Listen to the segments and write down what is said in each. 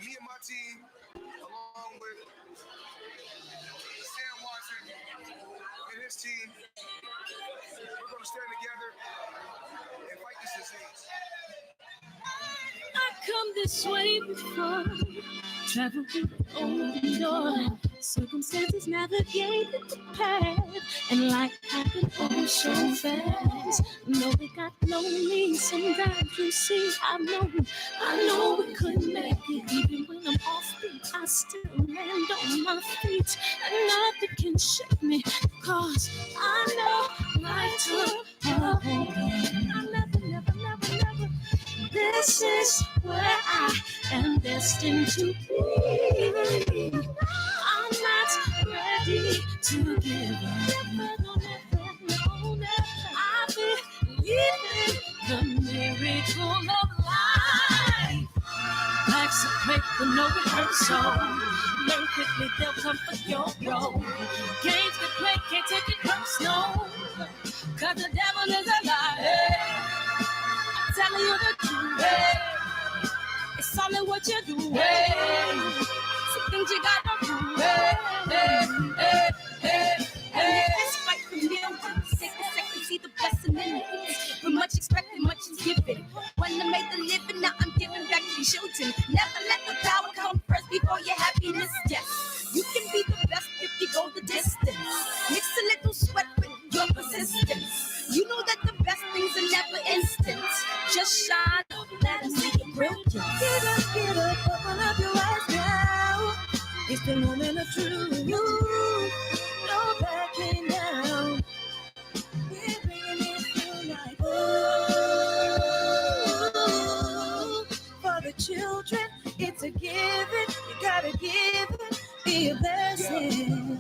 Me and my team, along with Sam Watson and his team, we're going to stand together and fight this disease. I come this way before, travel through the open door. Circumstances navigated the path, and life happened all so fast. No, it got lonely. Sometimes you see, I know we couldn't make it. Even when I'm off beat, I still land on my feet, and nothing can shake me, cause I know life took a hold of me. I never. This is where I am destined to be. I'm not ready to give up. No. I believe in the miracle of life. Life's a break with no rehearsal. Learn quickly, they'll come for your role. Games get played, can't take it personal. Cause the devil is a liar. Telling you the truth, it's all in what you do, some things you gotta do, and it's right from you. Second, see the blessing in it. With much expecting, much is given. When I made the living, now I'm giving back to the children. Never let the power come first before your happiness. Yes, you can be the best if you go the distance. Mix a little sweat with your persistence. You know that the best things are never instant. Just shine up, let us see your brilliance. Get up, open up your eyes now. It's the moment of truth. No backing down. We're bringing it through like ooh. For the children, it's a given. You gotta give it, be a blessing.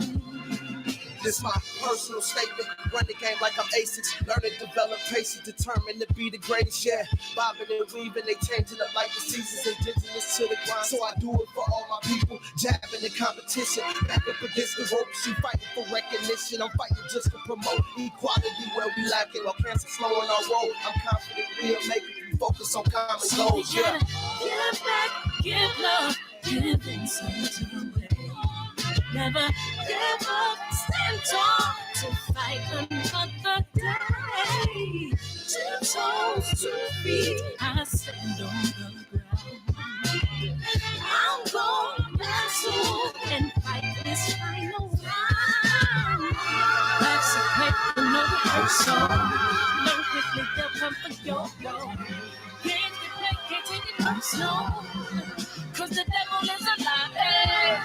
This my personal statement. Run the game like I'm ASICs. Learn and develop patience, determined to be the greatest. Yeah, bobbing and weaving, they changing up like the seasons. Indigenous to the grind, so I do it for all my people. Jabbing the competition, back up against the ropes. You fighting for recognition. I'm fighting just to promote equality where we lack it. While cancer slowing our road, I'm confident we'll make it. We focus on common goals. Yeah. Give back, give love, give inside to the way. Never give up, stand tall to fight another day. 2 toes, 2 feet, I stand on the ground. I'm going back soon and fight this final round. Life's a paper, no rehearsal. Learn quickly, they'll come for your role. Games get played, can't take it personal. Cause the devil is a liar.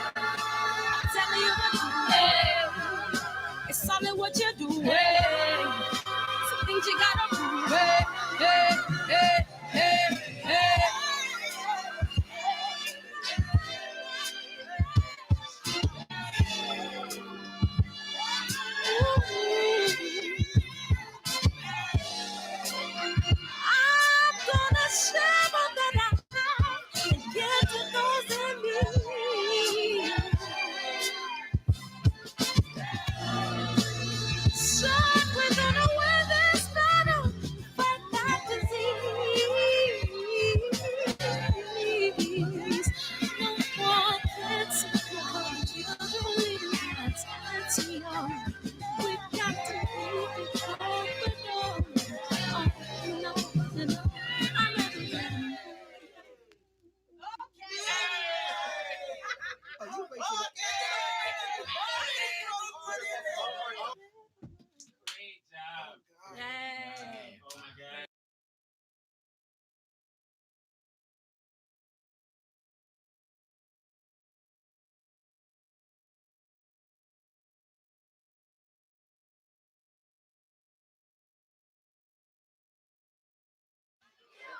Telling you the truth, it's all in what you do, some things you gotta do, I'm gonna share all that I have and give to those in need. So we're gonna win this battle, fight that disease. No one can support you, that's young. We've got to leave it all. No, I never let him. Great job. Yay. Oh my God.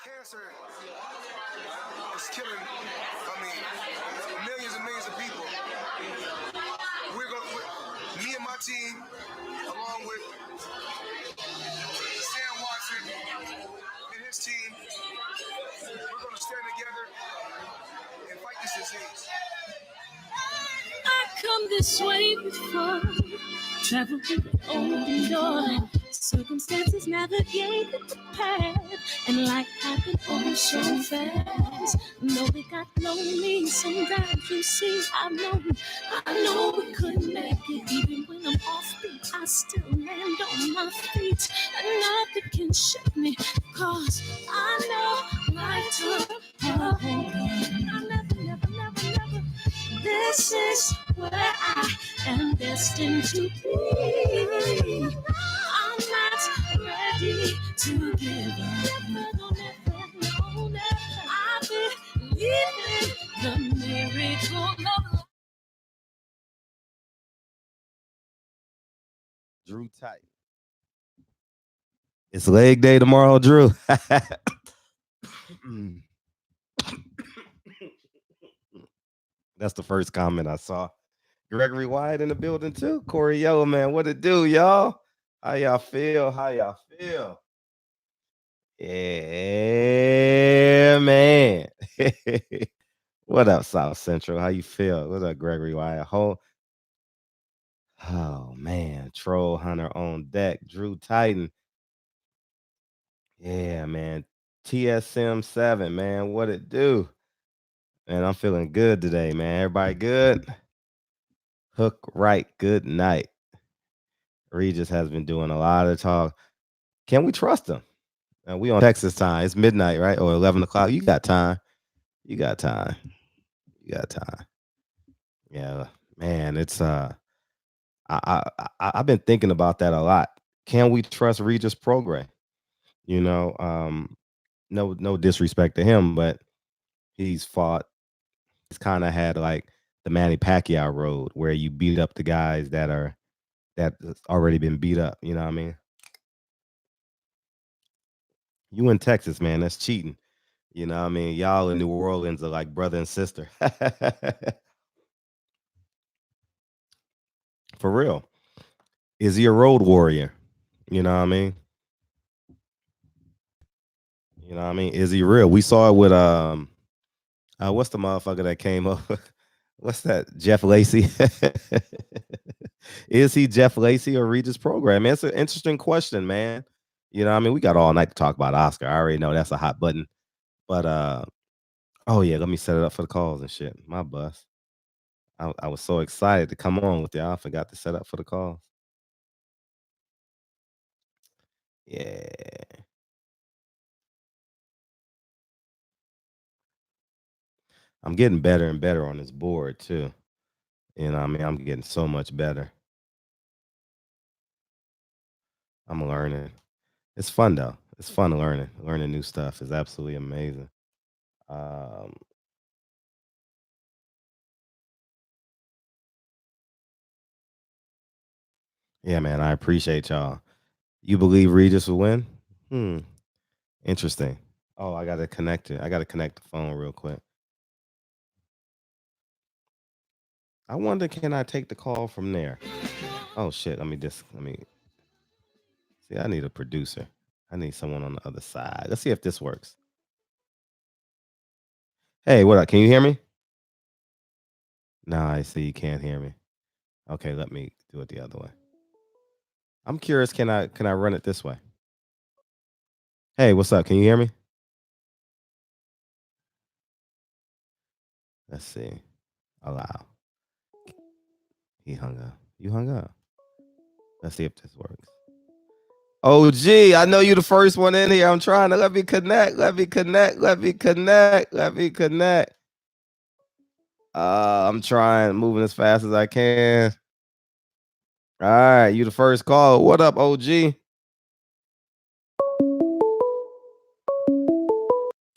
Cancer is killing, millions and millions of people. Me and my team, along with Sam Watson and his team, we're going to stand together and fight this disease. I come this way before, travel through the open door. Circumstances navigated the path, and life happened all so fast. No, we got lonely. Sometimes you see, I know we couldn't make it. Even when I'm offbeat, I still land on my feet. And nothing can shake me, cause I know life took a hold on me. I never. This is where I am destined to be. I'm not ready to give up. No. I believe in the miracle of love. Drew tight. It's leg day tomorrow, Drew. That's the first comment I saw. Gregory Wyatt in the building too. Corey Yo, man, what it do, y'all? How y'all feel? Yeah, man. What up, South Central? How you feel? What up, Gregory Wyatt? Oh man, Troll Hunter on deck. Drew Titan. Yeah, man. TSM7, man. What it do? Man, I'm feeling good today, man. Everybody good? Hook right. Good night. Regis has been doing a lot of talk. Can we trust him? We on Texas time. It's midnight, right? Or 11 o'clock. You got time. Yeah, man. It's I've been thinking about that a lot. Can we trust Regis Prograis? You know, no disrespect to him, but he's kind of had like the Manny Pacquiao road where you beat up the guys that's already been beat up. You know what I mean? You in Texas, man, that's cheating. You know what I mean? Y'all in New Orleans are like brother and sister. For real. Is he a road warrior? You know what I mean? Is he real? We saw it with what's the motherfucker that came up? What's that? Jeff Lacey. Is he Jeff Lacey or Regis Program? Man, it's an interesting question, man. You know, we got all night to talk about Oscar. I already know that's a hot button. But oh yeah, let me set it up for the calls and shit. My bus. I was so excited to come on with y'all. I forgot to set up for the calls. Yeah. I'm getting better and better on this board too. You know, I'm getting so much better. I'm learning. It's fun though. It's fun learning. Learning new stuff is absolutely amazing. Yeah, man, I appreciate y'all. You believe Regis will win? Interesting. Oh, I gotta connect it. I gotta connect the phone real quick. I wonder, can I take the call from there? Oh shit. Let me see. I need a producer. I need someone on the other side. Let's see if this works. Hey, what up? Can you hear me? Nah, I see you can't hear me. Okay, let me do it the other way. I'm curious, can I run it this way? Hey, what's up? Can you hear me? Let's see. Allow. He hung up. You hung up. Let's see if this works. Oh, gee, I know you the first one in here. I'm trying to let me connect. I'm trying, moving as fast as I can. All right, you the first call. What up, OG? Can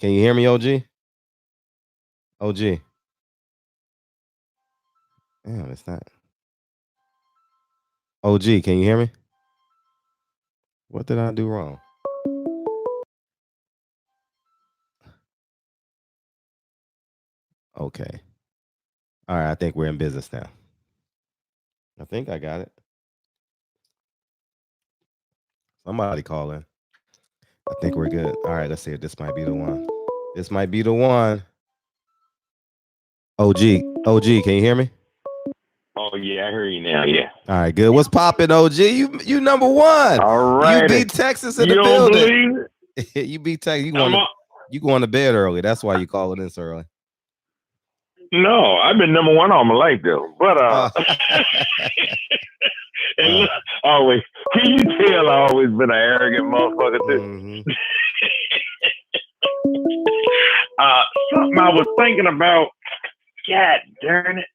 you hear me, OG? OG. Damn, it's not. OG, can you hear me? What did I do wrong? Okay. All right, I think we're in business now. I think I got it. Somebody call in. I think we're good. All right, let's see if this might be the one. This might be the one. OG, can you hear me? Oh yeah, I hear you now. Yeah. All right, good. What's popping, OG? You number one. All right. You beat Texas in the building. You beat Texas. You going to bed early. That's why you call it in so early. No, I've been number one all my life though. But and look, always, can you tell I've always been an arrogant motherfucker too? Something I was thinking about. God darn it.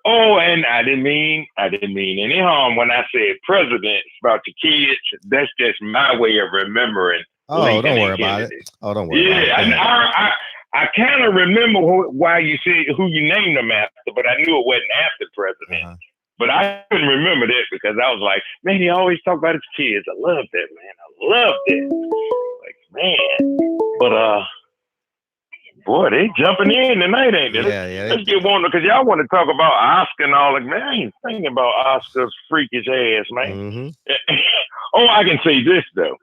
Oh, and I didn't mean any harm when I said presidents about your kids. That's just my way of remembering. Oh, Lincoln don't worry about it. Oh, don't worry about it. Yeah, I kind of remember why you said who you named them after, but I knew it wasn't after president. But I couldn't remember that because I was like, man, he always talk about his kids. I love that, man. I love that. Like, man. But boy, they jumping in tonight, ain't they? Yeah. Let's get one because y'all want to talk about Oscar and all that. Man, I ain't thinking about Oscar's freakish ass, man. Oh, I can say this though.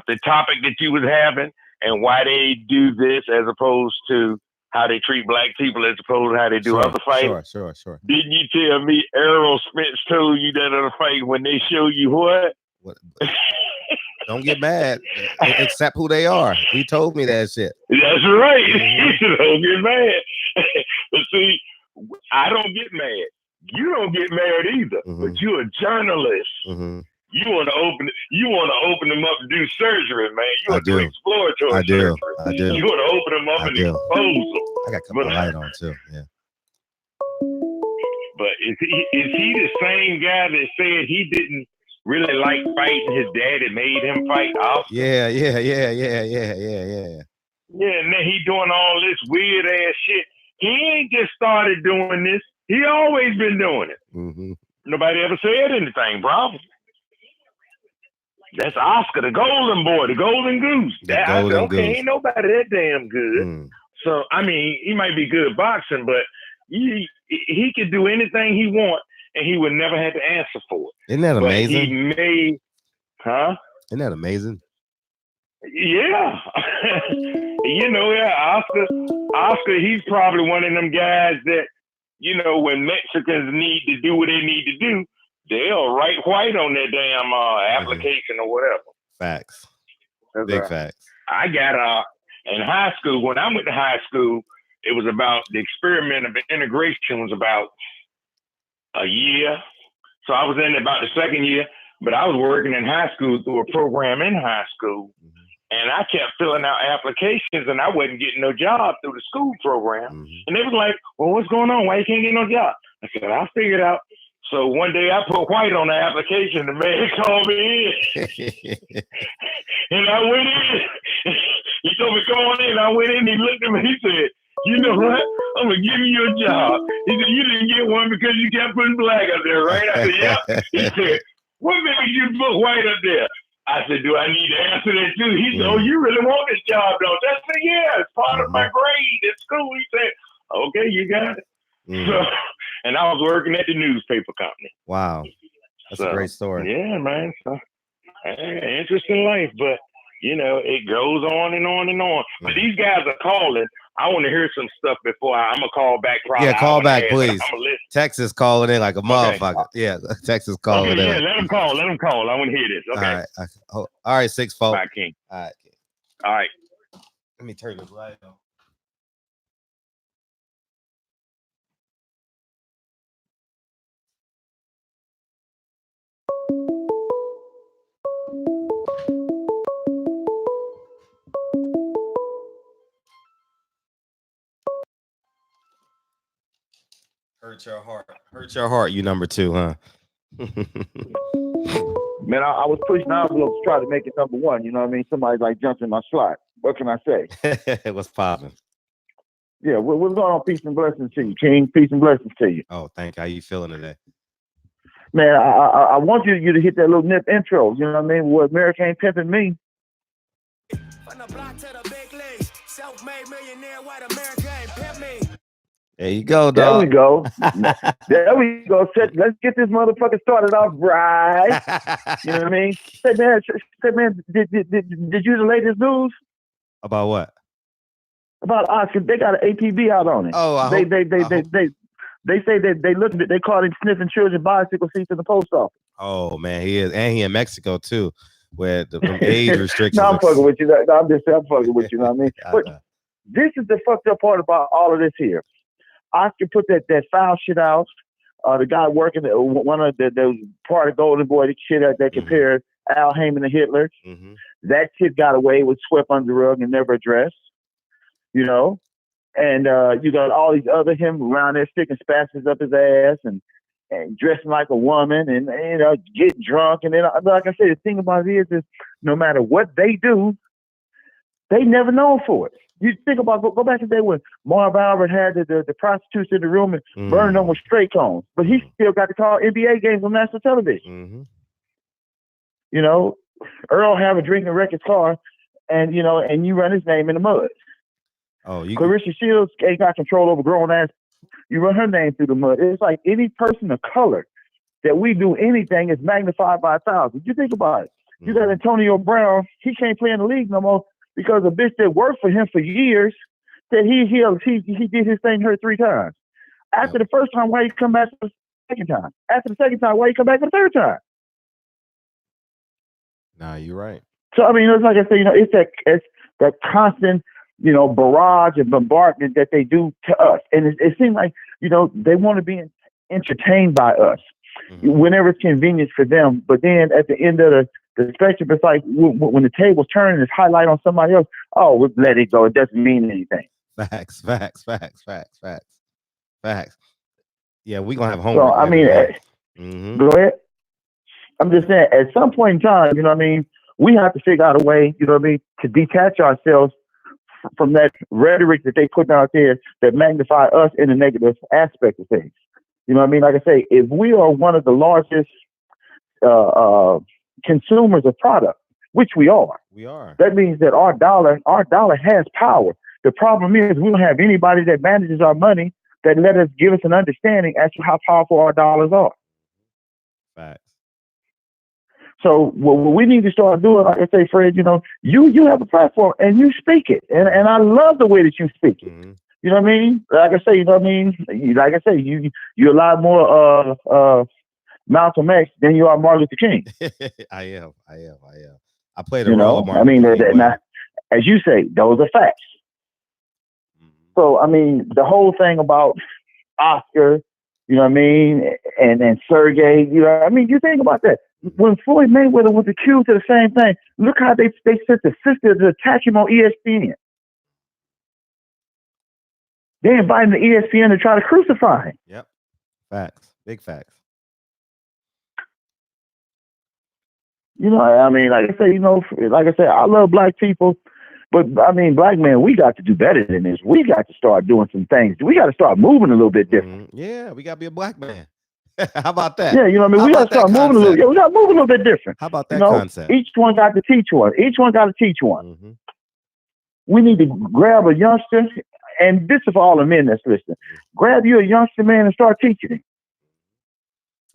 The topic that you was having and why they do this as opposed to how they treat black people as opposed to how they do other fights. Sure. Didn't you tell me Errol Spence told you that other fight when they show you what? Don't get mad. Accept who they are. He told me that shit. That's right. Don't get mad. But see, I don't get mad. You don't get mad either. But you're a journalist. You want to open them up and do surgery, man. You want to do exploratory surgery. I do. You want to open them up and expose them. I got a couple of light on too. Yeah. But is he the same guy that said he didn't really like fighting? His daddy made him fight Oscar. Yeah. Yeah, and then he doing all this weird ass shit. He ain't just started doing this. He always been doing it. Nobody ever said anything, bro. That's Oscar, the golden boy, the golden goose. Ain't nobody that damn good. So, I mean, he might be good at boxing, but he could do anything he want, and he would never have to answer for it. Isn't that amazing? But he made, Isn't that amazing? Yeah. Oscar, he's probably one of them guys that, when Mexicans need to do what they need to do, they'll write white on their damn application or whatever. Facts. Big facts. I got in high school, when I went to high school, it was about the experiment of integration was about a year. So I was in about the second year, but I was working in high school through a program in high school. And I kept filling out applications and I wasn't getting no job through the school program. And they was like, well, what's going on? Why you can't get no job? I said, I'll figure it out. So one day I put white on the application. The man called me in. And I went in. He told me, come on in. I went in. He looked at me. He said, you know what? I'm going to give you a job. He said, you didn't get one because you kept putting black up there, right? I said, yeah. He said, what made you put white up there? I said, do I need to answer that too? He said, oh, you really want this job, don't you? I said, yeah, it's part of my grade at school. He said, okay, you got it. So, and I was working at the newspaper company. Wow. That's a great story. Yeah, man. So, interesting life, but, it goes on and on and on. But these guys are calling. I want to hear some stuff before I'm going to call back. Yeah, call back, please. Texas calling in like a motherfucker. Yeah, Texas calling in. Yeah, let them call. I want to hear this. Okay. All right, 6-4. All right, King. All right. All right. Let me turn this light on. Hurt your heart, you number 2, huh? Man, I was pushing the envelope to try to make it number 1. You know what I mean? Somebody like jumped in my slot. What can I say? What's popping? Yeah, what's going on? Peace and blessings to you, King. Peace and blessings to you. Oh, thank you. How you feeling today? Man, I want you to hit that little nip intro. You know what I mean? What America ain't pimping me. From the block to the big league, self-made millionaire, white America ain't pimp me. There you go, dog. There we go. There we go. Let's get this motherfucker started off right. You know what I mean? Say, man, did you the latest news? About what? About Oscar. They got an APB out on it. Oh, they say that they caught him sniffing children's bicycle seats in the post office. Oh man, he is, and he in Mexico too. where them age restrictions. No, I'm fucking with you. No, I'm fucking with you. You know what I mean? But this is the fucked up part about all of this here. Oscar put that foul shit out. The guy working, one of those part of Golden Boy, the shit that compared Al Heyman to Hitler. Mm-hmm. That shit got away, was swept under the rug and never addressed. You know? And you got all these other him around there sticking spatulas up his ass and dressing like a woman and you know, get drunk. And then, like I said, the thing about it is no matter what they do, they never known for it. You think about go back to the day when Marv Albert had the prostitutes in the room and burned them with straight cones, but he still got to call NBA games on national television. Mm-hmm. You know, Earl have a drinking wreck his car, and you know, and you run his name in the mud. Oh, Clarissa Shields ain't got control over grown ass. You run her name through the mud. It's like any person of color that we do anything is magnified by 1,000. You think about it. You got Antonio Brown. He can't play in the league no more because a bitch that worked for him for years said he did his thing her 3 times. After the first time, why you come back for the second time? After the second time, why you come back for the third time? Nah, you're right. So I mean, it's like I say, you know, it's that constant, you know, barrage and bombardment that they do to us, and it seems like, you know, they want to be entertained by us whenever it's convenient for them. But then at the end of the spectrum, it's like when the table's turning, it's highlight on somebody else. Oh, we'll let it go. It doesn't mean anything. Facts. Yeah, we're gonna have homework. So I mean, go ahead. I'm just saying, at some point in time, you know what I mean, we have to figure out a way, you know what I mean, to detach ourselves from that rhetoric that they put out there that magnify us in the negative aspect of things. You know what I mean? Like I say, if we are one of the largest consumers of product, which we are, that means that our dollar has power. The problem is we don't have anybody that manages our money that give us an understanding as to how powerful our dollars are. Facts. So what we need to start doing, like I say, Fred, you know, you have a platform and you speak it. And I love the way that you speak it. You know what I mean? Like I say, you know what I mean? Like I say, you're a lot more Malcolm X than you are Martin Luther King. I am. I played a role know, of Martin Luther King. Now, as you say, those are facts. So, I mean, the whole thing about Oscar, you know what I mean, and Sergey, you know, I mean, you think about that. When Floyd Mayweather was accused of the same thing, look how they sent the sister to attack him on ESPN. They invited the ESPN to try to crucify him. Yep. Facts. Big facts. You know, I mean, like I say, you know, like I said, I love black people, but I mean, black men, we got to do better than this. We got to start doing some things. We got to start moving a little bit different. Yeah, we got to be a black man. How about that? Yeah, you know what I mean? We got to start moving a little. Yeah, we got to move a little bit different. How about that concept? Each one got to teach one. We need to grab a youngster, and this is for all the men that's listening. Grab you a youngster, man, and start teaching him.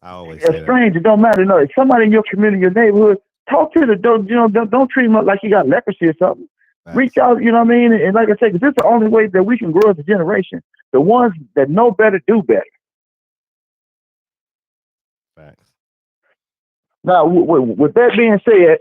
I always say a stranger, don't matter. No, if somebody in your community, your neighborhood, talk to the don't treat him like you got leprosy or something. Right. Reach out, you know what I mean? And like I said, this is the only way that we can grow as a generation. The ones that know better do better. Facts. Now, with that being said,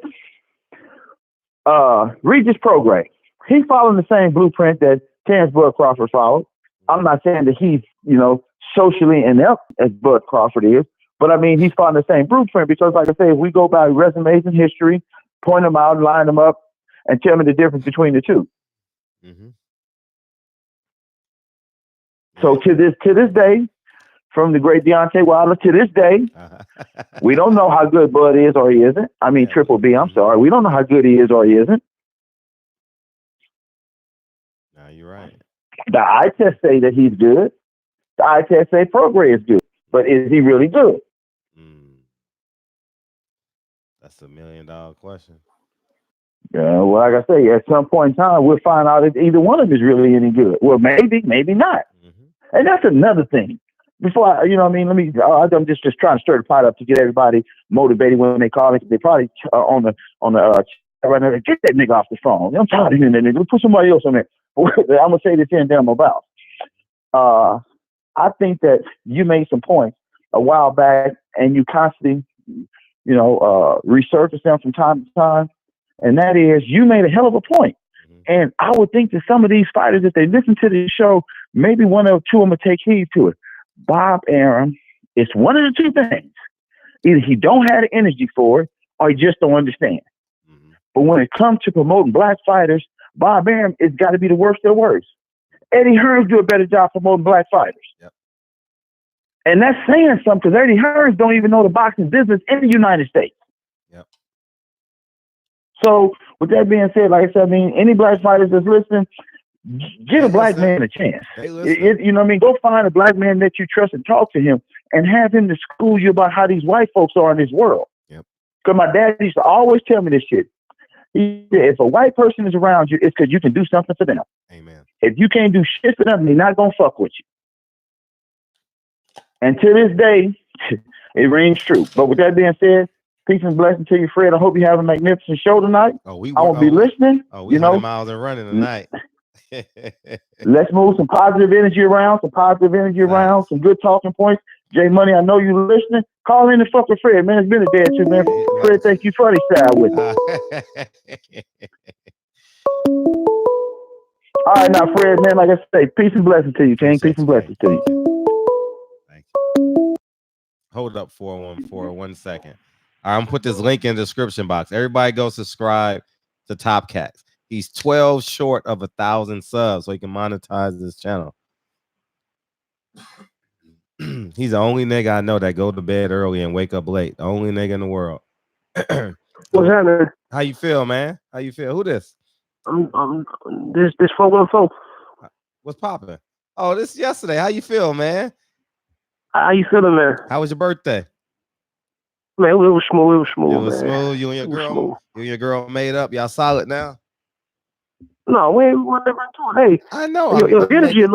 Regis Prograis, he's following the same blueprint that Terrence Bud Crawford followed. I'm not saying that he's, you know, socially inept as Bud Crawford is, but I mean, he's following the same blueprint because, like I say, if we go by resumes and history, point them out, line them up, and tell me the difference between the two. So to this day, from the great Deontay Wilder to this day, we don't know how good Bud is or he isn't. I mean, Triple B, I'm sorry. We don't know how good he is or he isn't. No, you're right. The eye test say that he's good. The eye test say Prograis is good. But is he really good? That's $1 million question. Yeah, well, like I say, at some point in time, we'll find out if either one of them is really any good. Well, maybe not. And that's another thing. Before I, you know what I mean, I'm just trying to stir the pot up to get everybody motivated when they call it. They probably on the right now, get that nigga off the phone. I'm tired of hearing that nigga. Put somebody else on there. I'm going to say this in damn about. I think that you made some points a while back and you constantly, resurface them from time to time. And that is, you made a hell of a point. And I would think that some of these fighters, if they listen to the show, maybe one or two of them will take heed to it. Bob Arum, it's one of the two things. Either he don't have the energy for it, or he just don't understand. But when it comes to promoting black fighters, Bob Arum has got to be the worst of the worst. Eddie Hearns do a better job promoting black fighters. Yep. And that's saying something, because Eddie Hearns don't even know the boxing business in the United States. Yep. So with that being said, like I said, I mean, any black fighters that's listening, give a black man a chance. You know what I mean? Go find a black man that you trust and talk to him and have him to school you about how these white folks are in this world. Yep. Because my dad used to always tell me this shit. He said, if a white person is around you, it's because you can do something for them. Amen. If you can't do shit for them, they're not going to fuck with you. And to this day, it rings true. But with that being said, peace and blessings to you, Fred. I hope you have a magnificent show tonight. I will be listening. We 100 miles and running tonight. Let's move some positive energy around, some good talking points. J Money, I know you listening. Call in and fuck with Fred, man. It's been a day or two, man. Fred, thank you for this side with me. All right, now, Fred, man, like I say, peace and blessings to you, King. Peace and blessings to you. Thank you. Hold up for 1 second. All right, I'm gonna put this link in the description box. Everybody go subscribe to Top Cats. He's 12 short of 1,000 subs, so he can monetize this channel. He's the only nigga I know that go to bed early and wake up late. The only nigga in the world. What's happening? How you feel, man? How you feel? Who this? This 414. What's popping? Oh, this is yesterday. How you feel, man? How you feeling, man? How was your birthday? Man, it was smooth. It was smooth. It was man. smooth. You and your girl. You and your girl made up. Y'all solid now? No, we were never into it. Hey, I know. Your energy a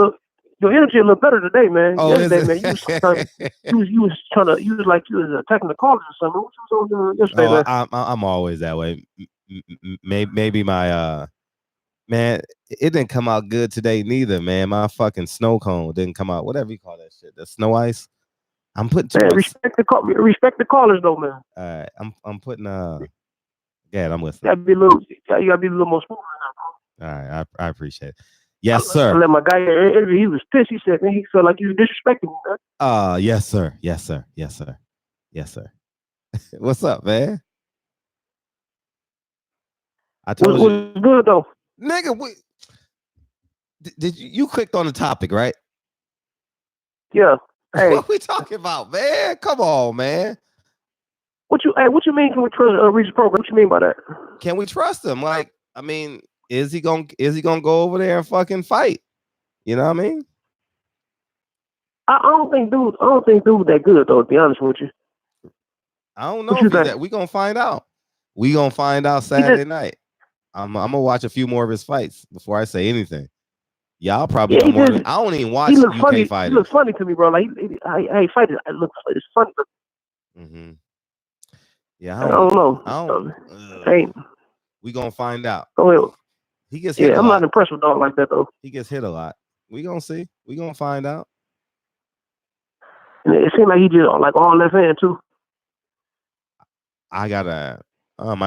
little better today, man. Oh, yesterday, man, you was like you was attacking the callers or something. What you was on yesterday, man? I'm always that way. Maybe my man, it didn't come out good today neither, man. My fucking snow cone didn't come out. Whatever you call that shit, the snow ice. I'm putting too much. Respect the callers though, man. All right, I'm putting yeah, I'm listening. You gotta be a little more smooth right now, bro. All right, I appreciate it. Yes, sir. I let my guy interview. He was pissed. He said, man, he felt like you were disrespecting me, man. Yes, sir. Yes, sir. Yes, sir. Yes, sir. What's up, man? I told you. What's good though, nigga? Did you clicked on the topic, right? Yeah. Hey, what we talking about, man? Come on, man. What you mean? Can we trust Regis program? What you mean by that? Can we trust him? Like, I mean, is he gonna go over there and fucking fight? You know what I mean? I don't think dude that good though. To be honest with you, I don't know if that. We gonna find out. We gonna find out Saturday night. I'm gonna watch a few more of his fights before I say anything. Y'all probably know more than I don't even watch UK funny. fighters. He looks funny to me, bro. Like I fight it. It's funny. Mm-hmm. Yeah, I don't know. We gonna find out. Go ahead. He gets hit. I'm not impressed with dog like that though. He gets hit a lot. We gonna see. We gonna find out. And it seemed like he just like all left hand too. I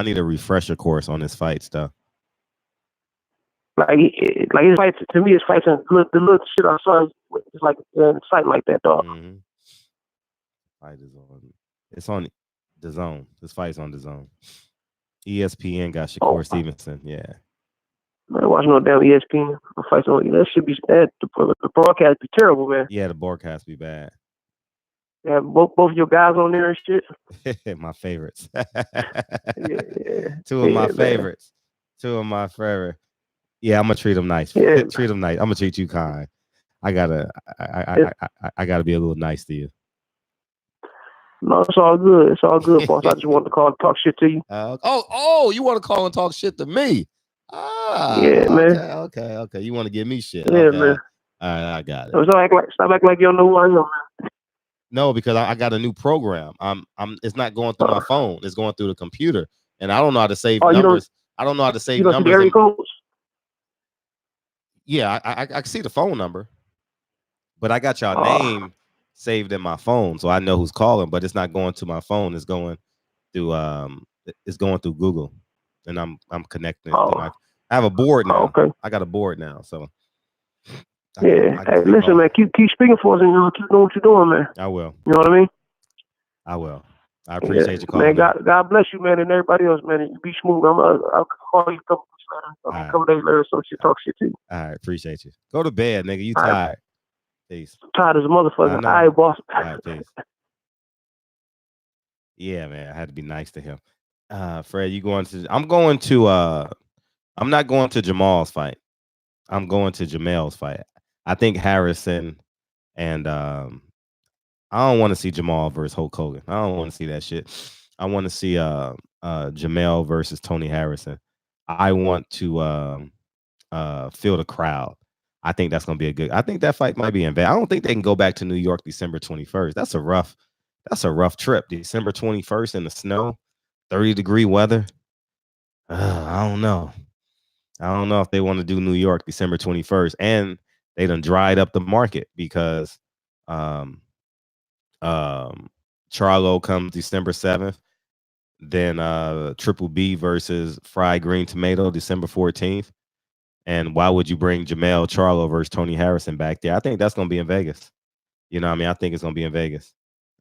need a refresher course on his fight stuff. Like his fights to me, his fights and the little shit I saw is like fight like that, dog. Mm-hmm. Fight is on. It's on the zone. This fight's on the zone. ESPN got Shakur Stevenson. Yeah. Man, I watch no damn ESPN. Fights on that should be bad. The broadcast be terrible, man. Yeah, the broadcast be bad. Yeah, both of your guys on there and shit. My favorites. yeah. Two of my favorites. Two of my favorites. Yeah, I'm gonna treat them nice. Yeah. Treat them nice. I'm gonna treat you kind. I gotta be a little nice to you. No, it's all good. It's all good, boss. I just wanted to call and talk shit to you. You want to call and talk shit to me? Yeah, man. Okay. You want to give me shit? Yeah, okay. man. All right, I got it. So stop acting like you don't know who I am, man. No, because I got a new program. It's not going through my phone. It's going through the computer, and I don't know how to save numbers. I don't know how to save numbers. See the area codes? Yeah, I can see the phone number, but I got y'all name saved in my phone, so I know who's calling. But it's not going to my phone. It's going through it's going through Google, and I'm connecting it to my. I have a board now. Okay. I got a board now, so. Yeah. Hey, listen, man. Keep speaking for us, and keep doing what you're doing, man. I will. You know what I mean? I will. I appreciate you calling. Man, God bless you, man, and everybody else, man. You be smooth. I'll call you a couple days later, so she talk shit to you. All right, appreciate you. Go to bed, nigga. You tired? Right. Peace. I'm tired as a motherfucker. All right, boss. All right, peace. Yeah, man. I had to be nice to him. Fred, you going to? I'm going to. I'm not going to Jamal's fight. I'm going to Jamel's fight. I think Harrison and I don't want to see Jamal versus Hulk Hogan. I don't want to see that shit. I want to see Jamel versus Tony Harrison. I want to feel the crowd. I think that's gonna be a good. I think that fight might be in bad. I don't think they can go back to New York December 21st. That's a rough trip. December 21st in the snow, 30-degree weather. I don't know. I don't know if they want to do New York December 21st, and they done dried up the market because Charlo comes December 7th. Then Triple B versus Fried Green Tomato December 14th. And why would you bring Jamel Charlo versus Tony Harrison back there? I think that's going to be in Vegas. You know what I mean? I think it's going to be in Vegas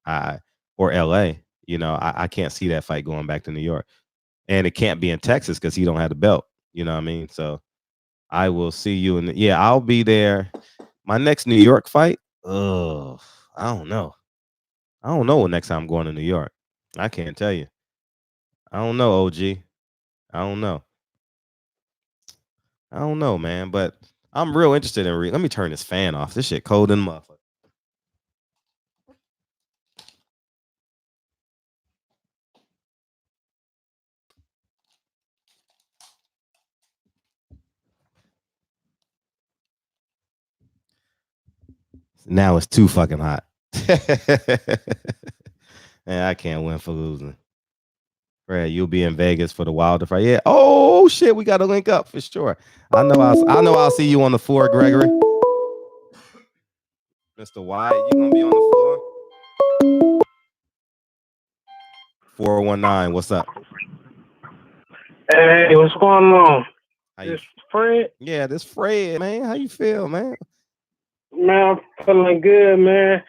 or LA. You know, I can't see that fight going back to New York. And it can't be in Texas because he don't have the belt. You know what I mean? So I will see you I'll be there. My next New York fight, I don't know. I don't know what next time I'm going to New York. I can't tell you. I don't know, OG. I don't know. I don't know, man. But I'm real interested in let me turn this fan off. This shit cold in the motherfucker. Now it's too fucking hot. Man, I can't win for losing. Fred, you'll be in Vegas for the Wilder fight. Yeah. Oh shit, we got to link up for sure. I know I'll see you on the floor, Gregory. Mr. Wyatt, you gonna be on the floor? 419, what's up? Hey, what's going on? This Fred? Yeah, this Fred, man. How you feel, man? Man, I'm feeling good, man.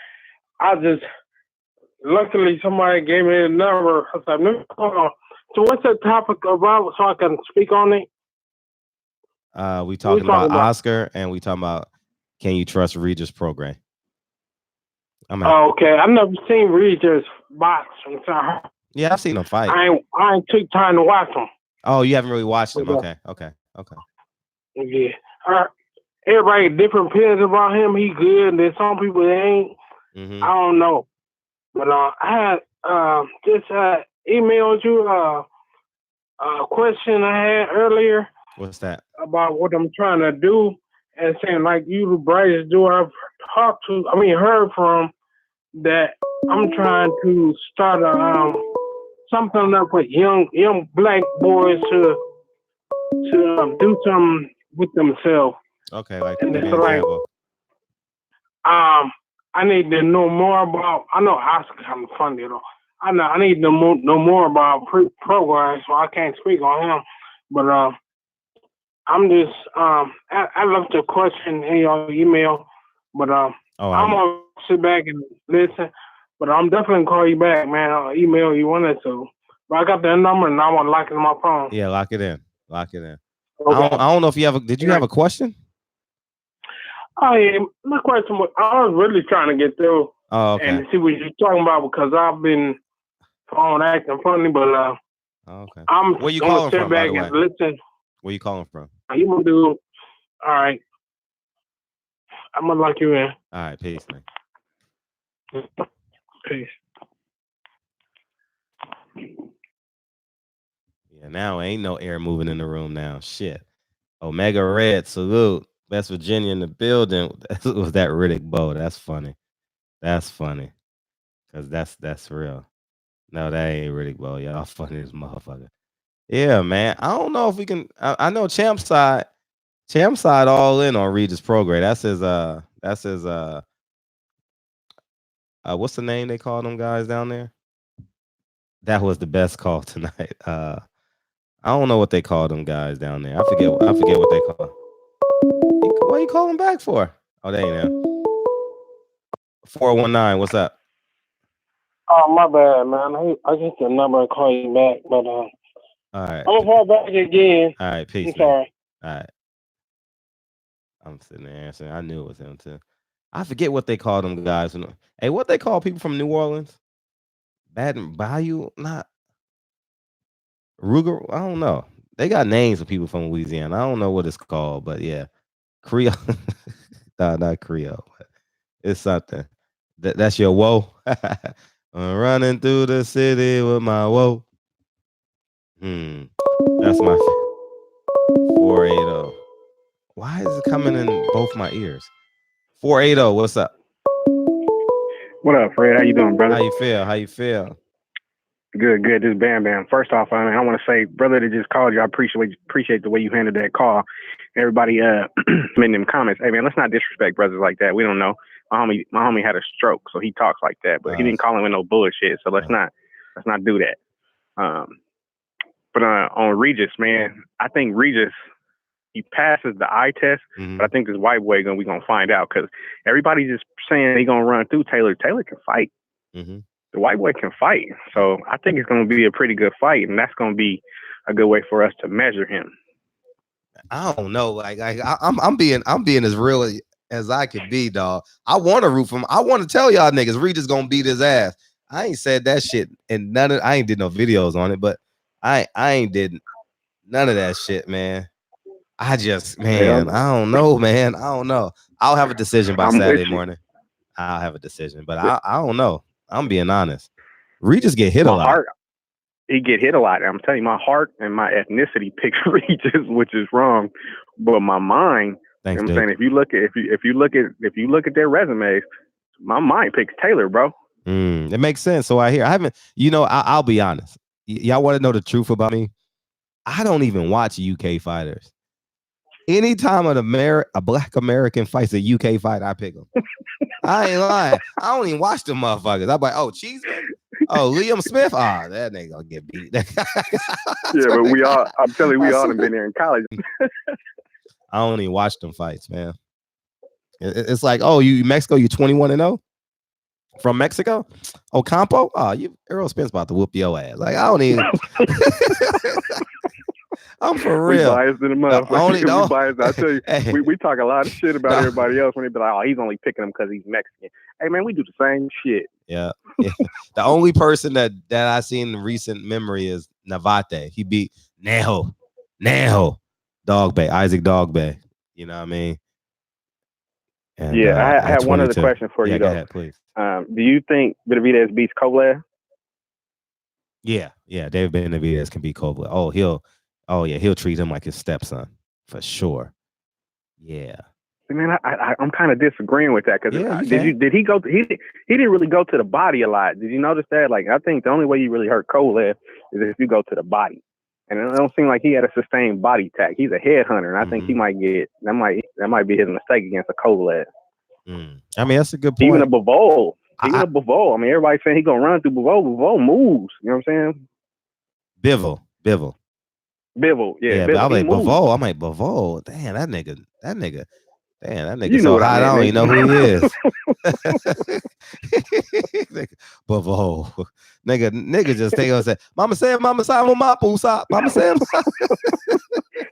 Luckily somebody gave me the number. I said, hold on. So what's the topic about so I can speak on it? We talking about Oscar, and we talking about can you trust Regis Prograis? Okay. I've never seen Regis box. Yeah, I've seen him fight. I ain't took time to watch him. Oh, you haven't really watched him? Okay. Yeah. Everybody different opinions about him. He good, and then some people ain't. Mm-hmm. I don't know. But I had just emailed you a question I had earlier. What's that? About what I'm trying to do, and saying like you, the brightest dude I've heard from, that I'm trying to start something up with young black boys to do something with themselves. Okay, like and it's like I need to know more about. I know Oscar kind of funny though. I need to know more about Prograis, so I can't speak on him. But I'm just I left a question in your email, but I'm gonna sit back and listen. But I'm definitely gonna call you back, man. I'll email you wanted to. But I got that number and I want to lock it in my phone. Yeah, lock it in. Okay. I I don't know if you have did you have a question? Oh yeah, my question was I was really trying to get through and see what you're talking about because I've been phone acting funny, but I'm where you gonna calling sit from, back by the and way? listen. Where you calling from? You gonna do all right. I'm gonna lock you in. All right, peace, man. Peace. Yeah, now ain't no air moving in the room now. Shit. Omega Red, salute. West Virginia in the building. Was that Riddick Bowe? That's funny. That's funny. Cause that's real. No, that ain't Riddick Bowe. Y'all funny as motherfucker. Yeah, man. I don't know if we can. I know Champ side all in on Regis Prograis. That's his what's the name they call them guys down there? That was the best call tonight. I don't know what they call them guys down there. I forget what they call. What are you calling back for? Oh, there you know. 419. What's up? Oh, my bad, man. I get the number and call you back, but All right. I'm gonna call back again. All right, peace. I'm sorry. All right. I'm sitting there answering. I knew it was him too. I forget what they call them guys. Hey, what they call people from New Orleans? Baton Bayou? Not Ruger? I don't know. They got names for people from Louisiana. I don't know what it's called, but yeah. Creole. No, not Creole. But it's something. That's your woe. I'm running through the city with my woe. That's my 480. Why is it coming in both my ears? 480, what's up? What up, Fred? How you doing, brother? How you feel? Good. This is Bam Bam. First off, I want to say, brother that just called you, I appreciate the way you handled that call. Everybody made them comments. Hey man, let's not disrespect brothers like that. We don't know. My homie had a stroke, so he talks like that, but he didn't call him with no bullshit. So let's not do that. But on Regis, man, I think Regis, he passes the eye test, but I think this white boy we gonna find out because everybody's just saying he gonna run through Taylor. Taylor can fight. The white boy can fight, so I think it's gonna be a pretty good fight, and that's gonna be a good way for us to measure him. I don't know, like I'm being as real as I can be, dog. I want to root for him. I want to tell y'all niggas Regis gonna beat his ass. I ain't said that shit, and I ain't did no videos on it, but I ain't did none of that shit, man. I just, man, I don't know, man. I don't know. I'll have a decision by Saturday morning. I'll have a decision, but I don't know. I'm being honest. Regis get hit a lot. He get hit a lot. I'm telling you, my heart and my ethnicity picks Regis, which is wrong, but my mind. Thanks, I'm saying if you look at their resumes, my mind picks Taylor, bro. It makes sense. So I haven't. I'll be honest. Y'all want to know the truth about me? I don't even watch UK fighters. Anytime a black American fights a UK fight, I pick them. I ain't lying. I don't even watch them motherfuckers. I'm like, oh, Cheeseman? Oh, Liam Smith? Ah, that nigga gonna get beat. Yeah, but I'm telling you, we all have been there in college. I don't even watch them fights, man. It's like, oh, you Mexico, you 21-0? From Mexico? Oh, Campo? Oh, Errol Spence about to whoop your ass. Like, I don't even. I'm for real. We biased in the motherfucker. We biased. I tell you, hey, we talk a lot of shit about everybody else when they be like, oh, he's only picking him because he's Mexican. Hey, man, we do the same shit. Yeah. The only person that I seen in recent memory is Navate. He beat Nejo Dogbay, Isaac Dogbay. You know what I mean? And, yeah, I have one other question for you, though. Go ahead, please. Do you think Benavidez beats Kovalev? Yeah, David Benavidez can beat Kovalev. He'll treat him like his stepson for sure. Yeah. Man, I'm kind of disagreeing with that because did he go? He didn't really go to the body a lot. Did you notice that? Like, I think the only way you really hurt Kovalev is if you go to the body, and it don't seem like he had a sustained body attack. He's a headhunter, and I think he might get that might be his mistake against a Kovalev. I mean, that's a good point. Even a Bivol. I mean, everybody's saying he's gonna run through Bivol. Bivol moves. You know what I'm saying? Bivol, yeah. I'm like Bivol. Damn, that nigga. Damn, that nigga you know so hot. I don't even know who he is. Bivol. Nigga just think and say, Mama Sam, Mama Sam, Mama Pusa, Mama Sam.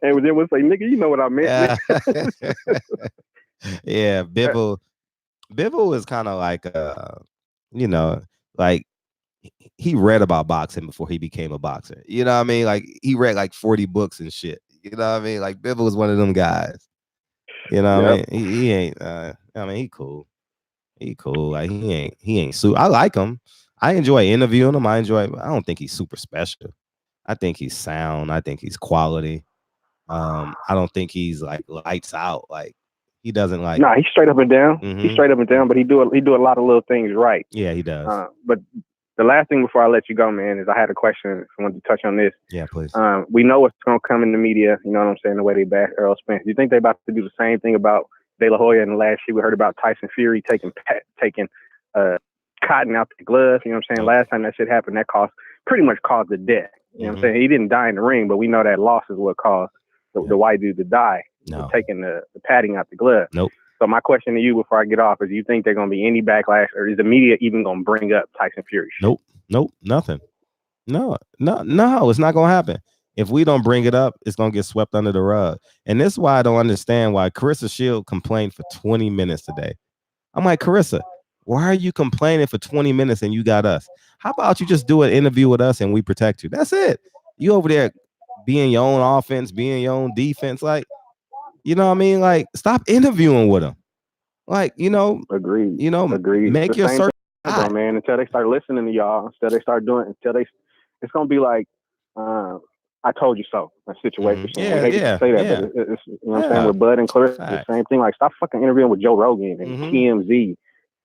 And then we'll say, nigga, you know what I meant. Yeah, Bivol is kind of like like he read about boxing before he became a boxer. You know what I mean? Like he read like 40 books and shit. You know what I mean? Like Bivol was one of them guys. You know what I mean? He ain't I mean, he cool. Like he ain't super. I like him. I enjoy interviewing him. I don't think he's super special. I think he's sound. I think he's quality. I don't think he's like lights out. Like he doesn't like. Nah, he's straight up and down. He's straight up and down, but he do a lot of little things right. Yeah, he does. But the last thing before I let you go, man, is I had a question. I wanted to touch on this. Yeah, please. We know what's going to come in the media. You know what I'm saying? The way they bash Errol Spence. Do you think they're about to do the same thing about De La Hoya? And last year we heard about Tyson Fury taking cotton out the gloves. You know what I'm saying? Last time that shit happened, that cost pretty much caused the death. You know what I'm saying? He didn't die in the ring, but we know that loss is what caused the white dude to die. No. Taking the padding out the glove. Nope. So my question to you before I get off is, do you think there's going to be any backlash, or is the media even going to bring up Tyson Fury? Nope, nothing. No, it's not going to happen. If we don't bring it up, it's going to get swept under the rug. And this is why I don't understand why Carissa Shield complained for 20 minutes today. I'm like, Carissa, why are you complaining for 20 minutes and you got us? How about you just do an interview with us and we protect you? That's it. You over there being your own offense, being your own defense. Like, you know what I mean? Like, stop interviewing with them. Like, Agreed. Make the your same search. thing, though, man, until they start listening to y'all, it's going to be like, I told you so, a situation. Yeah, we hate to say that, but it's you know what I'm saying, with Bud and Clarissa, the same thing. Like, stop fucking interviewing with Joe Rogan and TMZ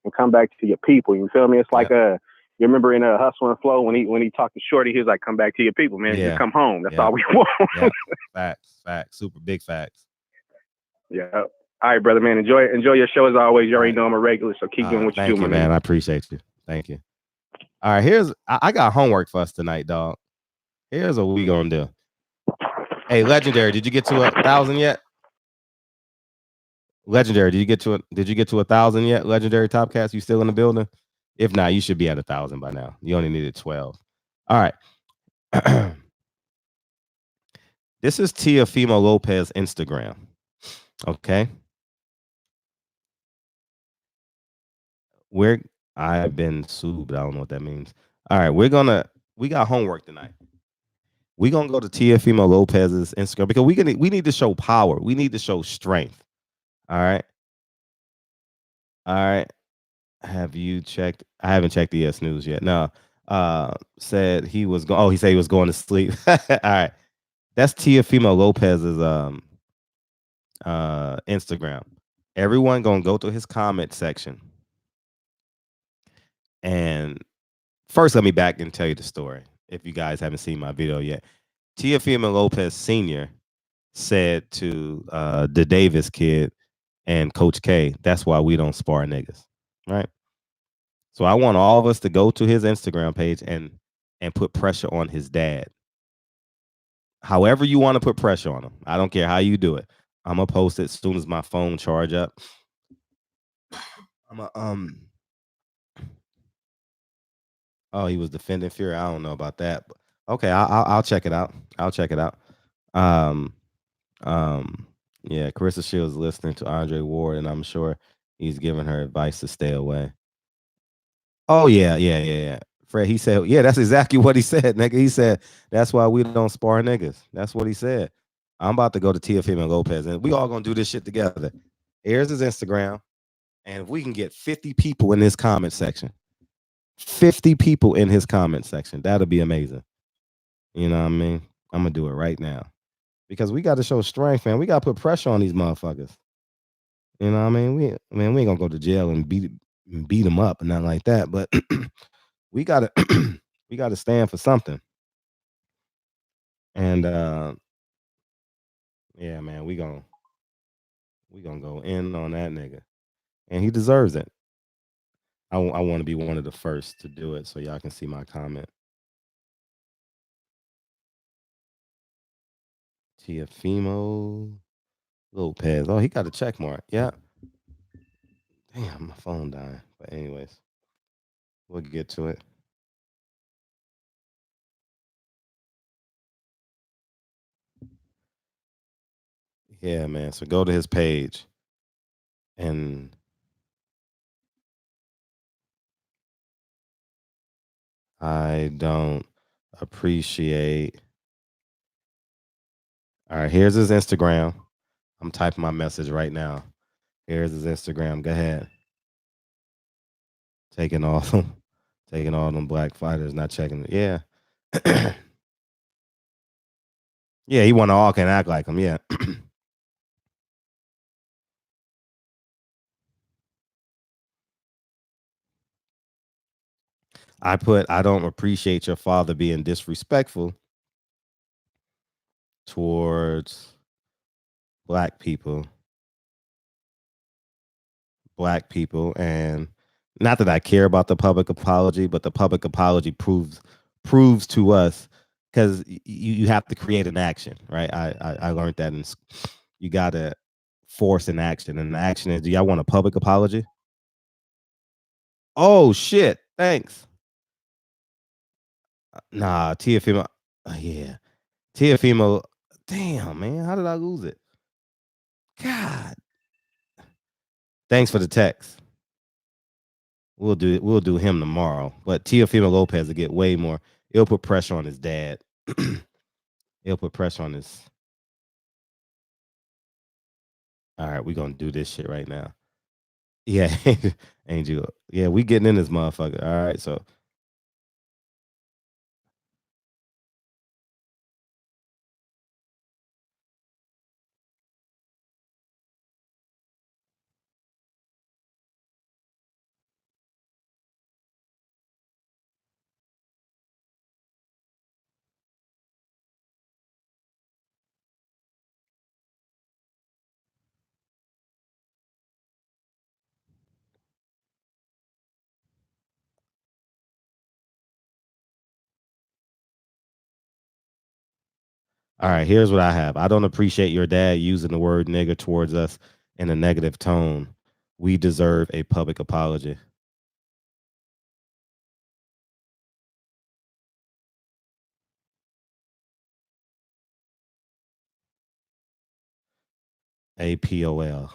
and come back to your people. You feel me? It's like you remember in Hustle and Flow when he talked to Shorty, he was like, come back to your people, man. Just come home. That's all we want. Facts. Super big facts. Yeah. All right, brother, man. Enjoy your show as always. You already know I'm a regular, so keep doing what you do, my man. I appreciate you. Thank you. All right, I got homework for us tonight, dog. Here's what we gonna do. Hey, Legendary, did you get to 1,000 yet? Legendary, did you get to 1,000 yet? Legendary Topcast, you still in the building? If not, you should be at 1,000 by now. You only needed 12. All right. This is Teofimo Lopez Instagram. Okay. I've been sued, but I don't know what that means. All right, we got homework tonight. We're gonna go to Teofimo Lopez's Instagram because we need to show power. We need to show strength. All right. Have you checked? I haven't checked the ES News yet. No. Said he was going. Oh, he said he was going to sleep. All right. That's Teofimo Lopez's Instagram. Everyone gonna go to his comment section. And first, let me back and tell you the story. If you guys haven't seen my video yet, Teofimo Lopez Sr. said to the Davis kid and Coach K, that's why we don't spar niggas, right? So I want all of us to go to his Instagram page and put pressure on his dad. However you want to put pressure on him. I don't care how you do it. I'm going to post it as soon as my phone charge up. Oh, he was defending Fury. I don't know about that. But okay, I'll check it out. Yeah, Carissa Shields listening to Andre Ward, and I'm sure he's giving her advice to stay away. Oh, yeah. Fred, he said, yeah, that's exactly what he said, nigga. He said, that's why we don't spar niggas. That's what he said. I'm about to go to Teofimo Lopez, and we all gonna do this shit together. Here's his Instagram, and if we can get 50 people in his comment section, 50 people in his comment section, that'll be amazing. You know what I mean? I'm gonna do it right now. Because we got to show strength, man. We got to put pressure on these motherfuckers. You know what I mean? We ain't gonna go to jail and beat them up and nothing like that. But we gotta stand for something. And yeah, man, we gonna go in on that nigga, and he deserves it. I want to be one of the first to do it, so y'all can see my comment. Teofimo Lopez. Oh, he got a check mark. Yeah. Damn, my phone dying. But anyways, we'll get to it. Yeah, man. So go to his page and I don't appreciate. All right, here's his Instagram. I'm typing my message right now. Here's his Instagram. Go ahead. Taking all them black fighters, not checking it. Yeah. Yeah, he want to all can act like him. Yeah. I don't appreciate your father being disrespectful towards black people, and not that I care about the public apology, but the public apology proves proves to us, because you have to create an action, right? I learned that you got to force an action, and the action is, do y'all want a public apology? Oh shit, thanks. Nah, Tiafimo. Yeah, Tiafimo. Damn, man, how did I lose it? God, thanks for the text. We'll do him tomorrow, but Tiafimo Lopez will get way more. It'll put pressure on his dad. It'll put pressure on his. All right, we're gonna do this shit right now. Yeah, Angel. Yeah, we getting in this motherfucker. All right, so all right, here's what I have. I don't appreciate your dad using the word nigger towards us in a negative tone. We deserve a public apology. APOL.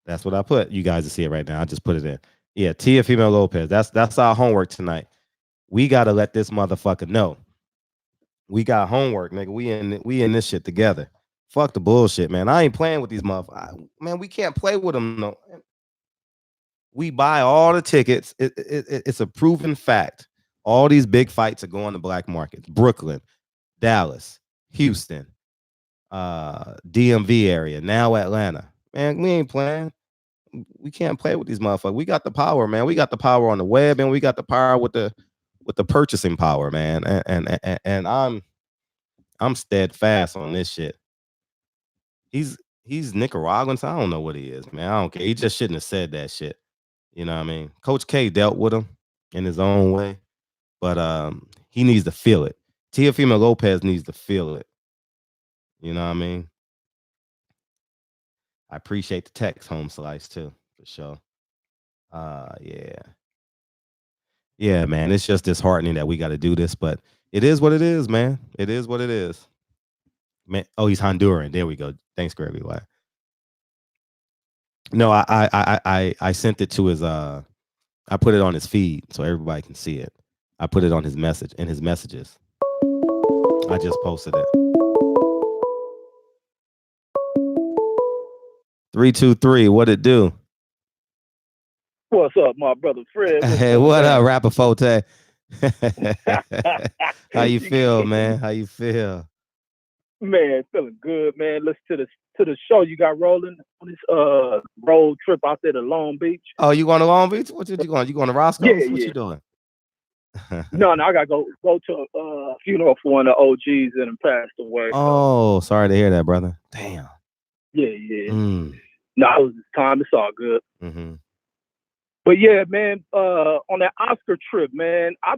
That's what I put. You guys will see it right now. I just put it in. Yeah, Tiafimo Lopez. That's our homework tonight. We gotta let this motherfucker know. We got homework, nigga. We in this shit together. Fuck the bullshit, man. I ain't playing with these motherfuckers. Man, we can't play with them. No. We buy all the tickets. It's a proven fact. All these big fights are going to black markets. Brooklyn, Dallas, Houston, DMV area, now Atlanta. Man, we ain't playing. We can't play with these motherfuckers. We got the power, man. We got the power on the web, and we got the power with the purchasing power, man. And I'm steadfast on this shit. He's Nicaraguan, so I don't know what he is, man. I don't care. He just shouldn't have said that shit. You know what I mean? Coach K dealt with him in his own way, but he needs to feel it. Teofimo Lopez needs to feel it. You know what I mean? I appreciate the text, Home Slice, too, for sure. Yeah. Yeah, man. It's just disheartening that we got to do this, but it is what it is, man. It is what it is. Man, oh, he's Honduran. There we go. Thanks, Gregory. No, I sent it to his I put it on his feed so everybody can see it. I put it on his messages. I just posted it. 323, what it do? What's up, my brother Fred? Hey, what up, Rapper Forte? How you feel, man? How you feel? Man, feeling good, man. Listen to the show you got rolling on this road trip out there to Long Beach. Oh, you going to Long Beach? What you going? You going to Roscoe's? Yeah, what yeah. You doing? No, I gotta go to a funeral for one of the OGs that passed away. Oh, sorry to hear that, brother. Damn. Yeah. No, it was his time. It's all good. Mm-hmm. But yeah, man, on that Oscar trip, man, I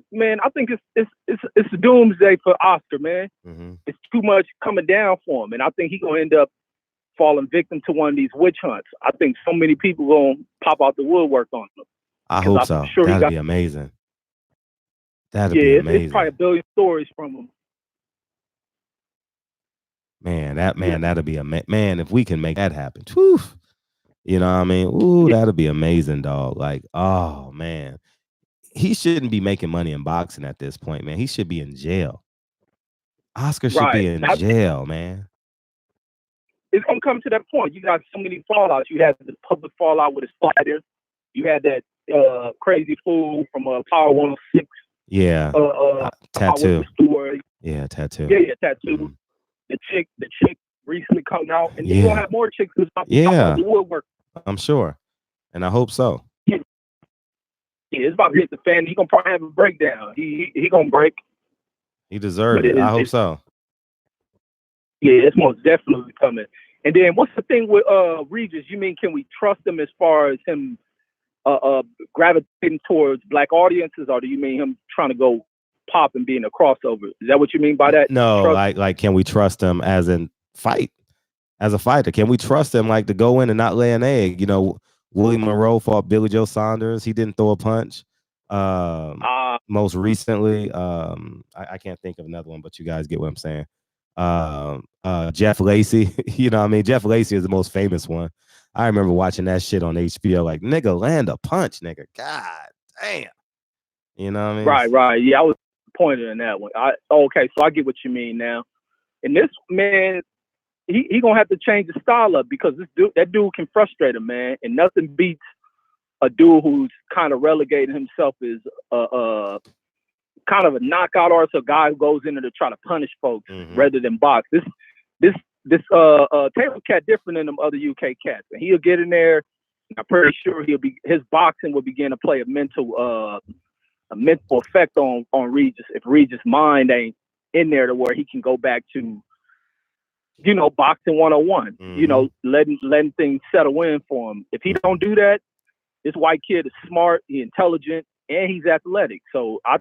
think it's a doomsday for Oscar, man. Mm-hmm. It's too much coming down for him, and I think he's gonna end up falling victim to one of these witch hunts. I think so many people gonna pop out the woodwork on him. I hope so. Sure that'd be amazing. That'd be amazing. It's probably 1 billion stories from him. Man, that'd be man. If we can make that happen, whew, you know what I mean? Ooh, that'd be amazing, dog. Like, oh man, he shouldn't be making money in boxing at this point, man. He should be in jail. Oscar should be in jail, man. It's gonna come to that point. You got so many fallouts. You had the public fallout with his fighter. You had that crazy fool from Power 106. Yeah. Tattoo. Yeah, Tattoo. Yeah, Tattoo. Mm-hmm. The chick recently come out, and you're gonna have more chicks who's about the woodwork. I'm sure, and I hope so. Yeah, it's about to hit the fan. He's gonna probably have a breakdown. He gonna break. He deserves it. I hope so. Yeah, it's most definitely coming. And then what's the thing with Regis? You mean, can we trust him as far as him gravitating towards black audiences, or do you mean him trying to go Pop and being a crossover. Is that what you mean by that? No, Trust? like can we trust him as in fight? As a fighter, can we trust him like to go in and not lay an egg? You know, Willie Monroe fought Billy Joe Saunders. He didn't throw a punch. Most recently, I can't think of another one, but you guys get what I'm saying. Jeff Lacey, you know what I mean? Jeff Lacey is the most famous one. I remember watching that shit on HBO, like, nigga, land a punch, nigga. God damn. You know what I mean? Right. Yeah, I was pointed in that one. Okay, so I get what you mean now. And this man, he gonna have to change the style up because that dude can frustrate him, man. And nothing beats a dude who's kind of relegating himself as kind of a knockout artist, a guy who goes in there to try to punish folks rather than box. This Taylor cat different than them other UK cats, and he'll get in there. I'm pretty sure his boxing will begin to play a mental effect on Regis if Regis' mind ain't in there to where he can go back to, you know, boxing 101. You know, letting things settle in for him. If he don't do that, this white kid is smart, he's intelligent, and he's athletic. So I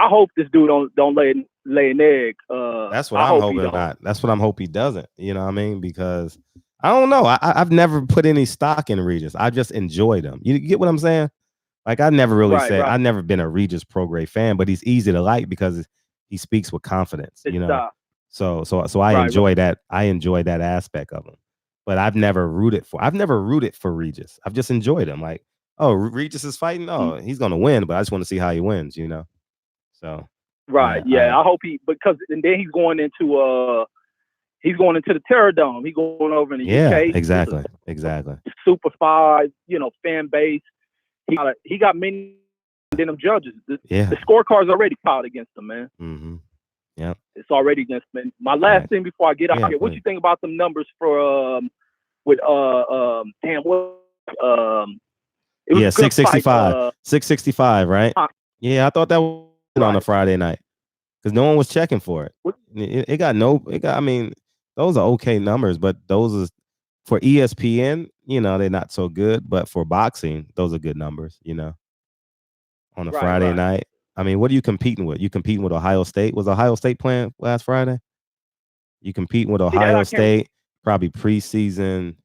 hope this dude don't lay an egg. That's what I'm hoping not. That's what I'm hoping he doesn't. You know what I mean? Because I don't know. I've never put any stock in Regis. I just enjoyed him. You get what I'm saying? Like I never really said I've never been a Regis Prograis fan, but he's easy to like because he speaks with confidence. You know, so I enjoy that. I enjoy that aspect of him. But I've never rooted for Regis. I've just enjoyed him. Like, oh, Regis is fighting. Oh, he's gonna win, but I just want to see how he wins. You know. So I hope because and then he's going into the Terror Dome. He's going over in the UK. Exactly. Super 5, you know, fan base. He got many than them judges. The scorecard's already piled against him, man. Yeah, it's already against him. My last thing before I get out here, what you think about them numbers for with it was 665, 665, right? Yeah, I thought that was on a Friday night because no one was checking for it. I mean, those are okay numbers, but those are for ESPN. You know, they're not so good, but for boxing, those are good numbers. You know, on a Friday night. I mean, what are you competing with? You competing with Ohio State? Was Ohio State playing last Friday? You competing with Ohio State? Probably preseason.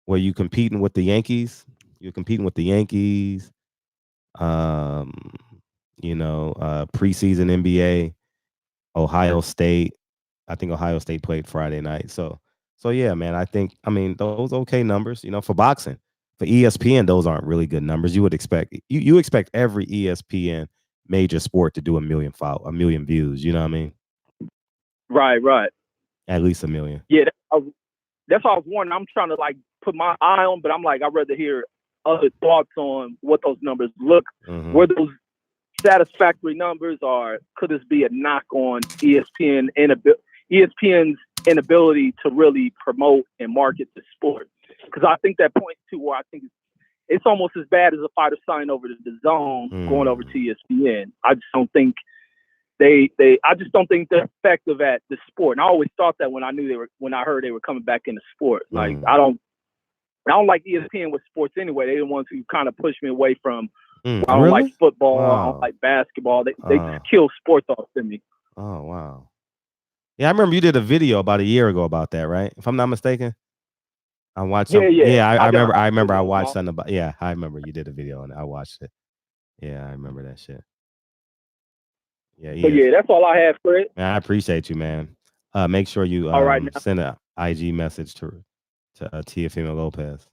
Were you competing with the Yankees? You're competing with the Yankees. You know, preseason NBA, Ohio State. I think Ohio State played Friday night. So yeah, man. I mean, those okay numbers. You know, for boxing, for ESPN, those aren't really good numbers. You would expect you expect every ESPN major sport to do a million views. You know what I mean? Right. At least 1 million. Yeah, that's what I was wondering. I'm trying to like put my eye on, but I'm like, I'd rather hear other thoughts on what those numbers look. Were those satisfactory numbers, or could this be a knock on ESPN's inability to really promote and market the sport? Because I think that points to where I think it's almost as bad as a fighter signing over to the zone going over to ESPN. I just don't think I just don't think they're effective at the sport. And I always thought that when I heard they were coming back into sport. Like I don't like ESPN with sports anyway. They're the ones who kind of push me away from. I don't like football. Wow. I don't like basketball. They just kill sports off to me. Oh wow. Yeah, I remember you did a video about a year ago about that, right? If I'm not mistaken. I watched something. Yeah, I remember I watched something about I remember you did a video on it. I watched it. Yeah, I remember that shit. Yeah, that's all I have for it. Man, I appreciate you, man. Make sure you send an IG message to Teofimo Lopez.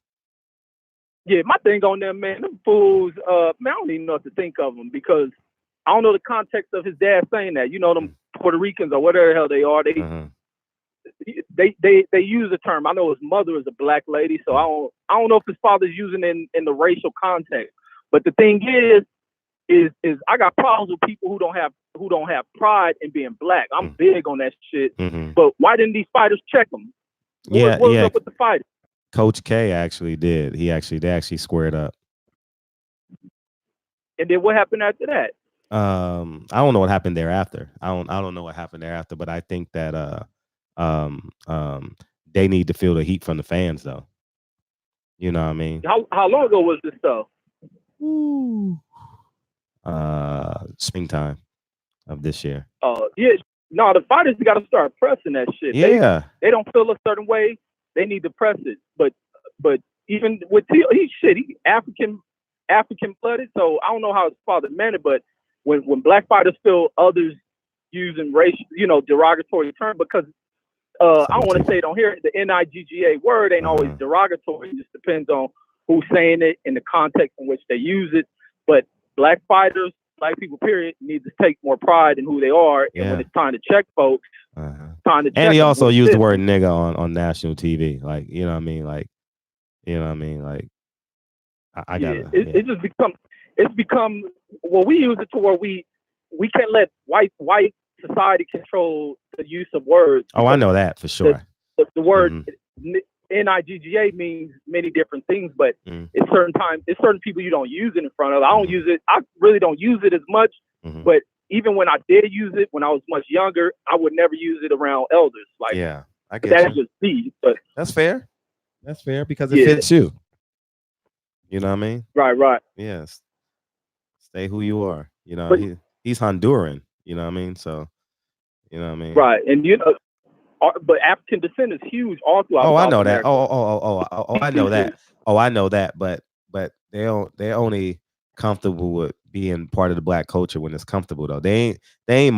Yeah, my thing on them, man, them fools, man, I don't even know what to think of them because I don't know the context of his dad saying that. You know, them Puerto Ricans or whatever the hell they are, they use the term. I know his mother is a black lady, so I don't know if his father's using it in the racial context. But the thing is I got problems with people who don't have pride in being black. I'm big on that shit. But why didn't these fighters check them? What's up with the fighters? Coach K actually did. They actually squared up. And then what happened after that? I don't know what happened thereafter. I don't know what happened thereafter, but I think that they need to feel the heat from the fans though. You know what I mean? How long ago was this though? springtime of this year. Yeah, no, the fighters got to start pressing that shit. Yeah. They don't feel a certain way. They need to press it. But even with Teal, he African blooded. So I don't know how his father meant it, but when black fighters feel others using racial, derogatory term, because I don't want to say it on here. The NIGGA word ain't always derogatory. It just depends on who's saying it and the context in which they use it. But black fighters, black people, period, need to take more pride in who they are. And when it's time to check folks, time to check. And he also used the word nigga on national TV. Like, you know what I mean? Like, you know what I mean? Like, I gotta. It just become well, we use it to where we can't let white society control the use of words. Oh, I know that for sure. The word NIGGA means many different things, but it's certain people you don't use it in front of. I don't use it. I really don't use it as much. But even when I did use it when I was much younger, I would never use it around elders. Like, yeah, I get that's you. just me. But that's fair. That's fair because it fits you. You know what I mean? Right. Yes. Stay who you are. You know, he's Honduran. You know what I mean? So, you know what I mean? Right, and but African descent is huge all throughout. Oh, I know America. that. Oh, I know that. Oh, I know that. But they're only comfortable with being part of the black culture when it's comfortable though. They ain't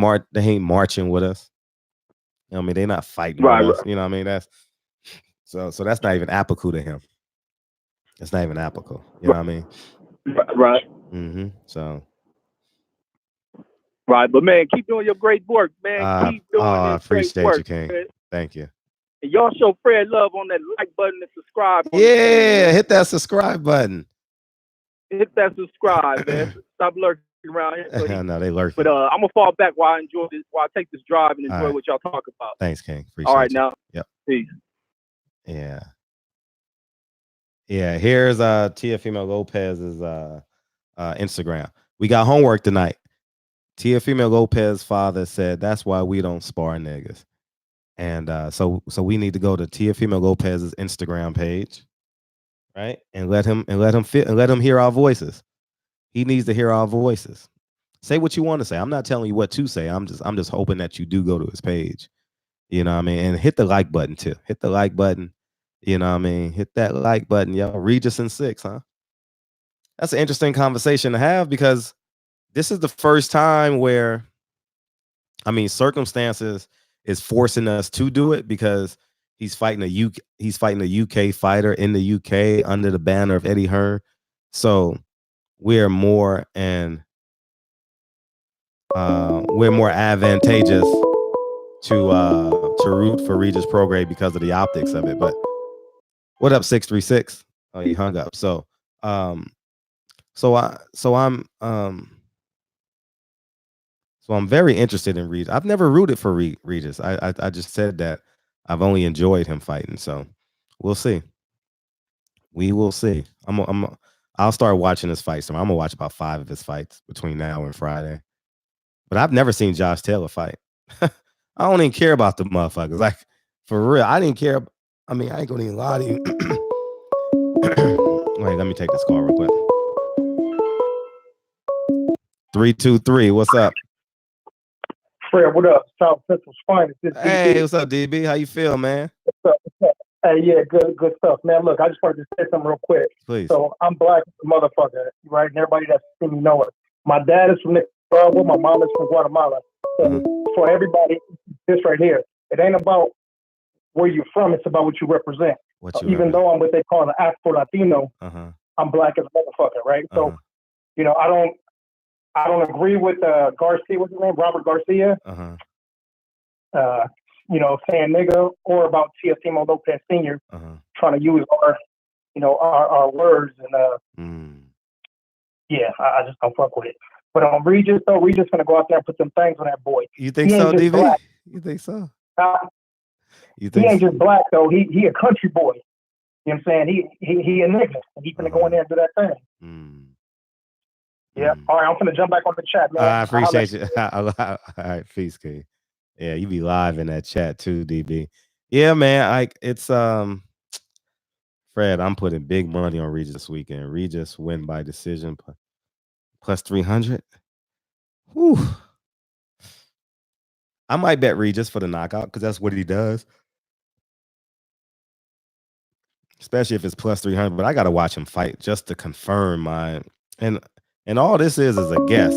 marching with us. You know what I mean? They're not fighting with us. You know what I mean? That's so that's not even applicable to him. It's not even applicable. You know what I mean? Right. So. Right, but man, keep doing your great work, man. Keep doing I this great appreciate work, you, King. man. Thank you. And y'all show Fred love on that like button and subscribe. Yeah, hit that subscribe button. Hit that subscribe, man. Stop lurking around here. No, they lurking. But I'm gonna fall back while I take this drive and enjoy what y'all talk about. Thanks, King. Appreciate All right, you. now. Yep. Peace. Yeah. Yeah. Here's Teofimo Lopez's Instagram. We got homework tonight. Teofimo Lopez's father said that's why we don't spar niggas. And so we need to go to Teofimo Lopez's Instagram page, right? And let him hear our voices. He needs to hear our voices. Say what you want to say. I'm not telling you what to say. I'm just hoping that you do go to his page. You know what I mean? And hit the like button too. Hit the like button. You know what I mean? Hit that like button, yo. Regis in 6, huh? That's an interesting conversation to have because this is the first time where, I mean, circumstances is forcing us to do it because he's fighting a UK fighter in the UK under the banner of Eddie Hearn. So we're more advantageous to root for Regis Prograis because of the optics of it. But what up, 636? Oh, he hung up. So I'm very interested in Regis. I've never rooted for Regis. I just said that I've only enjoyed him fighting. So we'll see. We will see. I'll start watching his fights. So I'm gonna watch about 5 of his fights between now and Friday. But I've never seen Josh Taylor fight. I don't even care about the motherfuckers. Like, for real, I didn't care. I mean, I ain't gonna even lie to you. Wait, let me take this call real quick. 323, what's up? Fred, what up? South Central's finest. Hey, what's up, DB? How you feel, man? What's up? Hey, yeah, good stuff, man. Look, I just wanted to say something real quick. Please. So I'm black as a motherfucker, right? And everybody that's seen me know it. My dad is from Nicaragua. My mom is from Guatemala. So for everybody, this right here, it ain't about where you're from. It's about what you represent. Even though I'm what they call an Afro-Latino, I'm black as a motherfucker, right? So, you know, I don't agree with Garcia, what's his name? Robert Garcia. You know, saying nigga, or about Teofimo Lopez Sr. Trying to use our words and yeah, I just don't fuck with it. But on Regis though, Regis gonna go out there and put some things on that boy. You think so, DV? Black. You think so? He ain't just black though. He a country boy. You know what I'm saying? He a nigga. And he's gonna go in there and do that thing. Yeah. All right, I'm gonna jump back on the chat, man. I appreciate you. All right, peace, King. Yeah, you be live in that chat too, DB. Yeah, man. It's Fred, I'm putting big money on Regis this weekend. Regis win by decision, Plus 300. Whew. I might bet Regis for the knockout because that's what he does. Especially if it's plus 300. But I got to watch him fight just to confirm my... And all this is a guess.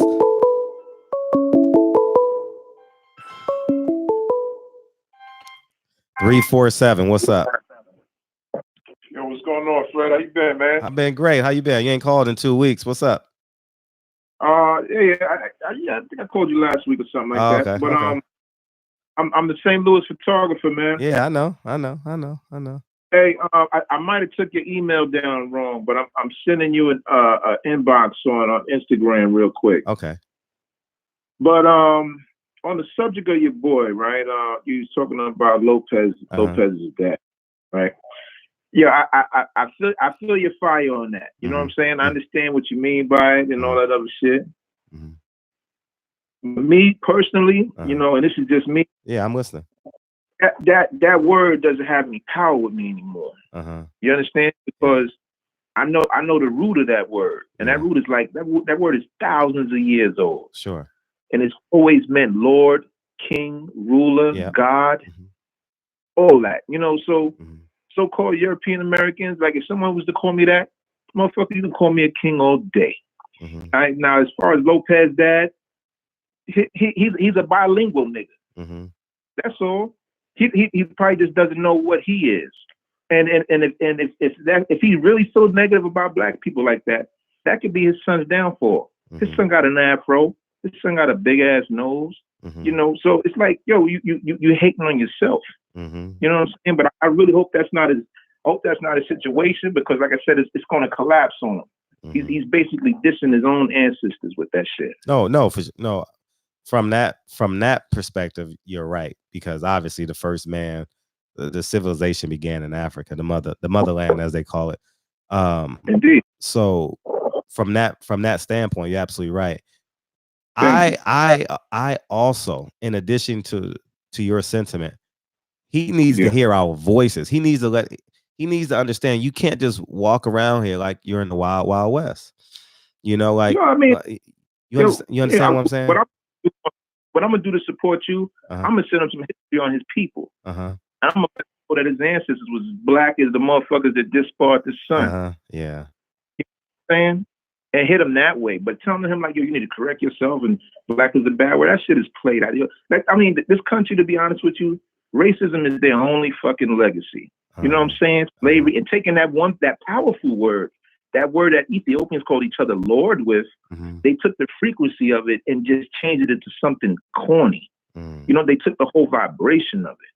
$347. What's up? Yo, what's going on, Fred? How you been, man? I've been great. How you been? You ain't called in 2 weeks. What's up? I think I called you last week or something like that. Okay, But okay. I'm the St. Louis photographer, man. Yeah, I know. Hey, I might have took your email down wrong, but I'm sending you an inbox on Instagram real quick. Okay. But on the subject of your boy, right? You was talking about Lopez. Lopez's dad, right? Yeah, I feel your fire on that. You know what I'm saying? I understand what you mean by it and all that other shit. Me personally, you know, and this is just me. Yeah, I'm listening. That word doesn't have any power with me anymore. You understand? Because I know the root of that word, and that root is like that word is thousands of years old. Sure. And it's always meant Lord, King, ruler, God, all that. You know, so-called European Americans, like if someone was to call me that, motherfucker, you can call me a king all day. All right, now as far as Lopez dad, he's a bilingual nigga. That's all. He probably just doesn't know what he is. And if he really so negative about black people like that, that could be his son's downfall. His son got an afro. His son got a big ass nose. You know, so it's like, yo, you hating on yourself. You know what I'm saying? But I really hope that's not his situation, because like I said, it's going to collapse on him. He's basically dissing his own ancestors with that shit. No. From that perspective, you're right, because obviously the first man, the civilization began in Africa, the motherland as they call it. Indeed. So from that standpoint, you're absolutely right. I also, in addition to your sentiment, he needs to hear our voices. He needs to understand you can't just walk around here like you're in the wild, wild west. You know, like, no, I mean, you understand what I'm saying? What I'm gonna do to support you, I'm gonna send him some history on his people. I'm gonna know that his ancestors was black as the motherfuckers that disbarred the sun. Yeah. You know what I'm saying? And hit him that way. But telling him like, yo, you need to correct yourself and black is a bad word, that shit is played out. I mean, this country, to be honest with you, racism is their only fucking legacy. You know what I'm saying? Slavery, and taking that powerful word, that word that Ethiopians called each other Lord with, they took the frequency of it and just changed it into something corny. You know, they took the whole vibration of it.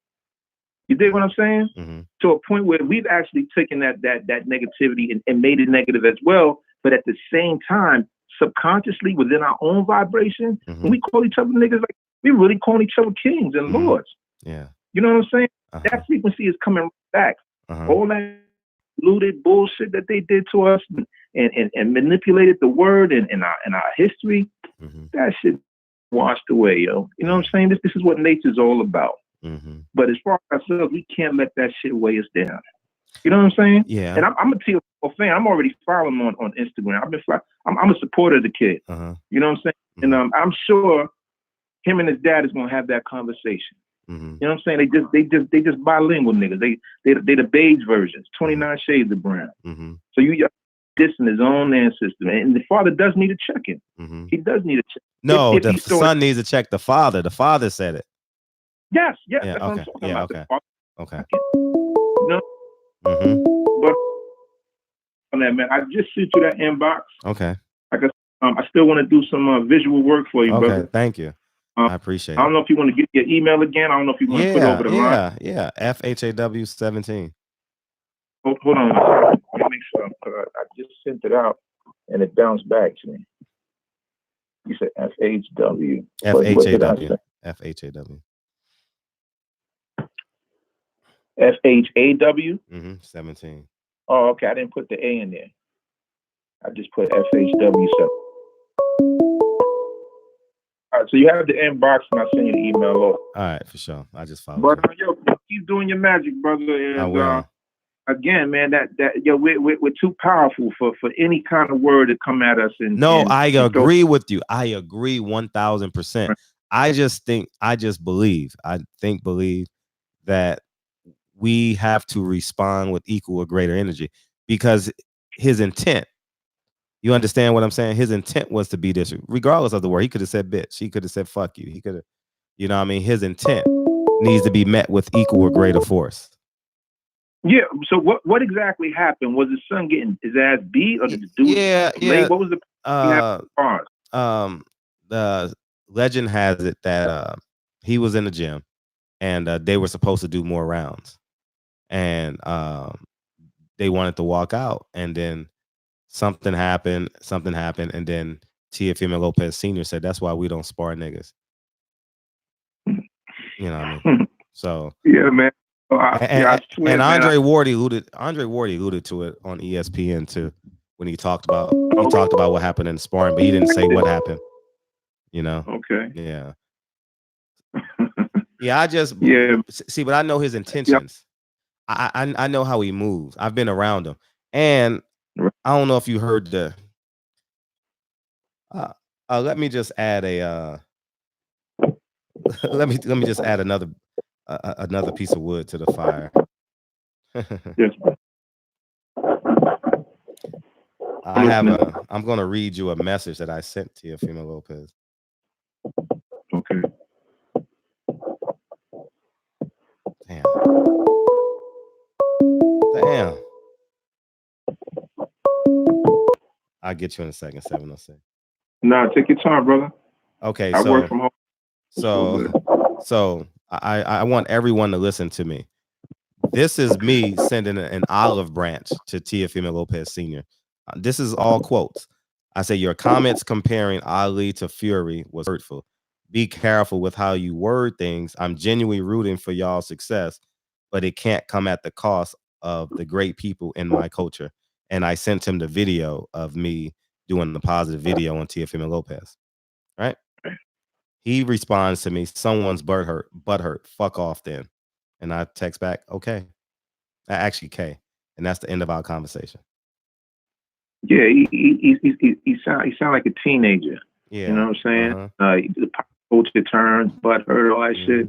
You dig what I'm saying? To a point where we've actually taken that negativity and made it negative as well. But at the same time, subconsciously within our own vibration, when we call each other niggas, like we really calling each other kings and lords. Yeah. You know what I'm saying? That frequency is coming back. All that looted bullshit that they did to us and manipulated the word and our history, that shit washed away, yo. You know what I'm saying? This is what nature's all about. But as far as ourselves, we can't let that shit weigh us down. You know what I'm saying? Yeah. And I'm a T fan. I'm already following him on Instagram. I'm a supporter of the kid. You know what I'm saying? And I'm sure him and his dad is gonna have that conversation. You know what I'm saying? They just bilingual niggas. They the beige versions, 29 shades of brown. So you dissing his own ancestor, and the father does need a check-in. He does need a check. No, the son needs to check the father. The father said it. Yes. Yeah. That's what I'm talking about. Okay. You know? But on that, man, I just sent you that inbox. Okay. I still want to do some visual work for you, brother. Thank you. I appreciate it. I don't know if you want to get your email again. I don't know if you want to put it over the line. Yeah. FHAW17. Hold on. Let me make sure. I just sent it out and it bounced back to me. You said FHW. FHAW. FHAW? 17. Oh, okay. I didn't put the A in there. I just put FHW7. All right, so you have the inbox, and I'll send you the email over. All right, for sure. I just followed. But yo, keep doing your magic, brother. And I will. again, man, that we're too powerful for any kind of word to come at us. And no, and, I and agree with you. I agree 1000%. I believe that we have to respond with equal or greater energy, because his intent, you understand what I'm saying? His intent was to be this, regardless of the word. He could have said bitch. He could have said fuck you. He could have, you know what I mean? His intent needs to be met with equal or greater force. Yeah. So what exactly happened? Was his son getting his ass beat, or did the dude play? What was the the legend has it that he was in the gym, and they were supposed to do more rounds, and they wanted to walk out, and then something happened, and then Teofimo Lopez Sr. said, "That's why we don't spar niggas." You know what I mean? So yeah, man. And Andre Ward alluded to it on ESPN too, when he talked about what happened in sparring, but he didn't say what happened. You know? Okay. Yeah. Yeah, I just see, but I know his intentions. I know how he moves. I've been around him, and I don't know if you heard the. Let me just add a. Let me just add another piece of wood to the fire. Yes. I'm going to read you a message that I sent to Teofimo Lopez. Okay. Damn. I'll get you in a second, 706. Nah, take your time, brother. Okay, I work from home. So I want everyone to listen to me. This is me sending an olive branch to Teofimo Lopez Sr. This is all quotes. I say, your comments comparing Ali to Fury was hurtful. Be careful with how you word things. I'm genuinely rooting for y'all's success, but it can't come at the cost of the great people in my culture. And I sent him the video of me doing the positive video on Teofimo Lopez. Right? He responds to me, someone's butt hurt. Fuck off then. And I text back, okay. Actually, K. And that's the end of our conversation. Yeah, he sound like a teenager. Yeah. You know what I'm saying? The culture turns, butt hurt, all that shit.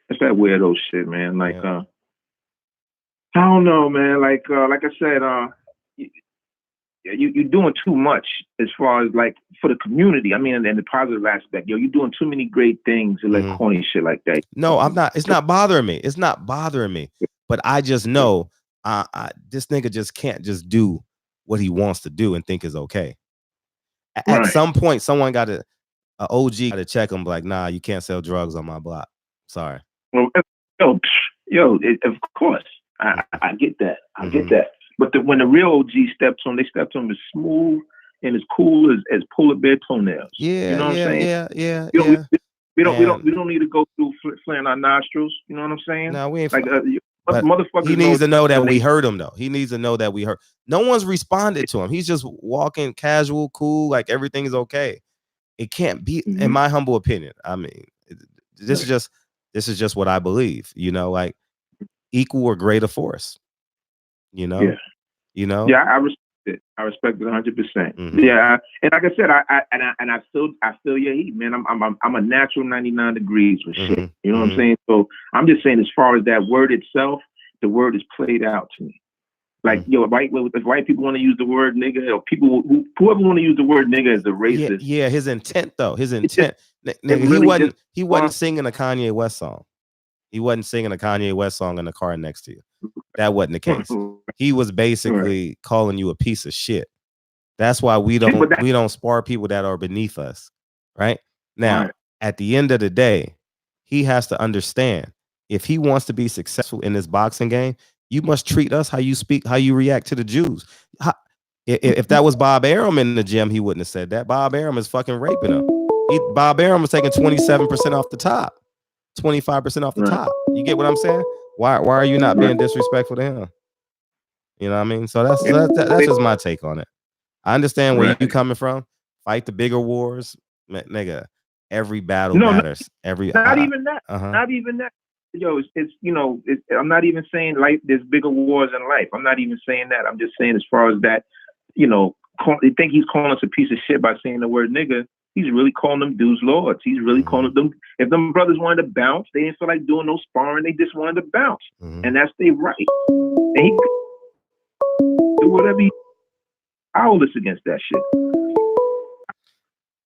That's that weirdo shit, man. Like, I don't know, man. Like I said, you're doing too much as far as like for the community. I mean, in the positive aspect, you're doing too many great things and like corny shit like that. No, I'm not. It's not bothering me. It's not bothering me. But I just know this nigga just can't just do what he wants to do and think is okay. At some point, someone got to, an OG got to check him. Like, nah, you can't sell drugs on my block. Sorry. Well, of course, I get that. I get that. But when the real OG steps on, they step on as smooth and as cool as polar bear toenails. Yeah, you know what I'm saying? Yeah. We don't need to go through flaring our nostrils. You know what I'm saying? No, we ain't. Like motherfuckers. He needs to know that we heard him, though. He needs to know that we heard. No one's responded to him. He's just walking casual, cool, like everything is okay. It can't be, in my humble opinion. I mean, this is just what I believe. You know, like equal or greater force. You know. Yeah. You know. Yeah, I respect it. I respect it 100%. Yeah, and like I said, I feel your heat, man. I'm a natural 99 degrees with shit. You know what I'm saying? So I'm just saying, as far as that word itself, the word is played out to me. Like, if white people want to use the word nigga, or whoever want to use the word nigga as a racist. Yeah, his intent though. His intent. Nigga, he wasn't singing a Kanye West song. He wasn't singing a Kanye West song in the car next to you. That wasn't the case. He was basically calling you a piece of shit. That's why we don't spar people that are beneath us. Right? Now, at the end of the day, he has to understand, if he wants to be successful in this boxing game, you must treat us how you react to the Jews. If that was Bob Arum in the gym, he wouldn't have said that. Bob Arum is fucking raping him. Bob Arum was taking 27% off the top, 25% off the top. You get what I'm saying? Why are you not being disrespectful to him? You know what I mean? So that's just my take on it. I understand where you coming from. Fight the bigger wars, nigga. Every battle matters. Not even that. Not even that. it's you know, I'm not even saying life. There's bigger wars in life. I'm not even saying that. I'm just saying as far as that, you know, they think he's calling us a piece of shit by saying the word nigga. He's really calling them dudes lords. He's really calling them. If them brothers wanted to bounce, they didn't feel like doing no sparring. They just wanted to bounce, and that's their right. And he do whatever he powerless against that shit.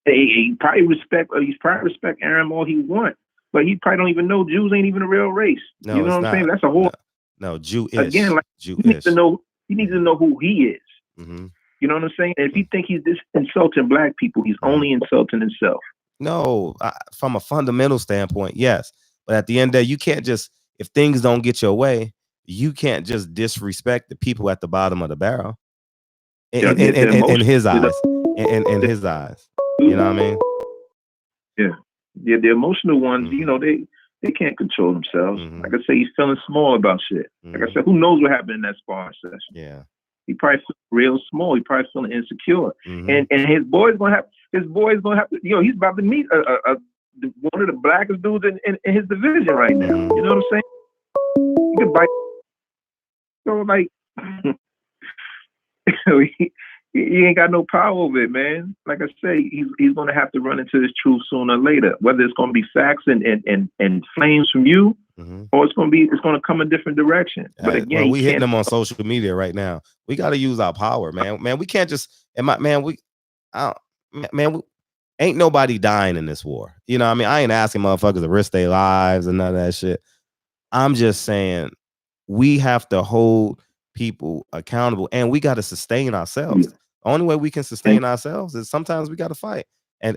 He probably respect Aaron all he want, but he probably don't even know Jews ain't even a real race. No, you know it's what I'm not. saying? That's a whole no Jewish. Again, like Jewish. he needs to know who he is. You know what I'm saying? And if he think he's this insulting black people, he's only insulting himself. No, from a fundamental standpoint, yes. But at the end of the day, you can't just, if things don't get your way, you can't just disrespect the people at the bottom of the barrel. In his eyes. In his eyes. You know what I mean? Yeah, the emotional ones, you know, they can't control themselves. Like I say, he's feeling small about shit. Like I said, who knows what happened in that sparring session? Yeah. He probably feels real small. He probably feeling insecure. And his boy's gonna have to, you know, he's about to meet one of the blackest dudes in his division right now. You know what I'm saying? He could bite. So like he ain't got no power over it, man. Like I say, he's gonna have to run into his truth sooner or later. Whether it's gonna be facts and flames from you, or it's gonna come a different direction. But again, well, we hitting them on social media right now. We got to use our power, man. Man, we can't just. Ain't nobody dying in this war. You know what I mean? I ain't asking motherfuckers to risk their lives and none of that shit. I'm just saying we have to hold people accountable, and we got to sustain ourselves. The only way we can sustain ourselves is sometimes we got to fight. And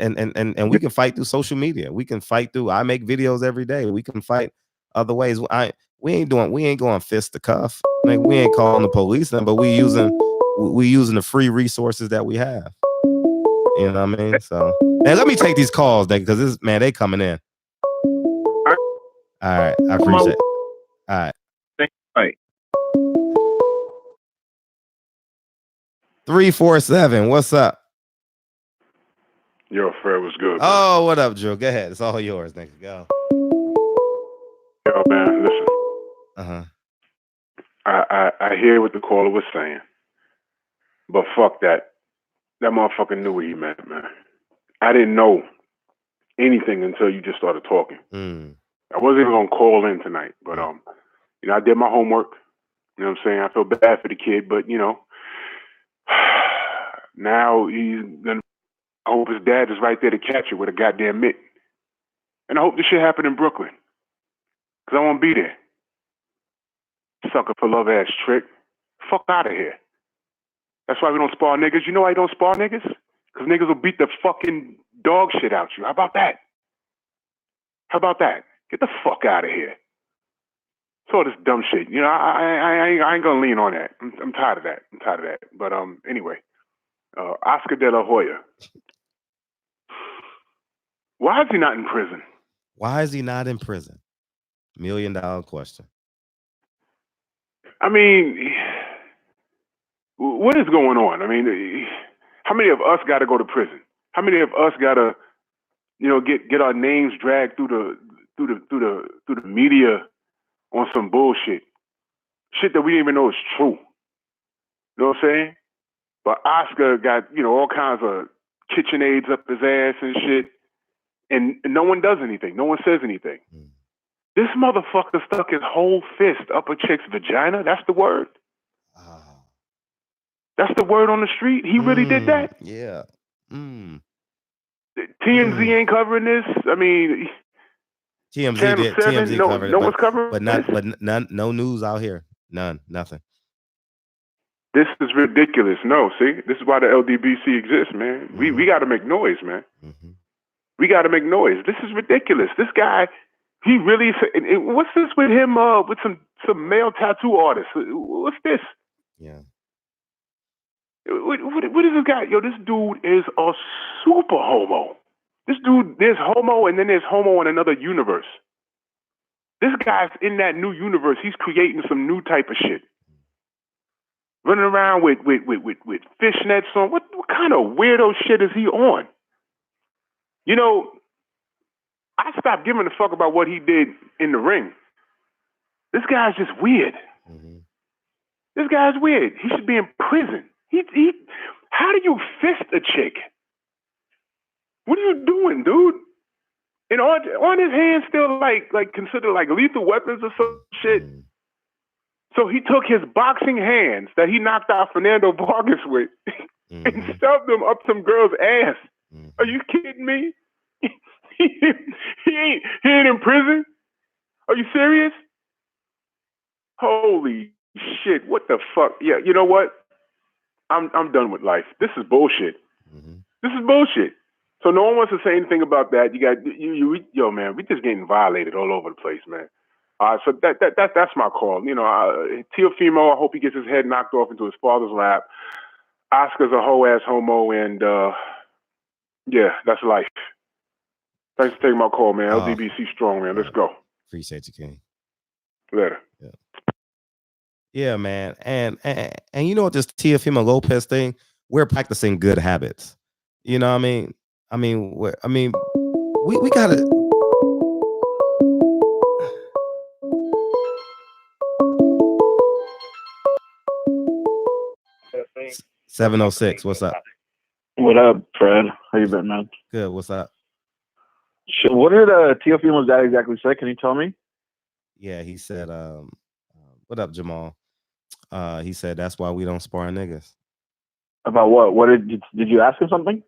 we can fight through social media. We can fight through. I make videos every day. We can fight other ways. We ain't going fist to cuff. Like, we ain't calling the police, but we using the free resources that we have. You know what I mean? So, man, let me take these calls, because they coming in. All right, I appreciate it. All right. Right. 347. What's up? Yo, Fred, what's good? Oh, what up, Drew? Go ahead. It's all yours. Nigga. Go. Yo, man, listen. I hear what the caller was saying, but fuck that. That motherfucker knew what he meant, man. I didn't know anything until you just started talking. I wasn't even gonna call in tonight, but you know, I did my homework. You know what I'm saying? I feel bad for the kid, but you know, now he's gonna. I hope his dad is right there to catch it with a goddamn mitt. And I hope this shit happen in Brooklyn. Because I won't be there. Sucker for love ass trick. Fuck out of here. That's why we don't spar niggas. You know why you don't spar niggas? Because niggas will beat the fucking dog shit out you. How about that? How about that? Get the fuck out of here. It's all this dumb shit. You know, I ain't gonna lean on that. I'm tired of that. But anyway, Oscar De La Hoya. Why is he not in prison? Why is he not in prison? $1 million question. I mean, what is going on? I mean, how many of us got to go to prison? How many of us got to, you know, get our names dragged through the media on some bullshit, shit that we didn't even know is true? You know what I'm saying? But Oscar got, you know, all kinds of KitchenAids up his ass and shit. And no one does anything. No one says anything. This motherfucker stuck his whole fist up a chick's vagina. That's the word. That's the word on the street. He really did that. Yeah. TMZ ain't covering this. I mean, TMZ Channel did. 7, TMZ covered it, no one's covering but none. No news out here. Nothing. This is ridiculous. No, see, this is why the LDBC exists, man. We got to make noise, man. We got to make noise. This is ridiculous. This guy, he really. What's this with him? With some male tattoo artists. What's this? Yeah. What is this guy? Yo, this dude is a super homo. This dude, there's homo, and then there's homo in another universe. This guy's in that new universe. He's creating some new type of shit. Running around with fishnets on. What kind of weirdo shit is he on? You know, I stopped giving a fuck about what he did in the ring This guy's just weird. This guy's weird. He should be in prison. He how do you fist a chick? What are you doing, dude? And on his hands still like considered like lethal weapons or some shit. So he took his boxing hands that he knocked out Fernando Vargas with and shoved them up some girl's ass. Are you kidding me? he ain't in prison? Are you serious? Holy shit! What the fuck? Yeah, you know what? I'm done with life. This is bullshit. This is bullshit. So no one wants to say anything about that. You got yo man, we just getting violated all over the place, man. So that's my call. You know, Teofimo, I hope he gets his head knocked off into his father's lap. Oscar's a hoe ass homo, and yeah, that's life. Thanks for taking my call, man. LDBC strong, man. Let's go. Appreciate you, King. Later. Yeah, man. And you know what, this Teofimo Lopez thing, we're practicing good habits. You know what I mean? We gotta. 706. What's up? What up, Fred? How you been, man? Good. What's up? What did Teofimo's dad exactly say? Can you tell me? Yeah, he said, what up, Jamal? He said that's why we don't spar niggas. About what? What did you ask him something?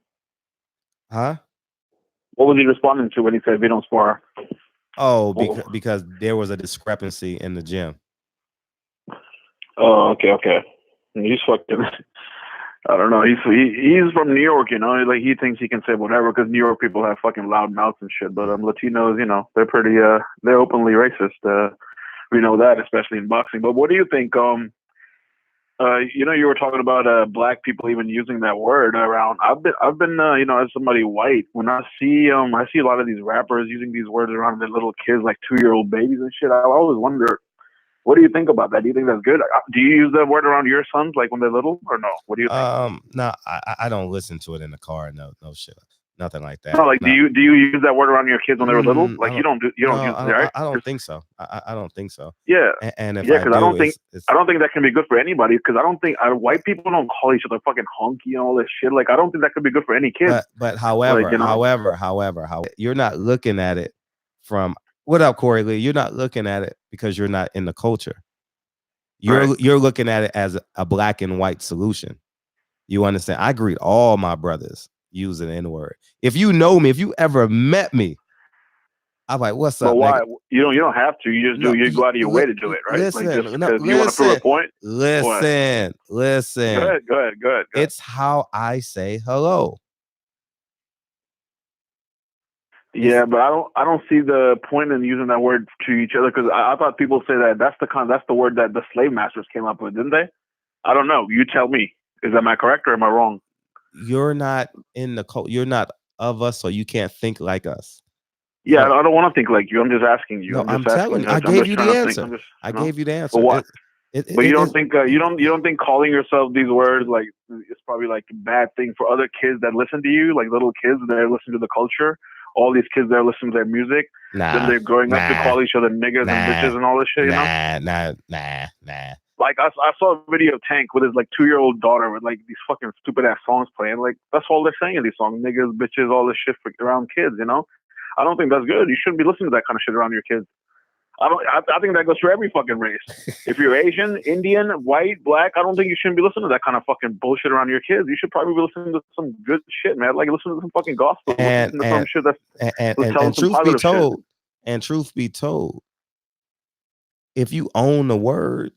Huh? What was he responding to when he said we don't spar? Oh, because there was a discrepancy in the gym. Oh, okay. He's fucking. I don't know. He's from New York, you know. Like he thinks he can say whatever because New York people have fucking loud mouths and shit. But Latinos, you know, they're pretty. They're openly racist. We know that, especially in boxing. But what do you think? You know, you were talking about black people even using that word around. I've been, you know, as somebody white, when I see a lot of these rappers using these words around their little kids, like 2-year-old babies and shit. I always wonder, what do you think about that? Do you think that's good? Do you use that word around your sons, like when they're little, or no? What do you think? No, I don't listen to it in the car. No shit, nothing like that. No, like, do you use that word around your kids when they were little? Like you don't use it, right? I don't think so. I don't think so. Yeah, and if because I don't think it's that can be good for anybody. Because I don't think white people don't call each other fucking honky and all this shit. Like I don't think that could be good for any kid. But however, like, you know? however, you're not looking at it from what up, Corey Lee? You're not looking at it because you're not in the culture. You're looking at it as a black and white solution. You understand? I greet all my brothers using the N-word. If you know me, if you ever met me, I'm like, what's up? But why? Nigga? You don't have to. You just do. You go out of your way to do it, right? Listen, like just because you want to prove a point. Listen. Go ahead. It's how I say hello. Yeah, but I don't see the point in using that word to each other because I thought people say that's the word that the slave masters came up with, didn't they? I don't know. You tell me. Am I correct or am I wrong? You're not in the cult. You're not of us, so you can't think like us. Yeah, I don't want to think like you. I'm just asking you. No, I'm telling you. I gave you the answer. I gave you the answer. But what? But you don't think you don't think calling yourself these words like it's probably like a bad thing for other kids that listen to you, like little kids that are listening to the culture. All these kids that are listening to their music, then they're growing up to call each other niggas and bitches and all this shit. You know? Nah. Like I saw a video of Tank with his like 2-year-old daughter with like these fucking stupid ass songs playing. Like that's all they're saying in these songs, niggas, bitches, all this shit around kids. You know, I don't think that's good. You shouldn't be listening to that kind of shit around your kids. I think that goes for every fucking race. If you're Asian, Indian, white, black, I don't think you shouldn't be listening to that kind of fucking bullshit around your kids. You should probably be listening to some good shit, man. Like listen to some fucking gospel. Listen to some shit and truth be told, if you own the word,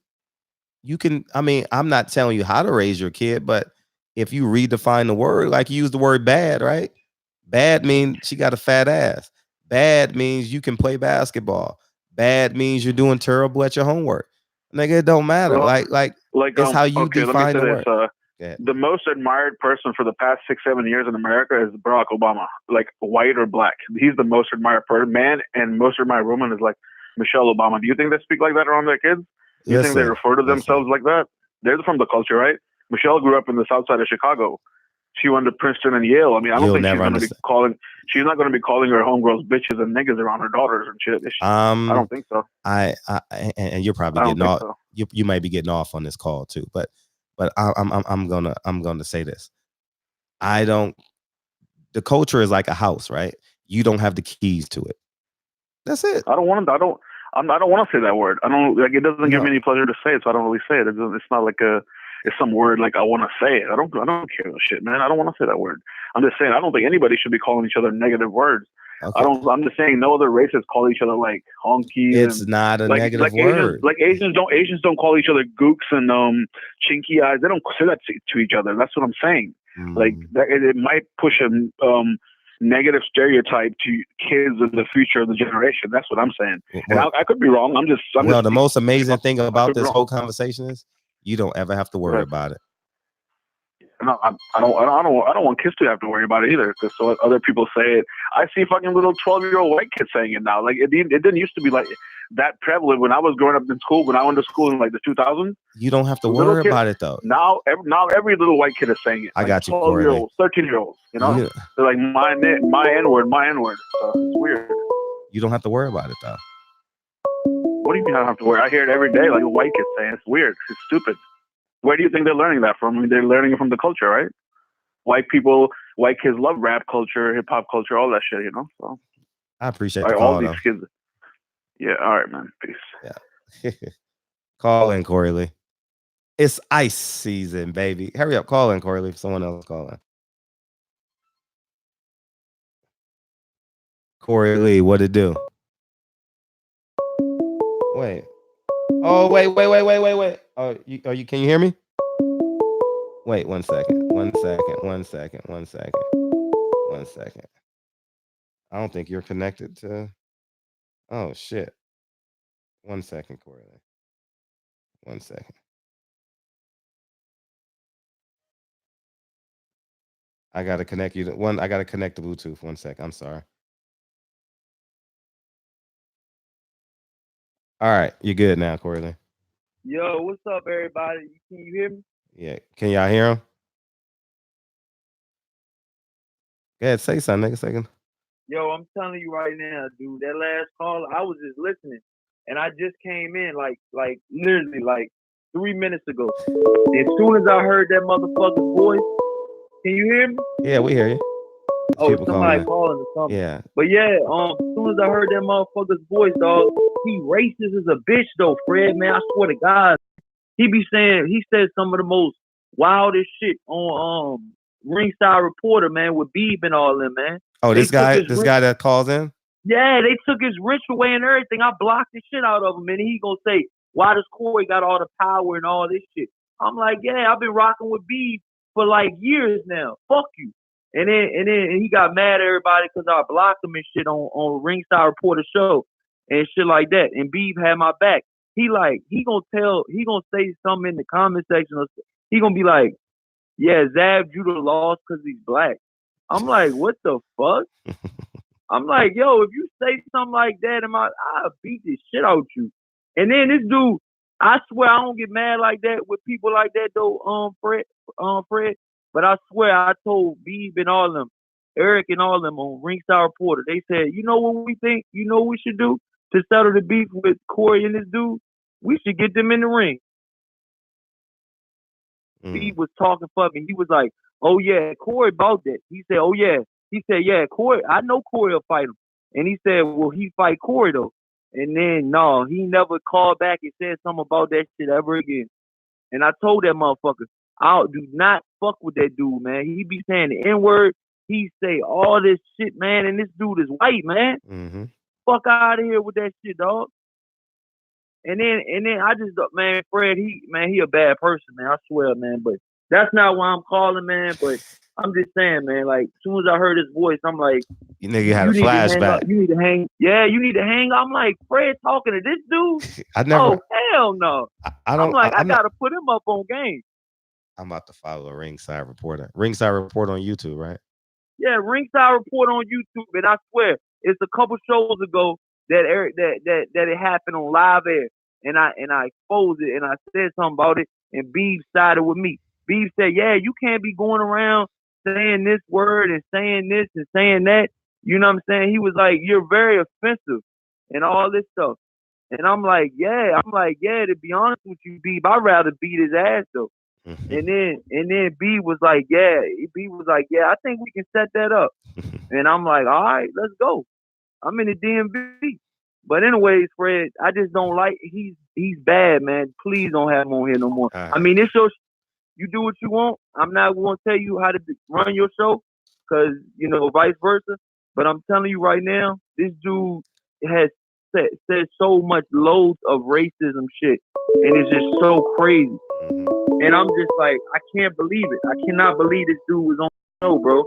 you can. I mean, I'm not telling you how to raise your kid, but if you redefine the word, like you use the word bad, right? Bad means she got a fat ass. Bad means you can play basketball. Bad means you're doing terrible at your homework. Nigga, it don't matter. Like it's how you define the word. The most admired person for the past 6-7 years in America is Barack Obama. Like white or black, he's the most admired man, and most admired woman is like Michelle Obama. Do you think they speak like that around their kids? Do you think they refer to themselves like that? They're from the culture, right? Michelle grew up in the south side of Chicago. She went to Princeton and Yale. I mean, I don't You'll think she's never going to be understand. calling. She's not going to be calling her homegirls bitches and niggas around her daughters and shit. I don't think so. And you're probably I don't getting think off. so. You might be getting off on this call too, but I'm gonna say this. I don't. The culture is like a house, right? You don't have the keys to it. That's it. I don't want to say that word. I don't like. It doesn't give me any pleasure to say it, so I don't really say it. It's not like it's some word like I want to say it. I don't care about shit, man. I don't want to say that word. I'm just saying I don't think anybody should be calling each other negative words. Okay. I'm just saying no other races call each other like honkies. It's not a negative word. Asians don't call each other gooks and chinky eyes. They don't say that to each other. That's what I'm saying. Like that, it might push a negative stereotype to kids in the future of the generation. That's what I'm saying. And I could be wrong. The most amazing thing about this whole conversation is you don't ever have to worry about it. No, I don't want kids to have to worry about it either. Because so other people say it. I see fucking little 12-year-old white kids saying it now. Like it didn't used to be like that prevalent when I was growing up in school. When I went to school in like the 2000s, you don't have to worry about it though. Now every little white kid is saying it. I got you, 12-year-olds, 13-year-olds. You know, they're like my N-word. So it's weird. You don't have to worry about it though. What do you mean I don't have to worry? I hear it every day. Like a white kid saying it's weird. It's stupid. Where do you think they're learning that from? I mean, they're learning it from the culture, right? White kids love rap culture, hip hop culture, all that shit, you know? So I appreciate the call, all these kids. Yeah, all right, man. Peace. Yeah. Call in, Corey Lee. It's ice season, baby. Hurry up, call in, Corey Lee. Someone else call in. Corey Lee, what it do? Wait. Oh, wait. Oh, can you hear me? Wait, 1 second. 1 second. 1 second. 1 second. 1 second. I don't think you're connected to. Oh shit. 1 second, Corey. 1 second. I gotta connect you to one. I gotta connect the Bluetooth. 1 second. I'm sorry. All right, you're good now, Corey. Yo, what's up, everybody? Can you hear me? Yeah. Can y'all hear him? Go ahead, say something, nigga. Second. Yo, I'm telling you right now, dude. That last call, I was just listening, and I just came in like literally like 3 minutes ago. As soon as I heard that motherfucker's voice, can you hear me? Yeah, we hear you. Oh, somebody calling or something. Yeah. But yeah, as soon as I heard that motherfucker's voice, dog, he racist as a bitch though, Fred, man. I swear to God. He said some of the most wildest shit on Ringside Reporter, man, with Beeb and all them, man. Oh, this guy that calls in? Yeah, they took his rich away and everything. I blocked the shit out of him, and he gonna say, why does Corey got all the power and all this shit? I'm like, yeah, I've been rocking with Beeb for like years now. Fuck you. And then he got mad at everybody because I blocked him and shit on Ringside Reporter show and shit like that. And Beeb had my back. He gonna say something in the comment section. He gonna be like, yeah, Zab Judah lost because he's black. I'm like, what the fuck? I'm like, yo, if you say something like that, I'll beat the shit out you. And then this dude, I swear I don't get mad like that with people like that though, Fred. But I swear I told Beeb and all them, Eric and all them on Ringside Reporter, they said, you know what we think? You know what we should do to settle the beef with Corey and this dude? We should get them in the ring. He was talking for me. He was like, oh yeah, Corey about that. He said, oh yeah. He said, yeah, Corey, I know Corey will fight him. And he said, well, he fight Corey though. And then no, he never called back and said something about that shit ever again. And I told that motherfucker, I do not fuck with that dude, man. He be saying the N-word. He say all this shit, man, and this dude is white, man. Mm-hmm. Fuck out of here with that shit, dog. And then I just, man, Fred, he a bad person, man. I swear, man. But that's not why I'm calling, man. But I'm just saying, man, like, as soon as I heard his voice, I'm like, you nigga had a flashback. You need to hang. Yeah, you need to hang. I'm like, Fred talking to this dude? Oh, hell no. I got to put him up on game. I'm about to follow a Ringside Reporter. Ringside Report on YouTube, right? Yeah, Ringside Report on YouTube. And I swear, it's a couple shows ago that it happened on live air. And I exposed it and I said something about it, and Beeb sided with me. Beeb said, yeah, you can't be going around saying this word and saying this and saying that. You know what I'm saying? He was like, you're very offensive and all this stuff. And I'm like, yeah, to be honest with you, B, I'd rather beat his ass though. And then B was like, yeah, I think we can set that up. And I'm like, all right, let's go. I'm in the DMV. But anyways, Fred, I just don't like he's bad, man. Please don't have him on here no more. I mean, it's your you do what you want. I'm not going to tell you how to run your show, because vice versa. But I'm telling you right now, this dude has said so much loads of racism shit, and it's just so crazy. And I'm just like, I can't believe it. I cannot believe this dude was on the show, bro.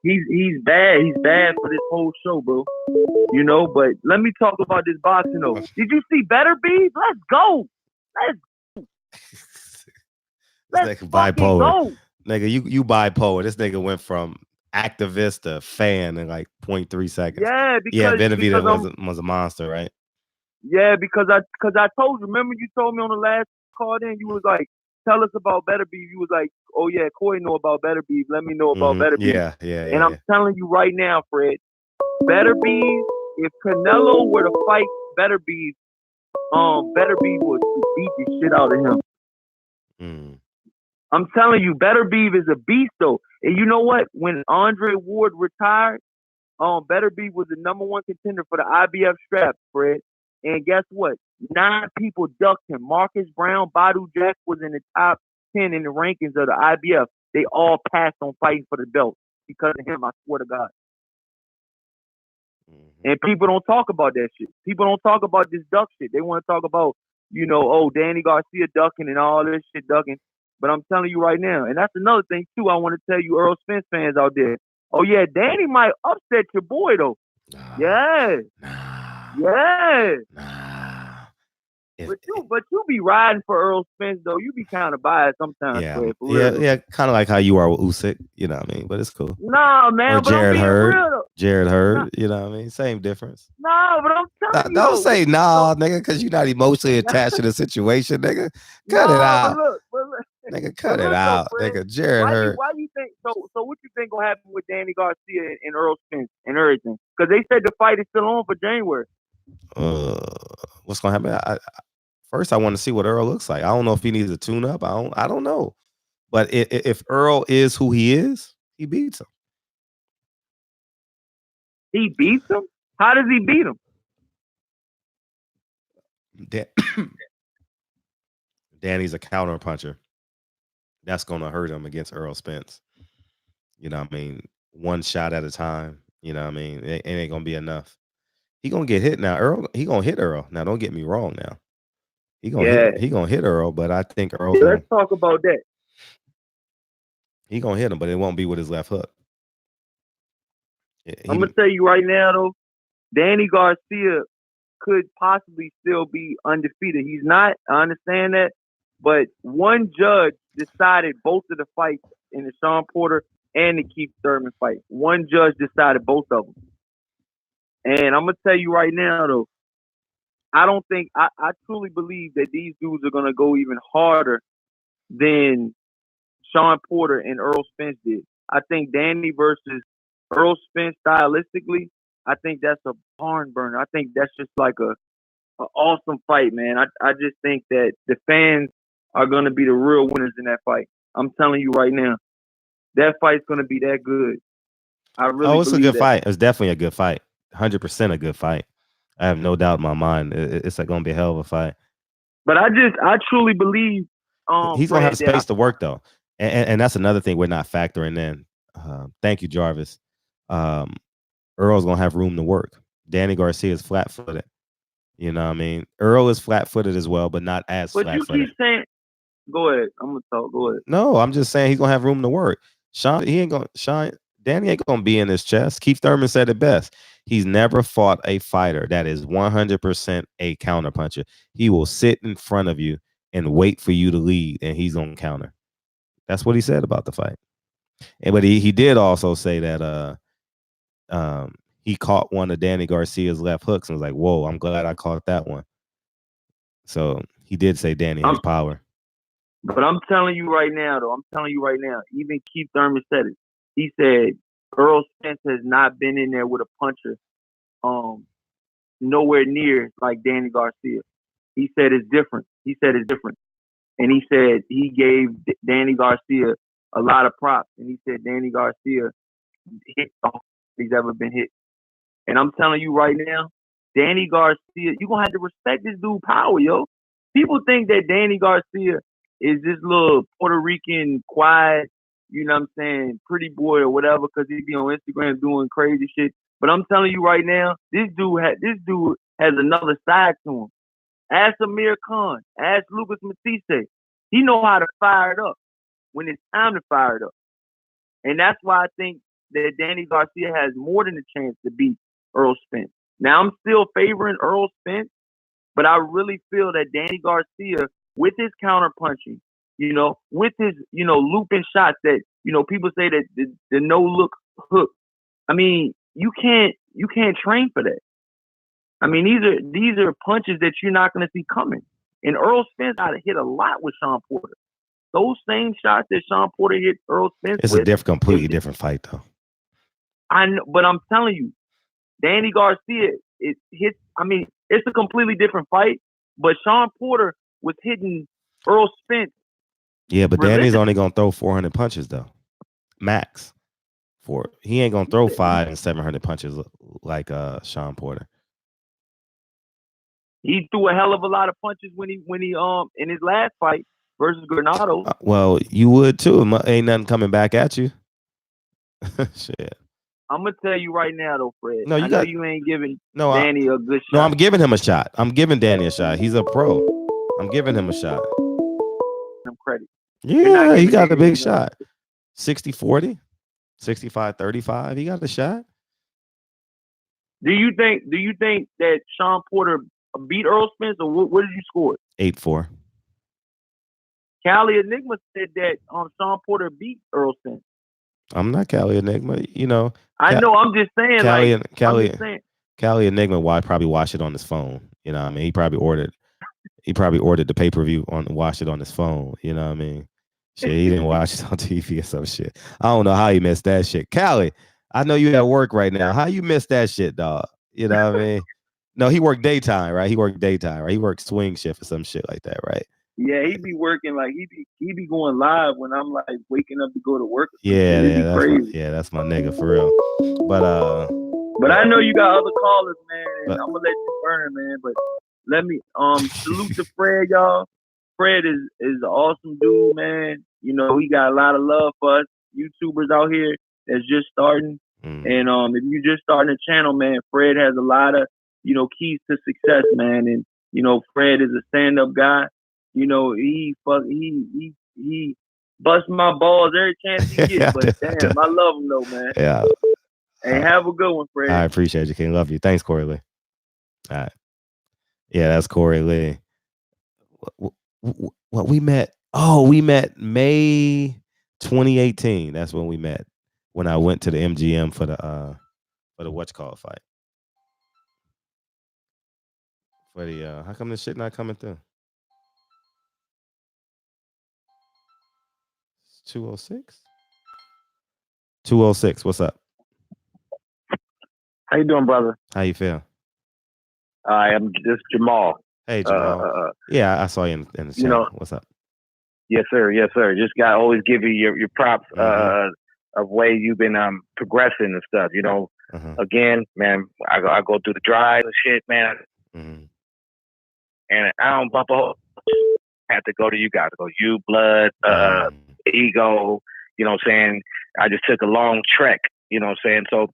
He's bad. He's bad for this whole show, bro. But let me talk about this boxing though. Did you see Better Bees? Let's go. This nigga bipolar. Nigga, you bipolar. This nigga went from activist to fan in like 0.3 seconds. Yeah, because Benavidez was a monster, right? Yeah, because I told you. Remember you told me on the last call in, you was like, tell us about Better Beef. You was like, oh yeah, Corey know about Better Beef. Let me know about Better Beef. Yeah. And I'm telling you right now, Fred, Better Beef, if Canelo were to fight Better Beef would beat the shit out of him. I'm telling you, Better Beef is a beast though. And you know what? When Andre Ward retired, Better Beef was the #1 contender for the IBF strap, Fred. And guess what? 9 people ducked him. Marcus Brown, Badu Jack was in the top 10 in the rankings of the IBF. They all passed on fighting for the belt because of him, I swear to God. And people don't talk about that shit. People don't talk about this duck shit. They want to talk about, Danny Garcia ducking and all this shit ducking. But I'm telling you right now, and that's another thing too, I want to tell you Earl Spence fans out there. Oh yeah, Danny might upset your boy though. Yeah. But you be riding for Earl Spence though. You be kind of biased sometimes. Yeah, Fred, for real. yeah, kind of like how you are with Usyk. You know what I mean? But it's cool. Nah, man. Or but Jared I'm being Hurd. real though. Jared Hurd. You know what I mean? Same difference. Nah, but I'm telling you. Don't though, say nah, nigga, because you're not emotionally attached to the situation, nigga. Cut it out. Nigga, cut it out. Fred, nigga, Jared Hurd. Why you think so what you think gonna happen with Danny Garcia and Earl Spence and everything? Because they said the fight is still on for January. What's gonna happen? First, I want to see what Earl looks like. I don't know if he needs a tune-up. I don't know. But if Earl is who he is, he beats him. He beats him? How does he beat him? Danny's a counter puncher. That's gonna hurt him against Earl Spence. You know what I mean? One shot at a time. You know what I mean? It ain't gonna be enough. He gonna get hit now. He gonna hit Earl. Now, don't get me wrong. Now, he gonna hit Earl, but I think Earl. Let's talk about that. He gonna hit him, but it won't be with his left hook. I'm gonna tell you right now, though, Danny Garcia could possibly still be undefeated. He's not. I understand that, but one judge decided both of the fights in the Sean Porter and the Keith Thurman fight. One judge decided both of them. And I'm gonna tell you right now, though, I don't think I truly believe that these dudes are gonna go even harder than Sean Porter and Earl Spence did. I think Danny versus Earl Spence stylistically, I think that's a barn burner. I think that's just like a awesome fight, man. I just think that the fans are gonna be the real winners in that fight. I'm telling you right now, that fight's gonna be that good. I really. It's a good fight. It's definitely a good fight. 100% a good fight. I have no doubt in my mind. It's going to be a hell of a fight. But I truly believe he's going to have space to work though, and that's another thing we're not factoring in. Thank you, Jarvis. Earl's going to have room to work. Danny Garcia is flat-footed. You know what I mean? Earl is flat-footed as well, but not as flat-footed. But you keep saying, go ahead. I'm gonna talk. Go ahead. No, I'm just saying he's going to have room to work. Danny ain't gonna be in his chest. Keith Thurman said it best. He's never fought a fighter that is 100% a counterpuncher. He will sit in front of you and wait for you to lead, and he's gonna counter. That's what he said about the fight. But he did also say that he caught one of Danny Garcia's left hooks and was like, "Whoa, I'm glad I caught that one." So he did say Danny has power. But I'm telling you right now, though. Even Keith Thurman said it. he said Earl Spence has not been in there with a puncher, nowhere near like Danny Garcia. He said it's different. And he said he gave Danny Garcia a lot of props. And he said Danny Garcia hit the hardest he's ever been hit. And I'm telling you right now, Danny Garcia, you're going to have to respect this dude power, yo. People think that Danny Garcia is this little Puerto Rican, quiet, you know what I'm saying, pretty boy or whatever, because he be on Instagram doing crazy shit. But I'm telling you right now, this dude has another side to him. Ask Amir Khan. Ask Lucas Matisse. He know how to fire it up when it's time to fire it up. And that's why I think that Danny Garcia has more than a chance to beat Earl Spence. Now, I'm still favoring Earl Spence, but I really feel that Danny Garcia, with his counter punching, you know, with his, you know, looping shots that, you know, people say that the no-look hook. I mean, you can't train for that. I mean, these are punches that you're not going to see coming. And Earl Spence had to hit a lot with Sean Porter. Those same shots that Sean Porter hit Earl Spence It's with, a completely different fight, though. I know, but I'm telling you, Danny Garcia, it's a completely different fight. But Sean Porter was hitting Earl Spence. Yeah, but Danny's only gonna throw 400 punches though, max. He ain't gonna throw 500 and 700 punches like Sean Porter. He threw a hell of a lot of punches when he in his last fight versus Granado. Well, you would too. Ain't nothing coming back at you. Shit. I'm gonna tell you right now, though, Fred. No, I know you ain't giving Danny a good shot. No, I'm giving him a shot. I'm giving Danny a shot. He's a pro. I'm giving him a shot. Him credit. Yeah, he got a big shot. 60-40, 65-35. He got a shot. Do you think that Sean Porter beat Earl Spence, or what did you score? 8-4. Cali Enigma said that Sean Porter beat Earl Spence. I'm not Cali Enigma, you know. I know. I'm just saying. Cali Enigma probably watch it on his phone. You know what I mean? He probably ordered the pay-per-view watch it on his phone. You know what I mean? Shit, he didn't watch it on TV or some shit. I don't know how he missed that shit. Cali, I know you at work right now. How you missed that shit, dog? You know what I mean? No, he worked daytime, right? He worked swing shift or some shit like that, right? Yeah, he be working like he be going live when I'm like waking up to go to work. That's my nigga for real. But I know you got other callers, man, and I'm gonna let you burn, man. But let me salute to Fred, y'all. Fred is an awesome dude, man. You know, he got a lot of love for us YouTubers out here that's just starting. And if you're just starting a channel, man, Fred has a lot of, you know, keys to success, man. And you know, Fred is a stand-up guy. You know, he busts my balls every chance he gets. But damn, I love him though, man. Yeah. Hey, have a good one, Fred. I appreciate you, King. Love you. Thanks, Corey Lee. All right. Yeah, that's Corey Lee. What we met? Oh, we met May 2018. That's when we met. When I went to the MGM for the what's-called fight. For the how come this shit not coming through? 206? 206. What's up? How you doing, brother? How you feel? I am just Jamal. Hey, Jamal. Yeah, I saw you in the chat. You know, what's up? Yes, sir. Yes, sir. Just got to always give you your props of way you've been progressing and stuff. You know, again, man, I go through the drive and shit, man. And I don't bump a hole. I have to go to you guys. Go you, Blood, Ego. You know what I'm saying? I just took a long trek. You know what I'm saying? So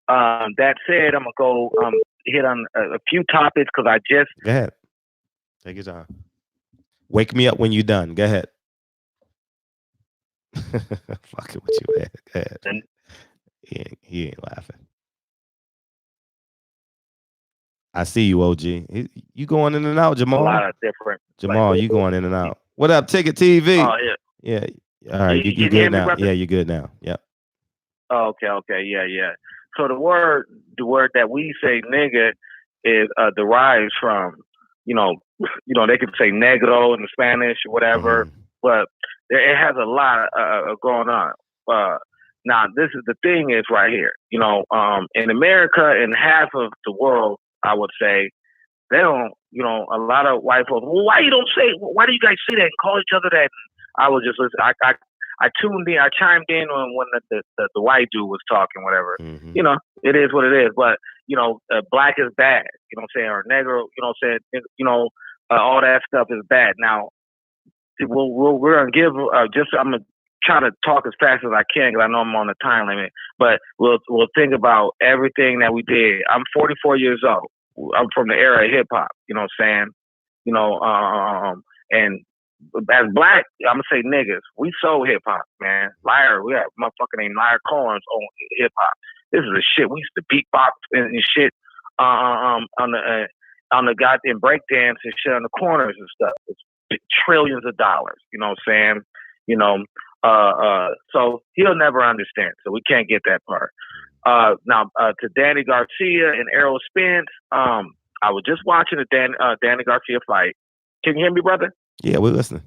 that said, I'm going to go hit on a few topics because I just... Go ahead. Take your time. Wake me up when you're done. Go ahead. Fucking with you, man. Go ahead. He ain't laughing. I see you, OG. You going in and out, Jamal? A lot of different... Jamal, you going in and out. What up, Ticket TV? Oh, yeah. Yeah. All right, you good now. Yeah, you're good now. Yep. Oh, okay. Yeah. So the word that we say nigga is derives from, you know, they could say negro in the Spanish or whatever, but it has a lot going on. Now, this is the thing is right here. You know, in America and half of the world, I would say, they don't, you know, a lot of white folks, well, why do you guys say that and call each other that? I was just listening. I tuned in, I chimed in when the white dude was talking, whatever. Mm-hmm. You know, it is what it is. But, you know, black is bad, you know what I'm saying? Or negro, you know what I'm saying? You know, all that stuff is bad. Now, we're going to give, I'm going to try to talk as fast as I can because I know I'm on the time limit. But we'll think about everything that we did. I'm 44 years old. I'm from the era of hip hop, you know what I'm saying? You know, and as black, I'm gonna say niggas, we sold hip hop, man. Liar, we got motherfucking named Liar Cohen's on hip hop. This is the shit. We used to beatbox and shit on the goddamn breakdance and shit on the corners and stuff. It's trillions of dollars, you know what I'm saying? You know, so he'll never understand. So we can't get that part. Now, to Danny Garcia and Errol Spence, I was just watching the Danny Garcia fight. Can you hear me, brother? Yeah, we're listening.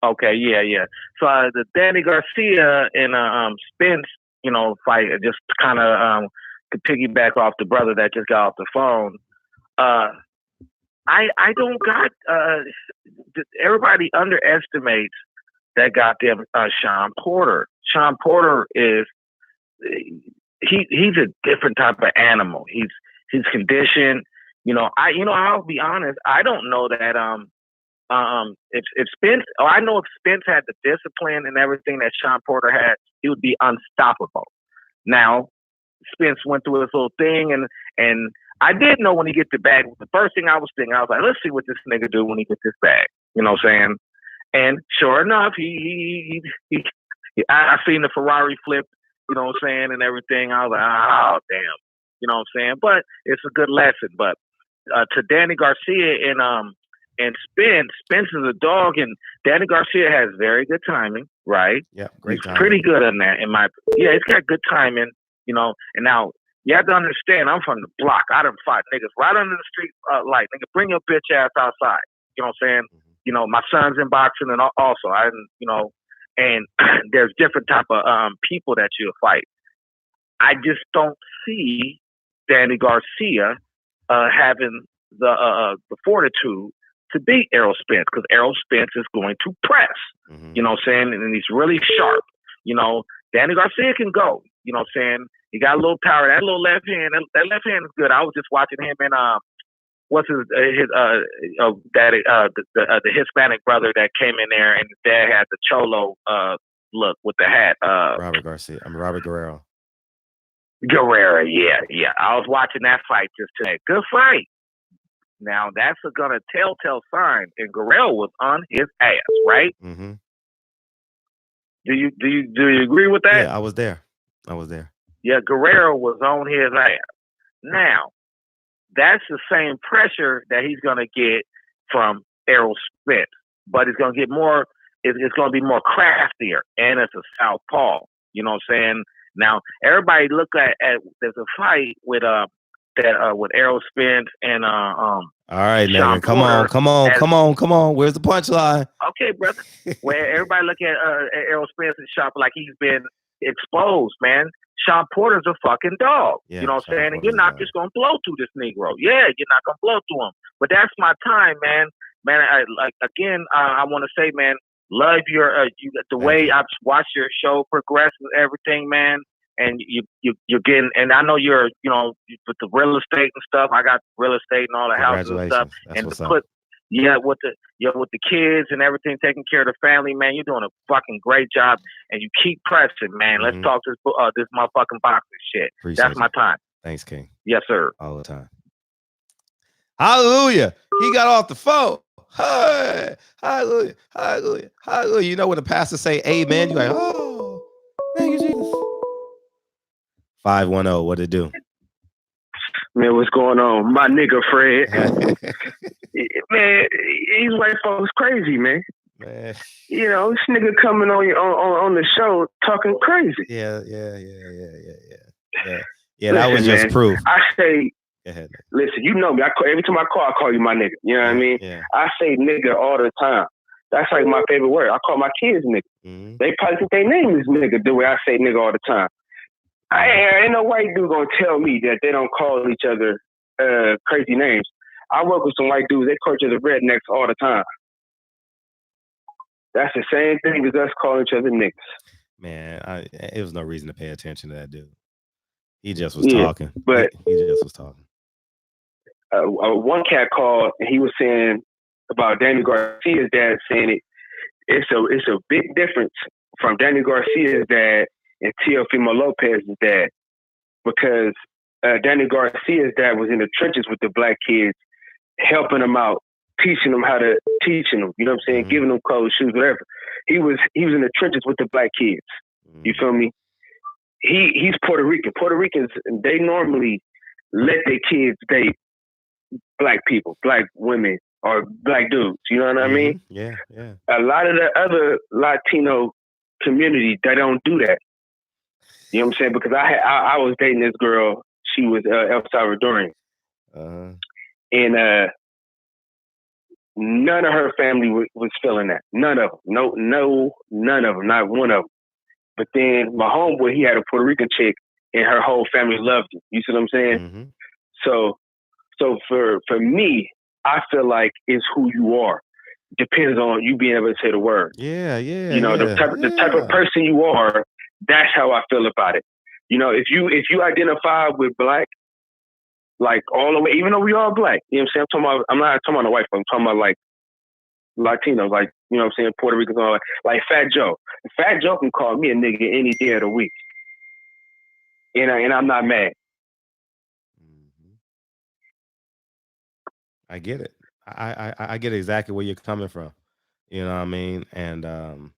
Okay, yeah. So the Danny Garcia and Spence, you know, fight, just kind of to piggyback off the brother that just got off the phone. I don't got everybody underestimates that goddamn Sean Porter. Sean Porter is. He's a different type of animal. He's conditioned. You know, I'll be honest. I don't know that if Spence, I know if Spence had the discipline and everything that Sean Porter had, he would be unstoppable. Now, Spence went through his little thing, and I did know when he get the bag. The first thing I was thinking, I was like, let's see what this nigga do when he gets this bag. You know what I'm saying? And sure enough, I seen the Ferrari flip. You know what I'm saying, and everything. I was like, oh, damn. You know what I'm saying? But it's a good lesson. But to Danny Garcia and Spence is a dog, and Danny Garcia has very good timing, right? Yeah, great timing. Pretty good on that, he's got good timing, you know. And now, you have to understand, I'm from the block. I done fought niggas right under the street light. Nigga, bring your bitch ass outside. You know what I'm saying? Mm-hmm. You know, my son's in boxing, and also, you know, and there's different type of people that you'll fight. I just don't see Danny Garcia having the fortitude to beat Errol Spence, because Errol Spence is going to press. Mm-hmm. You know what I'm saying? And he's really sharp. You know, Danny Garcia can go. You know what I'm saying? He got a little power. That little left hand, that left hand is good. I was just watching him and what's his daddy, the Hispanic brother that came in there, and his dad had the cholo look with the hat. Robert Garcia. I'm Robert Guerrero. Guerrero, yeah. I was watching that fight just today. Good fight. Now that's gonna telltale sign, and Guerrero was on his ass, right? Mm-hmm. Do you agree with that? Yeah, I was there. Yeah, Guerrero was on his ass. Now, that's the same pressure that he's going to get from Errol Spence, but it's going to get more. It's going to be more craftier, and it's a southpaw. You know what I'm saying? Now, everybody look at there's a fight with with Errol Spence and All right, Sean nigga, come on. Where's the punchline? Okay, brother. Where everybody look at Errol Spence and Sean like he's been exposed, man. Sean Porter's a fucking dog. Yeah, you know what I'm saying? And you're not just gonna blow through this Negro. Yeah, you're not gonna blow through him. But that's my time, man. Man, I want to say, man, love your the way I've watched your show progress with everything, man. And you're getting, and I know you're, you know, with the real estate and stuff. I got real estate and all the houses and stuff. That's and what's to up. put, with the kids and everything, taking care of the family, man. You're doing a fucking great job, and you keep pressing, man. Let's talk this motherfucking boxing shit. That's my time. Thanks, King. Yes, sir. All the time. Hallelujah. He got off the phone. Hey, hallelujah. You know when the pastor say amen, you're like, oh, thank you, Jesus. 510, what it do? Man, what's going on? My nigga Fred. Man, these white folks crazy, man. You know, this nigga coming on the show talking crazy. Yeah. That was just proof. I say, listen, you know me. Every time I call you my nigga. You know what I mean? Yeah. I say nigga all the time. That's like my favorite word. I call my kids nigga. Mm-hmm. They probably think their name is nigga the way I say nigga all the time. Ain't no white dude gonna tell me that they don't call each other crazy names. I work with some white dudes, they call each other rednecks all the time. That's the same thing as us calling each other niggas. Man, it was no reason to pay attention to that dude. He just was talking. But he just was talking. One cat called and he was saying about Danny Garcia's dad saying it's a big difference from Danny Garcia's dad and Teofimo Lopez's dad, because Danny Garcia's dad was in the trenches with the black kids, helping them out, teaching them, you know what I'm saying, giving them clothes, shoes, whatever. He was in the trenches with the black kids. You feel me? He's Puerto Rican. Puerto Ricans, they normally let their kids date black people, black women, or black dudes. You know what I mean? Yeah. A lot of the other Latino community, they don't do that. You know what I'm saying? Because I was dating this girl. She was El Salvadorian. And none of her family was feeling that. None of them. No, none of them. Not one of them. But then my homeboy, he had a Puerto Rican chick, and her whole family loved him. You see what I'm saying? So for me, I feel like it's who you are. Depends on you being able to say the word. Yeah. You know, the type of person you are, that's how I feel about it. You know, if you identify with black, like all the way, even though we all black, you know what I'm saying? I'm not talking about the white folks, I'm talking about like Latinos, like, you know what I'm saying, Puerto Ricans, all like Fat Joe. Fat Joe can call me a nigga any day of the week. And I'm not mad. I get it. I get exactly where you're coming from. You know what I mean? And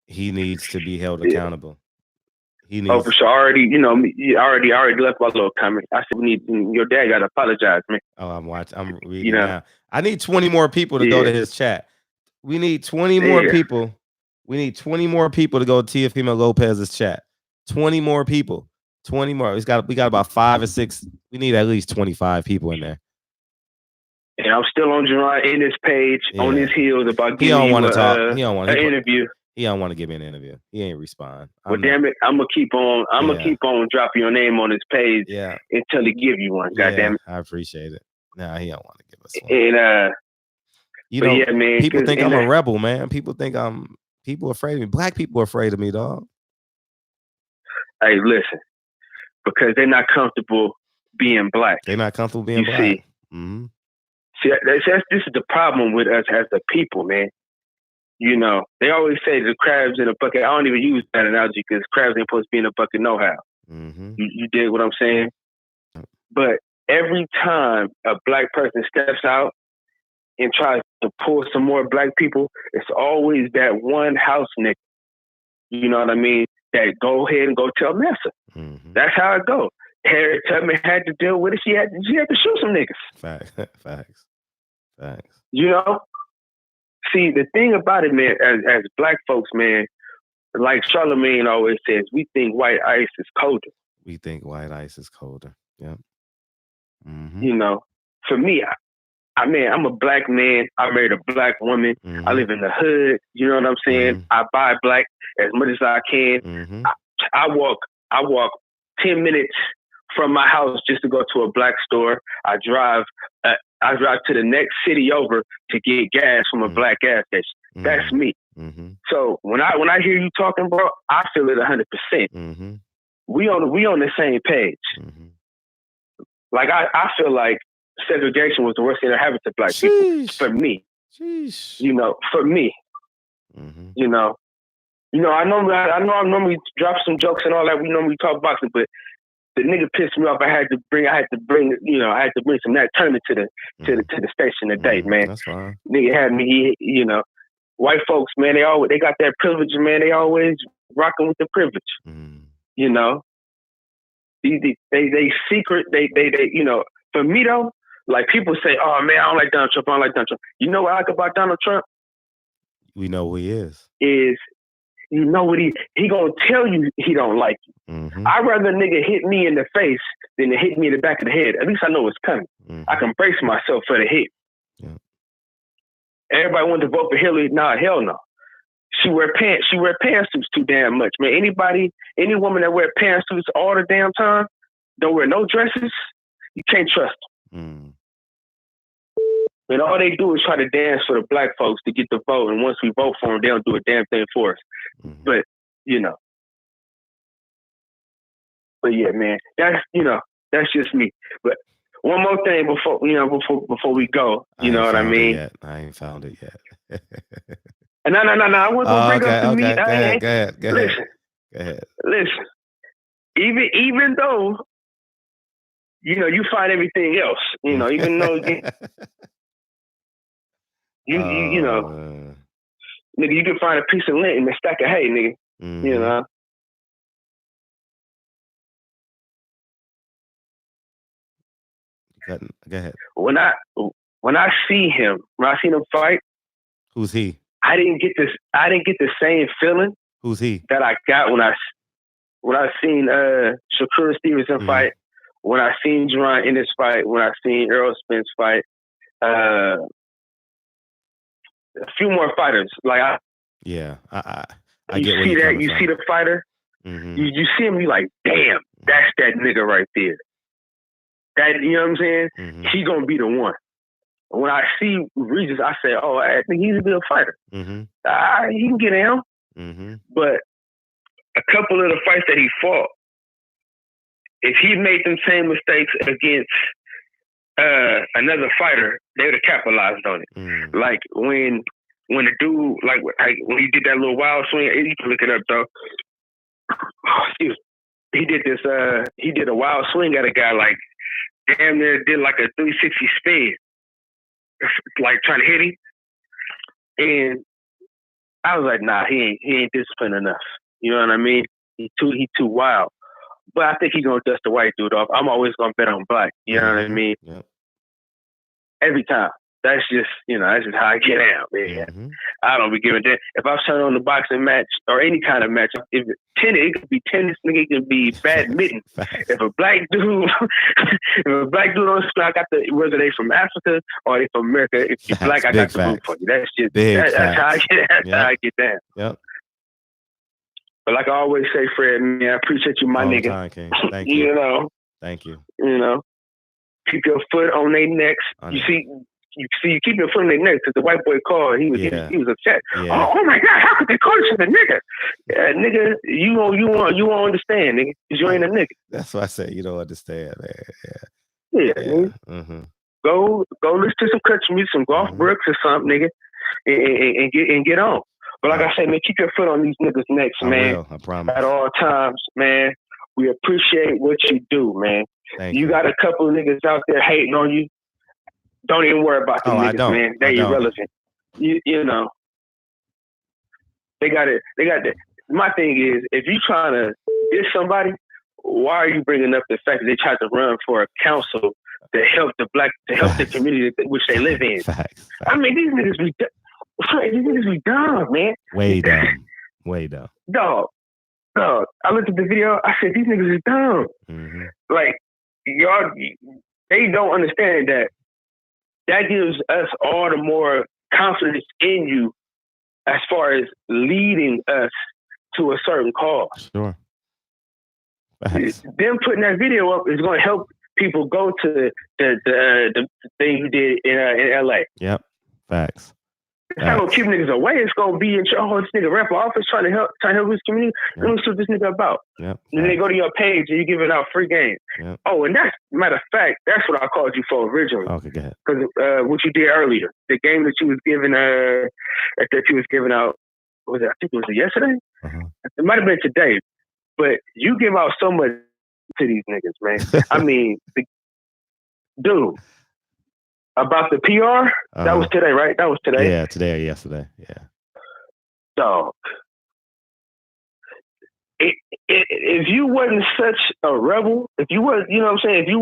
he needs to be held accountable. He needs. For sure. Already left my little comment. I said, your dad got to apologize, man. Oh, I'm reading now. I need 20 more people to go to his chat. We need 20 more people. We need 20 more people to go to Teofimo Lopez's chat. 20 more people. 20 more. We got about 5 or 6. We need at least 25 people in there. And I'm still on Gerard in his page, on his heels about giving you an interview. He don't want to give me an interview. He ain't respond. Damn it, I'm gonna keep on. I'm gonna keep on dropping your name on his page until he give you one. God damn it. I appreciate it. Nah, he don't want to give us one. And man, people think I'm a rebel, man. People afraid of me. Black people are afraid of me, dog. Hey, listen, because they're not comfortable being black. They're not comfortable being black. See, this is the problem with us as the people, man. You know, they always say the crabs in a bucket. I don't even use that analogy because crabs ain't supposed to be in a bucket no how. You dig what I'm saying? But every time a black person steps out and tries to pull some more black people, it's always that one house nigga. You know what I mean? That go ahead and go tell Massa. That's how it goes. Harriet Tubman had to deal with it. She had to shoot some niggas. Facts. You know? See, the thing about it, man, as black folks, man, like Charlemagne always says, we think white ice is colder. Yep. You know, for me, I'm a black man. I married a black woman. I live in the hood. You know what I'm saying? I buy black as much as I can. I walk 10 minutes from my house just to go to a black store. I drive to the next city over to get gas from a black gas station. That's me. So when I hear you talking, bro, I feel it 100%. We on the same page. Like I feel like segregation was the worst thing that happened to black people. For me, you know, for me, you know, I normally drop some jokes and all that. We normally talk boxing, but the nigga pissed me off. I had to bring some that tournament to the station today, man. That's fine. Nigga had me, you know, white folks, man, they got that privilege, man. They always rocking with the privilege. You know, they secret, they, you know, for me though, like people say, oh man, I don't like Donald Trump. You know what I like about Donald Trump? We know who he is. You know what he gonna tell you he don't like you. I'd rather a nigga hit me in the face than to hit me in the back of the head. At least I know it's coming. I can brace myself for the hit. Everybody wanted to vote for Hillary. Nah, hell no. She wear pantsuits too damn much, man. Any woman that wear pantsuits all the damn time, don't wear no dresses, you can't trust them. And all they do is try to dance for the black folks to get the vote. And once we vote for them, they don't do a damn thing for us. But, but yeah, man, that's just me. But one more thing before we go, you know what I mean? I ain't found it yet. No. I wasn't gonna bring up the meat. Go ahead. Listen. Even though, you find everything else, even though nigga, you can find a piece of lint in a stack of hay, nigga. You know. Go ahead. When I seen him fight, who's he? I didn't get the same feeling. Who's he? That I got when I seen Shakur Stevenson fight, when I seen Jerron Ennis fight, when I seen Errol Spence fight, a few more fighters. Like I get you see that, you see the fighter, you see him, you like, damn, that's that nigga right there. That, you know what I'm saying? He gonna be the one. When I see Regis, I say, oh, I think he's a good fighter. He can get down. But a couple of the fights that he fought, if he made them same mistakes against another fighter, they would have capitalized on it. Like when the dude, like when he did that little wild swing, you can look it up though. Oh, excuse me. He did a wild swing at a guy, like damn near did like a 360 spin, like trying to hit him. And I was like, nah, he ain't disciplined enough. You know what I mean? He too wild. But I think he's gonna dust the white dude off. I'm always gonna bet on black. You know what I mean? Yep. Every time. That's just how I get out, man. I don't be giving that. If I turn on the boxing match or any kind of match, if it could be tennis, nigga, it could be badminton. If a black dude on the screen, I got whether they from Africa or they from America, if you're black, I got the root for you. That's just that's how I get. How I get down. Yep. But like I always say, Fred, man, I appreciate you, my nigga. Time, King. Thank you. Thank you. Keep your foot on their necks. You keep your foot on their necks, because the white boy called. He was upset. Yeah. Oh my God, how could they call you a nigga? Yeah, nigga, you won't understand, nigga, because you ain't a nigga. That's why I say you don't understand, man. Yeah. Go listen to some country music, some Golf Brooks or something, nigga, and get on. But like I said, man, keep your foot on these niggas' necks, man. I promise. At all times, man. We appreciate what you do, man. You got a couple of niggas out there hating on you. Don't even worry about them niggas, man. They're irrelevant. You know. They got it. My thing is, if you trying to diss somebody, why are you bringing up the fact that they tried to run for a council to help the community which they live in? Facts. I mean, these niggas be dumb, man. Way dumb. Dog. I looked at the video. I said, these niggas is dumb. Like, y'all, they don't understand that. That gives us all the more confidence in you as far as leading us to a certain cause. Sure. Them putting that video up is going to help people go to the thing you did in LA. Yep. Facts. It's not going to keep niggas away. It's going to be this nigga ran for office trying to help his community. Let me see what this nigga about. Yep. And then they go to your page and you giving out free games. Yep. Oh, and that's, matter of fact, that's what I called you for originally. Okay, go ahead. Because what you did earlier, the game that you was giving, out, I think it was yesterday? It might have been today. But you give out so much to these niggas, man. I mean, dude. About the PR? That was today, right? That was today? Yeah, today or yesterday. Yeah. Dog. If you wasn't such a rebel, if you was, you know what I'm saying, if you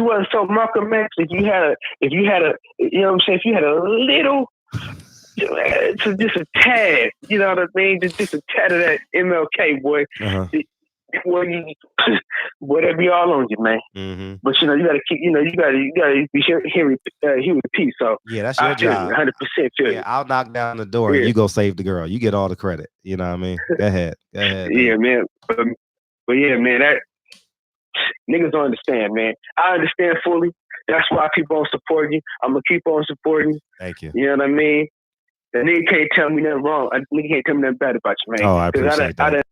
wasn't so Malcolm X, if you had a, you know what I'm saying, if you had a little, just a tad, you know what I mean, just a tad of that MLK, boy. well, they be all on you, man. Mm-hmm. But you gotta keep, you gotta be here with peace. So yeah, that's your job. 100% feel yeah, I'll knock down the door and you go save the girl. You get all the credit. You know what I mean? Go ahead. Yeah, man. But yeah, man, that niggas don't understand, man. I understand fully. That's why I keep on supporting you. I'm gonna keep on supporting you. Thank you. You know what I mean? The nigga can't tell me nothing wrong. Nigga can't tell me nothing bad about you, man. Oh, I appreciate that.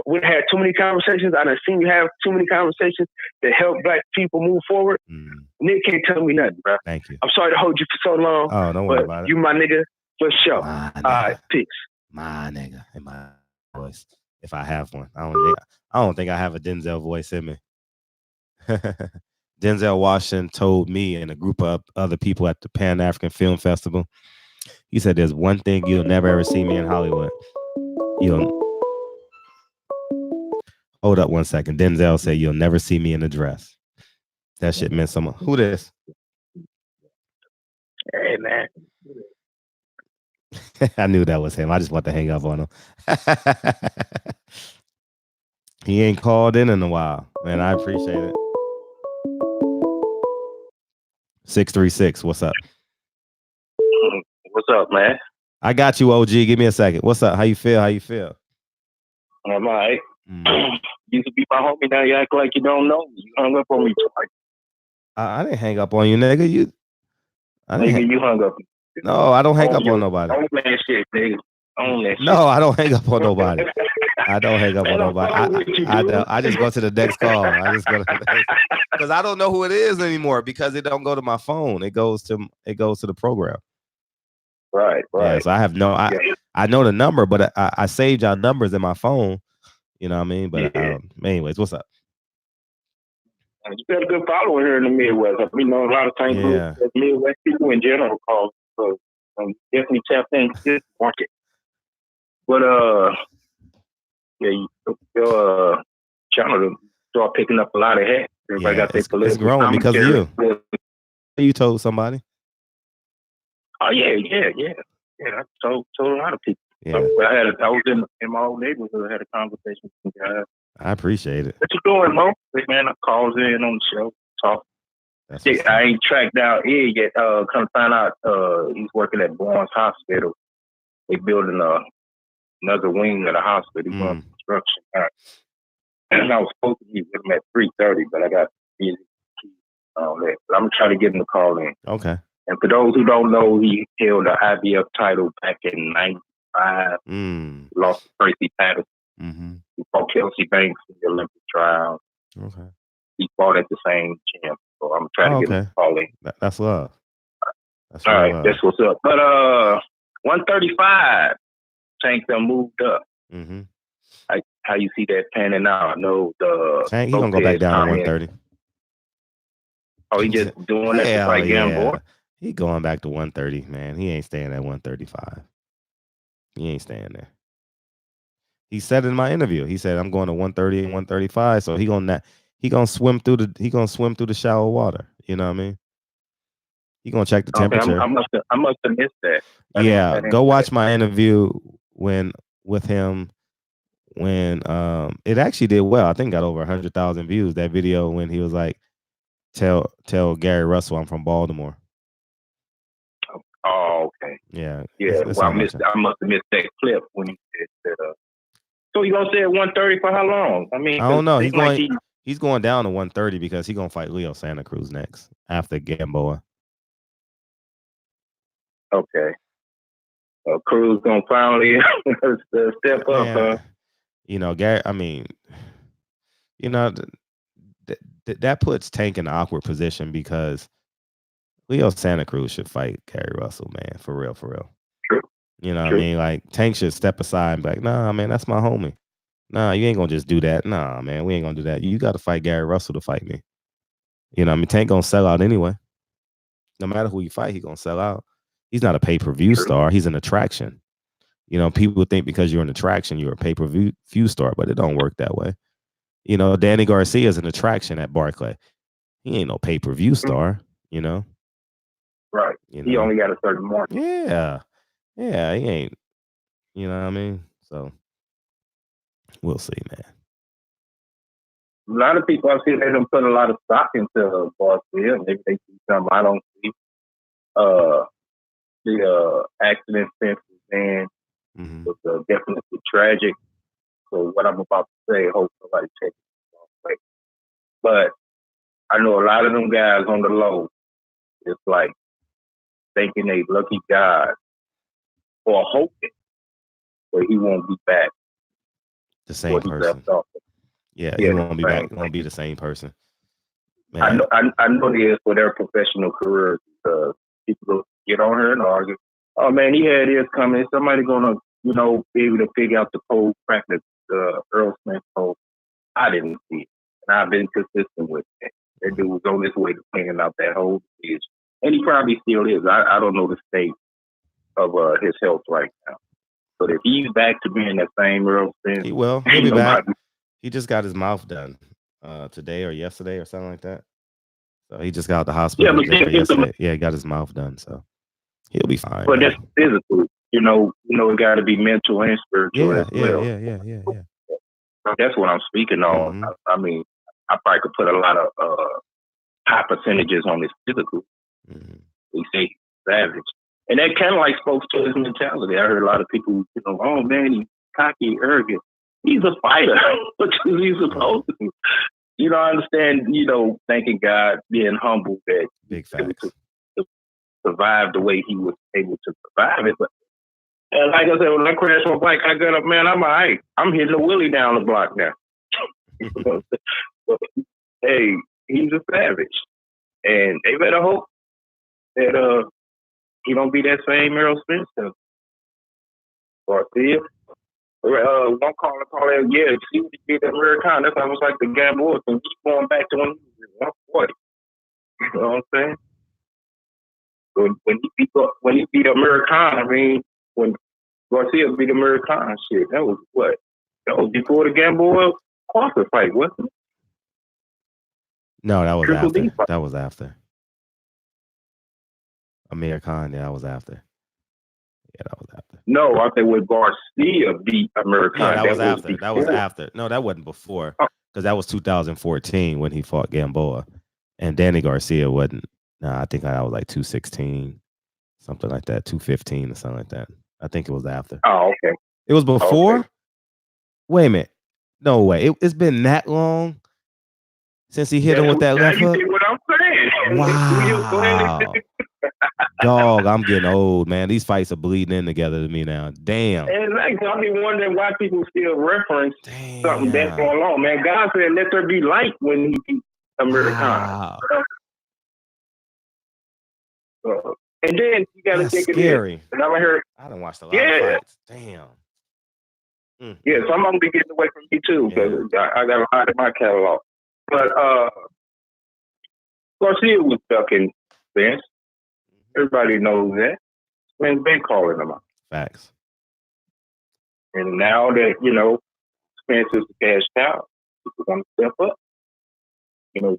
We had too many conversations. I done seen you have too many conversations that help black people move forward. Nigga can't tell me nothing, bro. Thank you. I'm sorry to hold you for so long. Oh, don't worry about it. You my nigga for sure. All right, peace. My nigga in my voice, if I have one. I don't think I have a Denzel voice in me. Denzel Washington told me and a group of other people at the Pan African Film Festival. He said, "There's one thing you'll never ever see me in Hollywood. Hold up one second." Denzel said, "You'll never see me in a dress." That shit meant something. Who this? Hey, man. I knew that was him. I just want to hang up on him. He ain't called in a while, man. I appreciate it. 636, what's up? What's up, man? I got you, OG. Give me a second. What's up? How you feel? I'm all right. Used to be my homie. Now you act like you don't know me. You hung up on me twice. I didn't hang up on you, nigga. You hung up. No, I don't hang up on nobody. Own that shit, nigga. Own that shit. No, I don't hang up on nobody. I don't hang up on nobody. I just go to the next call. I just go to the next, because I don't know who it is anymore because it don't go to my phone. It goes to the program. Right. Yeah, so I have I know the number, but I saved y'all numbers in my phone. You know what I mean? But anyways, what's up? You got a good following here in the Midwest. I mean, a lot of times Midwest people in general call. So definitely tap into this market. But your channel start picking up a lot of hate. Everybody got their political. It's growing because of you. You told somebody. Oh yeah. I told a lot of people. Yeah. I was in my old neighborhood. I had a conversation with some guys. I appreciate it. What you doing, Mo? Man, I calls in on the show, talk. I ain't tracked down Ed yet. Come to find out, he's working at Barnes Hospital. They building another wing of the hospital. He's on construction. And I was supposed to be with him at 3:30, but I got busy and all that. But I'm gonna try to get him to call in. Okay. And for those who don't know, he held the IBF title back in '95. Lost to Tracy Patterson. He fought Kelsey Banks in the Olympic trial. Okay. He fought at the same gym. So I'm trying to get him to call in. That's love. All right, that's what's up. But 135, Tank done moved up. How you see that panning out? No, Tank, he gonna go back down to 130. Oh, he just doing that to fight Gamboa? He going back to 130, man. He ain't staying at 135. He ain't staying there. He said in my interview, he said, "I'm going to 130 and 135." So he gonna swim through the shallow water. You know what I mean? He gonna check the temperature. I must have missed that. Go watch my interview with him when it actually did well. I think got over 100,000 views. That video when he was like, "Tell Gary Russell I'm from Baltimore." Oh, okay. Yeah. Well, I must have missed that clip when he said that. So you gonna stay at 130 for how long? I mean, I don't know. He's going down to 130 because he's gonna fight Leo Santa Cruz next after Gamboa. Okay. Cruz gonna finally step up, huh? You know, Gary. I mean, you know, that puts Tank in an awkward position because Leo Santa Cruz should fight Gary Russell, man. For real. True. You know what I mean? Like, Tank should step aside and be like, "Nah, man, that's my homie. Nah, you ain't gonna just do that. Nah, man, we ain't gonna do that. You got to fight Gary Russell to fight me." You know what I mean? Tank gonna sell out anyway. No matter who you fight, he gonna sell out. He's not a pay-per-view star. He's an attraction. You know, people think because you're an attraction, you're a pay-per-view star, but it don't work that way. You know, Danny Garcia is an attraction at Barclay. He ain't no pay-per-view star, you know? Right. He only got a certain market. Yeah, he ain't. You know what I mean? So we'll see, man. lot of people I see they don't put a lot of stock into Garcia. Maybe they see something I don't see. The accident since then was definitely tragic. So what I'm about to say, hope nobody takes it the wrong way. But I know a lot of them guys on the low. It's like thinking they lucky God or hoping that he won't be back. The same person. Yeah, he won't be back. Won't be the same person. Man. I know it is for their professional careers because people get on here and argue. Oh man, he had this coming. Somebody gonna, be able to figure out the code, crack the Earl Smith code. I didn't see it, and I've been consistent with it. That dude was on his way to cleaning out that whole decision, and he probably still is. I don't know the state of his health right now, but if he's back to being that same Earl Smith, he'll be back. He just got his mouth done today or yesterday or something like that. So he just got out the hospital yesterday. Yeah, he got his mouth done, so he'll be fine. But that's physical, it got to be mental and spiritual as well. Yeah. So that's what I'm speaking on. I mean, I probably could put a lot of high percentages on his physical. We say savage, and that kind of like spoke to his mentality. I heard a lot of people, oh man, he's cocky, arrogant. He's a fighter, which is he's supposed to. I understand, thanking God, being humble that big facts. To survive the way he was able to survive it. But and like I said, when I crashed my bike, I got up, man, I'm all right. I'm hitting a wheelie down the block now. But, hey, he's a savage. And they better hope that he don't be that same Earl Spencer. Garcia. One caller called in, she would be the American. That's almost like the Gamboa and he's going back to when he was 140. You know what I'm saying? When he beat American, I mean, when Garcia beat American, shit, that was what? That was before the Gamboa Crawford fight, wasn't it? No, that was after. That was after. Amir Khan, that was after. Yeah, that was after. No, I think when Garcia beat American. Yeah, that was after. That was after. No, that wasn't before. Because that was 2014 when he fought Gamboa. And Danny Garcia wasn't. I think that was like 216, something like that, 215 or something like that. I think it was after. Oh, okay. It was before? Okay. Wait a minute. No way. It's been that long since he hit him with that left hook? You see what I'm saying? Wow. Dog, I'm getting old, man. These fights are bleeding in together to me now. Damn. And like, I'll be wondering why people still reference something that's going on. Man, God said, let there be light when he beat American. Wow. And then you got to think scary. It in. And I heard. I done watched a lot of fights. Damn. Yeah, some of them be getting away from me too because I got a lot in my catalog. But Garcia was ducking Spence. Everybody knows that. Spence been calling him out. Facts. And now that, Spence is cashed out, he's going to step up,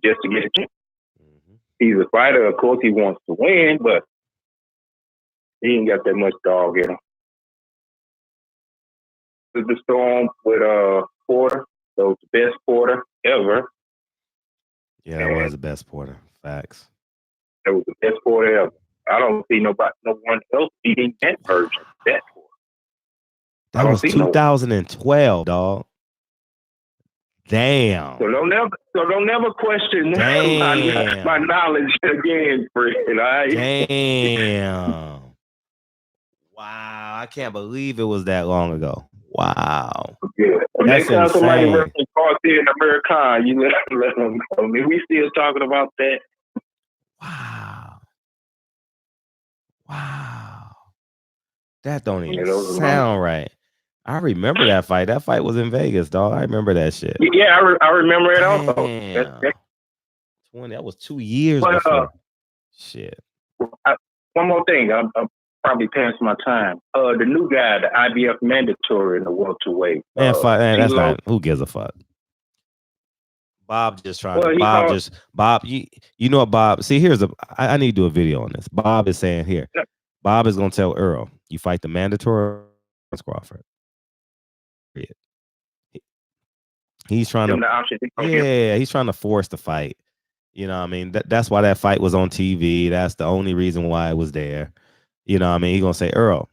just to get a chance. He's a fighter. Of course, he wants to win, but he ain't got that much dog in him. The storm with Porter. That was the best Porter ever. Yeah, that was the best Porter. Facts. That was the best Porter ever. I don't see no one else beating that version. That Porter. That was 2012, dog. Damn. So don't never question my knowledge again, Fred. Right? Damn. Wow, I can't believe it was that long ago. Wow. Yeah. That's next time somebody insane. references Garcia and American, you let them go. I mean, we still talking about that. Wow. That don't even sound right. I remember that fight. That fight was in Vegas, dog. I remember that shit. Yeah, I remember it also. That was 2 years before. Shit. One more thing. I'm probably past my time. The new guy, the IBF mandatory in the welterweight. Man, that's not. Who gives a fuck? Bob just trying. Bob. You know what, Bob? See, I need to do a video on this. Bob is saying here. Bob is gonna tell Earl, you fight the mandatory Crawford. He's trying Them to, the options he gonna give. he's trying to force the fight. You know what I mean? That's why that fight was on TV. That's the only reason why it was there. You know what I mean? He's going to say, Earl,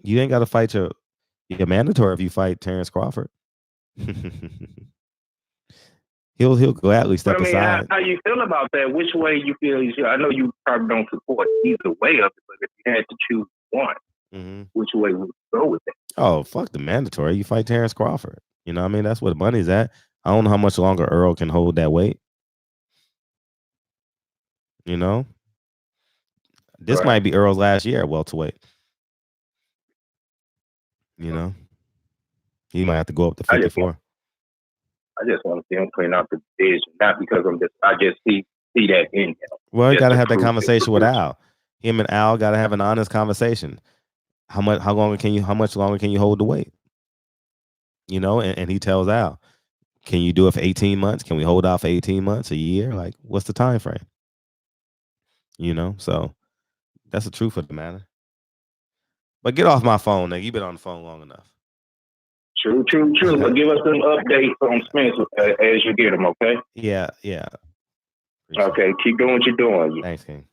you ain't got to fight your mandatory if you fight Terrence Crawford. he'll gladly step But I mean, aside. how you feel about that? Which way you feel you should? I know you probably don't support either way of it, but if you had to choose one, which way would you go with it? Oh, fuck the mandatory. You fight Terrence Crawford. You know what I mean? That's where the money's at. I don't know how much longer Earl can hold that weight. You know? This might be Earl's last year at welterweight. You know? He might have to go up to 54. I just want to see him clean out the division, not because I just see that in him. Well, you Just got to to have that prove it. conversation with Al. Him and Al got to have an honest conversation. How much longer can you hold the weight? You know, and he tells Al, can you do it for 18 months? Can we hold out for 18 months, a year? Like, what's the time frame? You know, so that's the truth of the matter. But get off my phone, nigga. You've been on the phone long enough. True. But give us an update on Spencer as you get them, okay? Yeah. Okay, keep doing what you're doing. Thanks, King.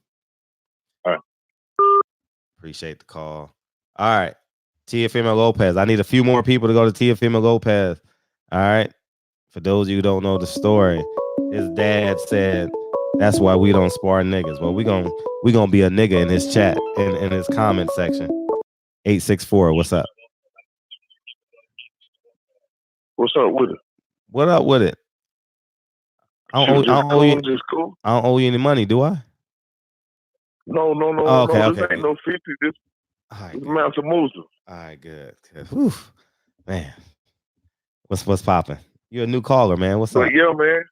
All right. Appreciate the call. All right. Teofimo Lopez. I need a few more people to go to Teofimo Lopez. All right. For those of you who don't know the story, his dad said, that's why we don't spar niggas. Well, we gonna be a nigga in his chat, in his comment section. 864, what's up? What's up with it? What up with it? I don't owe you any money, do I? No. Oh, okay, This ain't no 50. This is Mount Musa. All right, good. Whew. Man, what's popping? You're a new caller, man. What's up? Yeah, man.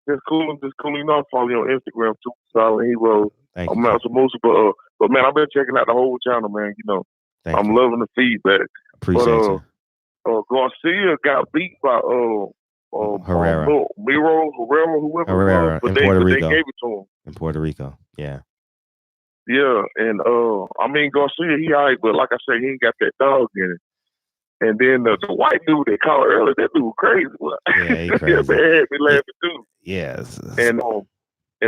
Just cool. You know, I follow you on Instagram too. Silent Hero. Thank I'm you. Mount Musa, but man, I've been checking out the whole channel, man. You know, I'm loving the feedback. Appreciate you. Garcia got beat by Herrera. Herrera, whoever Herrera it was, but in they Puerto Rico. gave it to him. In Puerto Rico, yeah. Yeah, and I mean Garcia, he alright, but like I said, he ain't got that dog in it. And then the white dude they called earlier, that dude crazy. Yeah, he crazy. That had me laughing too. Yes. And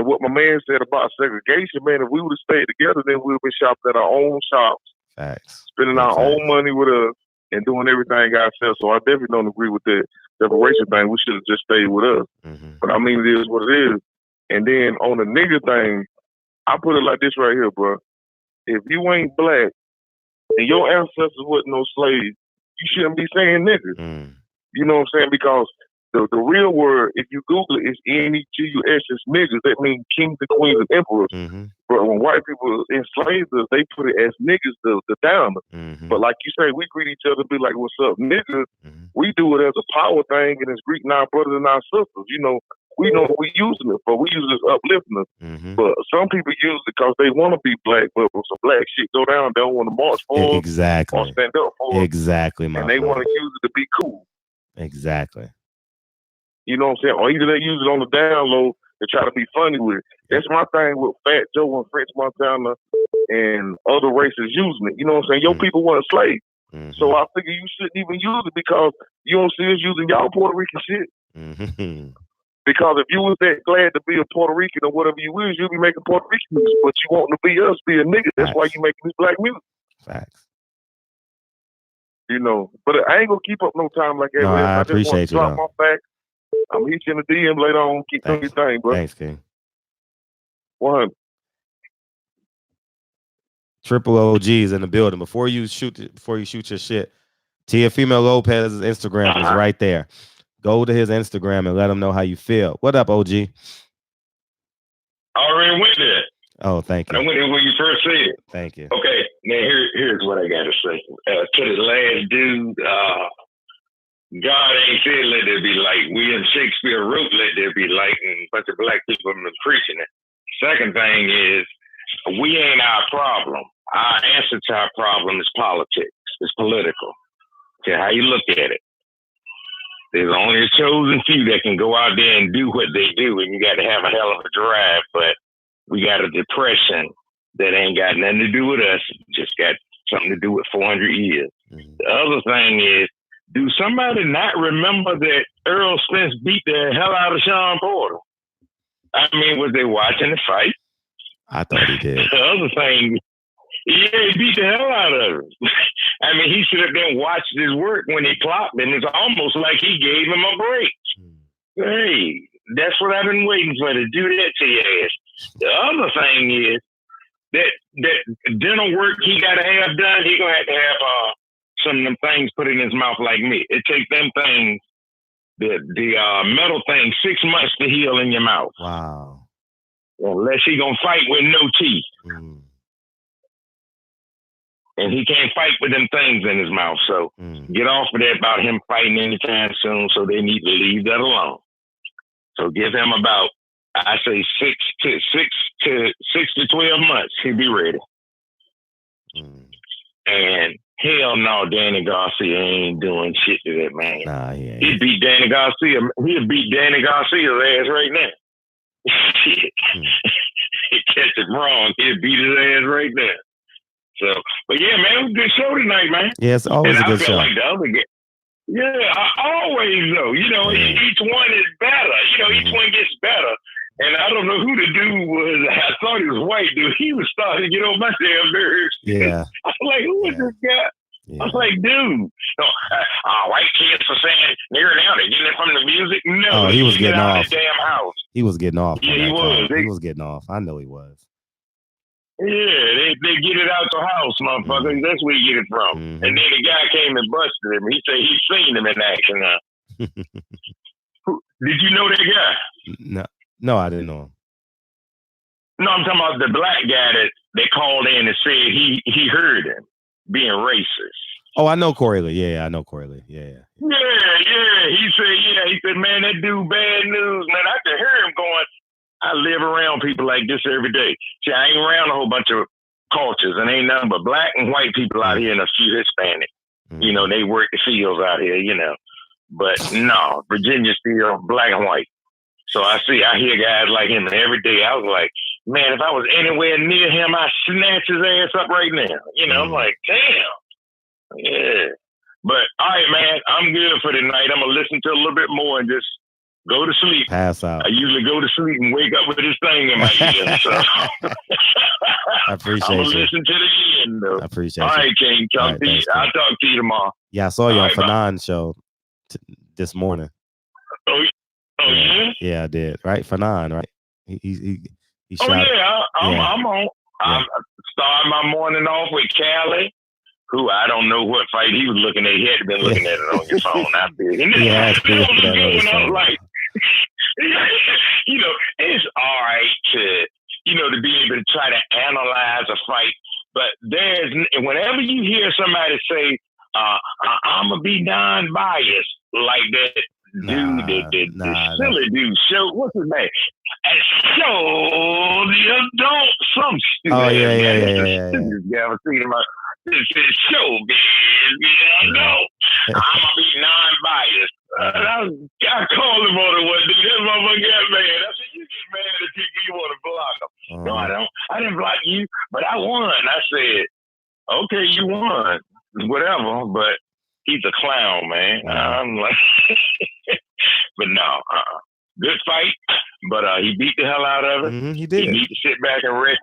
what my man said about segregation, man, if we would have stayed together, then we would have been shopping at our own shops. Facts. Spending our own money with us and doing everything ourselves. So I definitely don't agree with the separation thing. We should have just stayed with us. But I mean, it is what it is. And then on the nigga thing, I put it like this right here, bro. If you ain't black and your ancestors wasn't no slaves, you shouldn't be saying niggas. You know what I'm saying? Because the real word, if you Google it, is N-E-G-U-S, it's niggas. That means kings and queens and emperors. But when white people enslaved us, they put it as niggas, the downer. But like you say, we greet each other, be like, what's up, niggas? We do it as a power thing, and it's greeting our brothers and our sisters. You know, we know what we're using it for. We use it as uplifting us. But some people use it because they want to be black, but when some black shit go down, they don't want to march for Exactly. or stand up for Exactly, my and they friend. want to use it to be cool. Exactly. You know what I'm saying? Or either they use it on the down low to try to be funny with it. That's my thing with Fat Joe and French Montana and other races using it. You know what I'm saying? Your people weren't slaves. So I figure you shouldn't even use it because you don't see us using y'all Puerto Rican shit. Because if you was that glad to be a Puerto Rican or whatever you is, you'll be making Puerto Rican music. But you want to be us, be a nigga. That's why you making this black music. Facts. You know, but I ain't gonna keep up no time like that. No, I just want to appreciate you, drop though. my facts. I'm hit you in the DM later on. Keep doing your thing, bro. Thanks, King. 100. Triple OGs in the building. Before you shoot your shit, Teofimo Lopez's Instagram is right there. Go to his Instagram and let him know how you feel. What up, OG? I already went there. Oh, thank I you. went there when you first said it. Thank you. Okay, now here's what I got to say. To the last dude, God ain't said let there be light. William Shakespeare wrote let there be light, and a bunch of black people have been preaching it. Second thing is, we ain't our problem. Our answer to our problem is politics. It's political. Okay, how you look at it. There's only a chosen few that can go out there and do what they do, and you got to have a hell of a drive. But we got a depression that ain't got nothing to do with us. Just got something to do with 400 years. The other thing is, do somebody not remember that Earl Spence beat the hell out of Sean Porter? I mean, was they watching the fight? I thought he did. The other thing, yeah, he beat the hell out of him. I mean, he should have been watched his work when he clocked him. It's almost like he gave him a break. Hey, that's what I've been waiting for, to do that to your ass. The other thing is that dental work he got to have done, he going to have some of them things put in his mouth like me. It takes them things, the metal thing, 6 months to heal in your mouth. Wow. Unless he going to fight with no teeth. And he can't fight with them things in his mouth. So get off of that about him fighting anytime soon. So they need to leave that alone. So give him about, I say 6 to 12 months. He'll be ready. And hell no, Danny Garcia ain't doing shit to that man. Nah, he ain't. He'll beat Danny Garcia. He'll beat Danny Garcia's ass right now. Shit. He catch it wrong. He'll beat his ass right there. So, but yeah, man, it was a good show tonight, man. Yeah, it's always and a good I feel show. like the other game. Yeah, I always know. You know, each one is better. You know, each one gets better. And I don't know who the dude was. I thought he was white dude. He was starting to get on my damn nerves. Yeah. I was like, who is this guy? I was like, dude. No, white kids for saying near now they're getting it from the music. No, Oh, he was get getting out off. of the damn house. He was getting off. Yeah, on that he call. was. He was getting off. I know he was. Yeah, they get it out the house, motherfuckers. That's where you get it from. And then the guy came and busted him. He said he's seen him in action now. Did you know that guy? No, I didn't know him. No, I'm talking about the black guy that they called in and said he heard him being racist. Oh, I know Corey Lee. Yeah, I know Corey Lee. Yeah. Yeah. He said, man, that dude bad news, man. I could hear him going, I live around people like this every day. See, I ain't around a whole bunch of cultures, and ain't nothing but black and white people out here and a few Hispanic. You know, they work the fields out here, you know. But no, Virginia's still black and white. So I hear guys like him, and every day I was like, man, if I was anywhere near him, I'd snatch his ass up right now. You know, I'm like, damn. Yeah. But all right, man, I'm good for tonight. I'm going to listen to a little bit more and just go to sleep. Pass out. I usually go to sleep and wake up with this thing in my ear. So I appreciate I'm you. going to listen to the end, though. I appreciate all you. right, King. All right, thanks, I'll talk to you tomorrow. Yeah, I saw you All on right, bye. Fanon's show this morning. Oh, yeah? Yeah, I did. Right, Fanon, right? He Oh, shot. yeah. I'm on. Yeah. I'm starting my morning off with Callie, who I don't know what fight he was looking at. He had been looking at it on your phone. I feel. And He has to be looking at it on his I was phone. like, you know, it's all right to be able to try to analyze a fight, but whenever you hear somebody say, I'm gonna be non-biased like that. The silly dude, what's his name? Show the adult some stupid. Oh yeah. This guy was thinking about this show, man. No, I'm gonna be non-biased. I called him on it one day. That motherfucker got mad. I said, you get mad at people, you want to block them. No, I don't. I didn't block you, but I won. I said, okay, you won. Whatever, but he's a clown, man. I'm like, but no, good fight, but he beat the hell out of it. He did. He need to sit back and rest.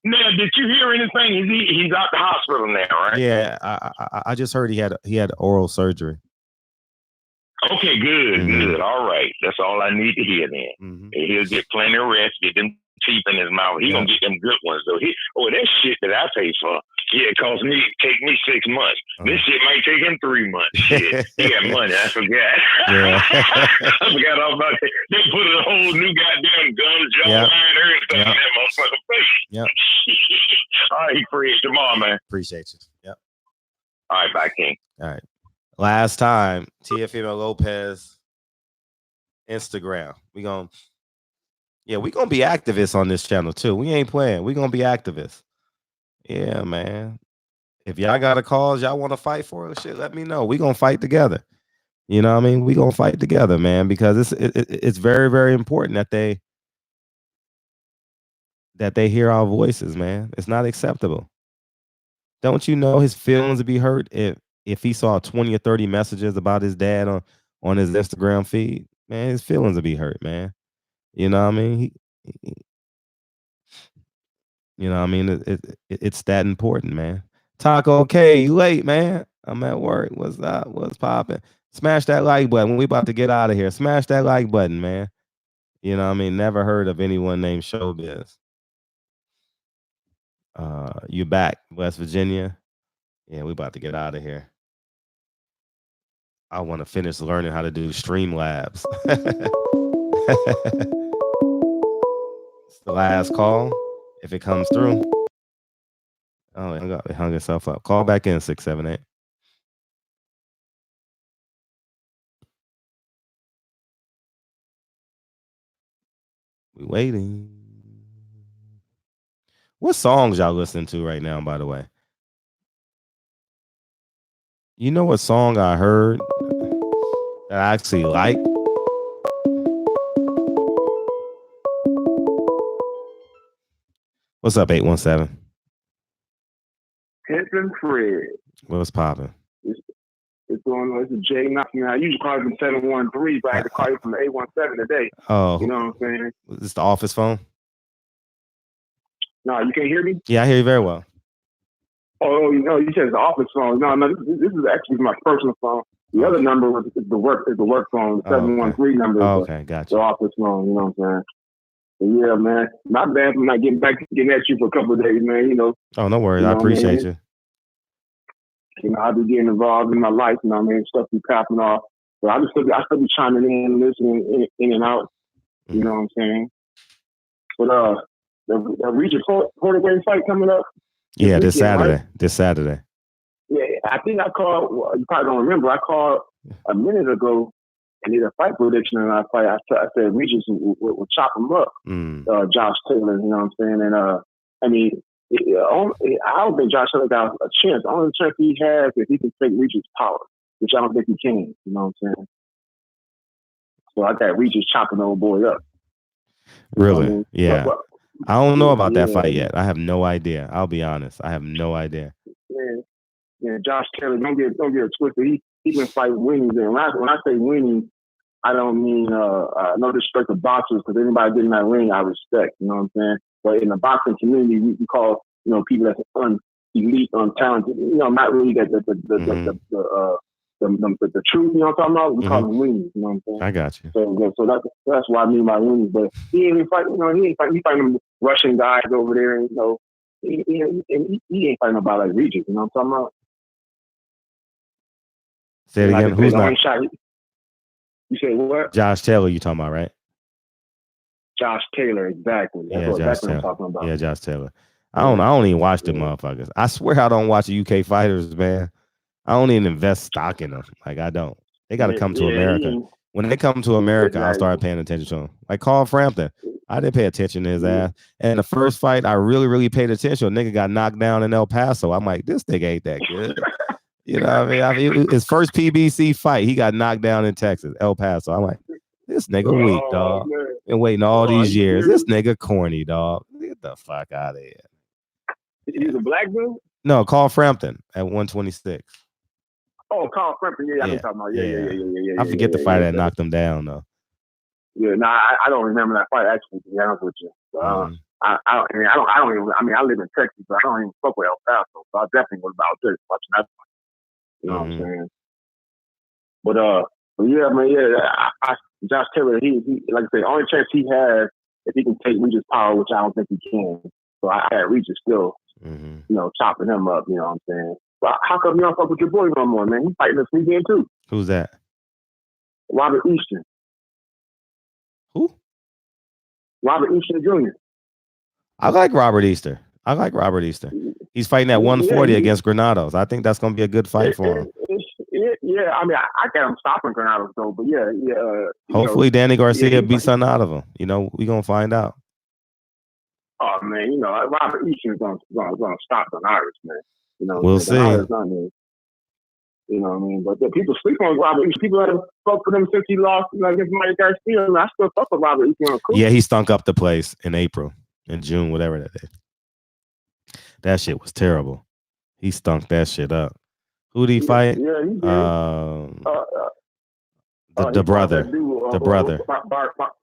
Now, did you hear anything? He's out the hospital now, right? Yeah, I just heard he had oral surgery. Okay, good. All right. That's all I need to hear then. He'll get plenty of rest, get them teeth in his mouth. He gonna get them good ones though. That shit that I pay for. Yeah, it take me 6 months. This shit might take him 3 months. Shit. He got money, I forgot. Yeah. I forgot all about it. They put a whole new goddamn gun, jawline, everything in that motherfucker face. Yep. All right, Fred, tomorrow, man. Appreciate you. Yep. All right, bye, King. All right. Last time, Teofimo Lopez, Instagram. We gonna be activists on this channel too. We ain't playing. We gonna be activists. Yeah, man. If y'all got a cause y'all want to fight for, shit, let me know. We gonna fight together. You know what I mean? We gonna fight together, man, because it's very, very important that they hear our voices, man. It's not acceptable. Don't you know his feelings would be hurt if he saw 20 or 30 messages about his dad on his Instagram feed, man, his feelings will be hurt, man. You know what I mean? You know what I mean? It's that important, man. Taco K, you late, man. I'm at work. What's up? What's popping? Smash that like button. We about to get out of here. Smash that like button, man. You know what I mean? Never heard of anyone named Showbiz. You back, West Virginia? Yeah, we about to get out of here. I want to finish learning how to do Streamlabs. It's the last call. If it comes through. Oh, it hung itself up. Call back in 678. We waiting. What songs y'all listening to right now, by the way? You know what song I heard that I actually like? What's up, 817? Pimpin' Fred. What's popping? It's going on. It's a J knocking out. I usually call it from 713, but I had to call you from the 817 today. Oh. You know what I'm saying? Is this the office phone? No, you can't hear me? Yeah, I hear you very well. Oh, you know, you said it's the office phone. No, this is actually my personal phone. The other number is the work phone. The 713 number is gotcha. the office phone. You know what I'm saying? But yeah, man. My bad for not getting at you for a couple of days, man. You know. Oh, no worries. You know I appreciate you. You know, I be getting involved in my life, you know what I mean? Stuff be popping off. But I still be chiming in, listening in and out. You know what I'm saying? But the Regis Prograis fight coming up. Yeah, this weekend, Saturday. right? This Saturday. Yeah, I think I called. Well, you probably don't remember. I called a minute ago and did a fight prediction, and I said Regis would chop him up. Josh Taylor, you know what I'm saying? And I mean, I don't think Josh Taylor got a chance. The only chance he has if he can take Regis' power, which I don't think he can. You know what I'm saying? So I got Regis chopping the old boy up. Really? I mean? Yeah. I don't know about that fight yet. I have no idea. I'll be honest. I have no idea. Yeah, Josh Taylor, don't get it twisted. He been fighting winnings. And when I say winnings, I don't mean no disrespect to boxers, because anybody getting that ring, I respect. You know what I'm saying? But in the boxing community, we call people that's elite, untalented. You know, not really the truth. You know what I'm talking about? We call them winnings. You know what I'm saying? I got you. So that's what I mean by winnings. But he ain't fighting. You know, he fighting them Russian guys over there. And, he ain't fighting nobody like Regis. You know what I'm talking about? Say it again. Who's not? You say what? Josh Taylor, you talking about, right? Josh Taylor, exactly. That's exactly what I'm talking about. Yeah, Josh Taylor. I don't even watch the motherfuckers. I swear I don't watch the UK fighters, man. I don't even invest stock in them. Like, I don't. They got to come to America. When they come to America, I'll start paying attention to them. Like Carl Frampton. I didn't pay attention to his ass. And the first fight, I really, really paid attention. Nigga got knocked down in El Paso. I'm like, this nigga ain't that good. You know what I mean? His first PBC fight, he got knocked down in Texas, El Paso. I'm like, this nigga weak, dog. Been waiting all these years. This nigga corny, dog. Get the fuck out of here. He's a black dude? No, Carl Frampton at 126. Oh, Carl Frampton. Yeah, I know what you're talking about. Yeah. I forget the fight that knocked him down, though. Yeah, no, I don't remember that fight, actually, to be honest with you. I live in Texas, but I don't even fuck with El Paso, so I definitely was out there watching that fight. You know what I'm saying? But yeah, man, Josh Taylor, he like I say, the only chance he has if he can take Regis' power, which I don't think he can. So I had Regis still, chopping him up. You know what I'm saying? But how come you don't fuck with your boy no more, man? He's fighting this weekend too. Who's that? Robert Easton. Who? Robert Easton Jr. I like Robert Easter. He's fighting at 140 against Granados. I think that's going to be a good fight for him. Yeah, I mean, I got him stopping Granados though, but yeah. Hopefully, Danny Garcia beats something out of him. You know, we're going to find out. Oh man, Robert Easton's going to stop Granados, man. You know, we'll see. You know what I mean? But people sleep on Robert Easton. People have fucked with him since he lost against Mike Garcia. I still fuck with Robert Easton. Cool. Yeah, he stunk up the place in June, whatever that is. That shit was terrible. He stunk that shit up. Who'd he fight? Yeah, he did. The brother. The brother.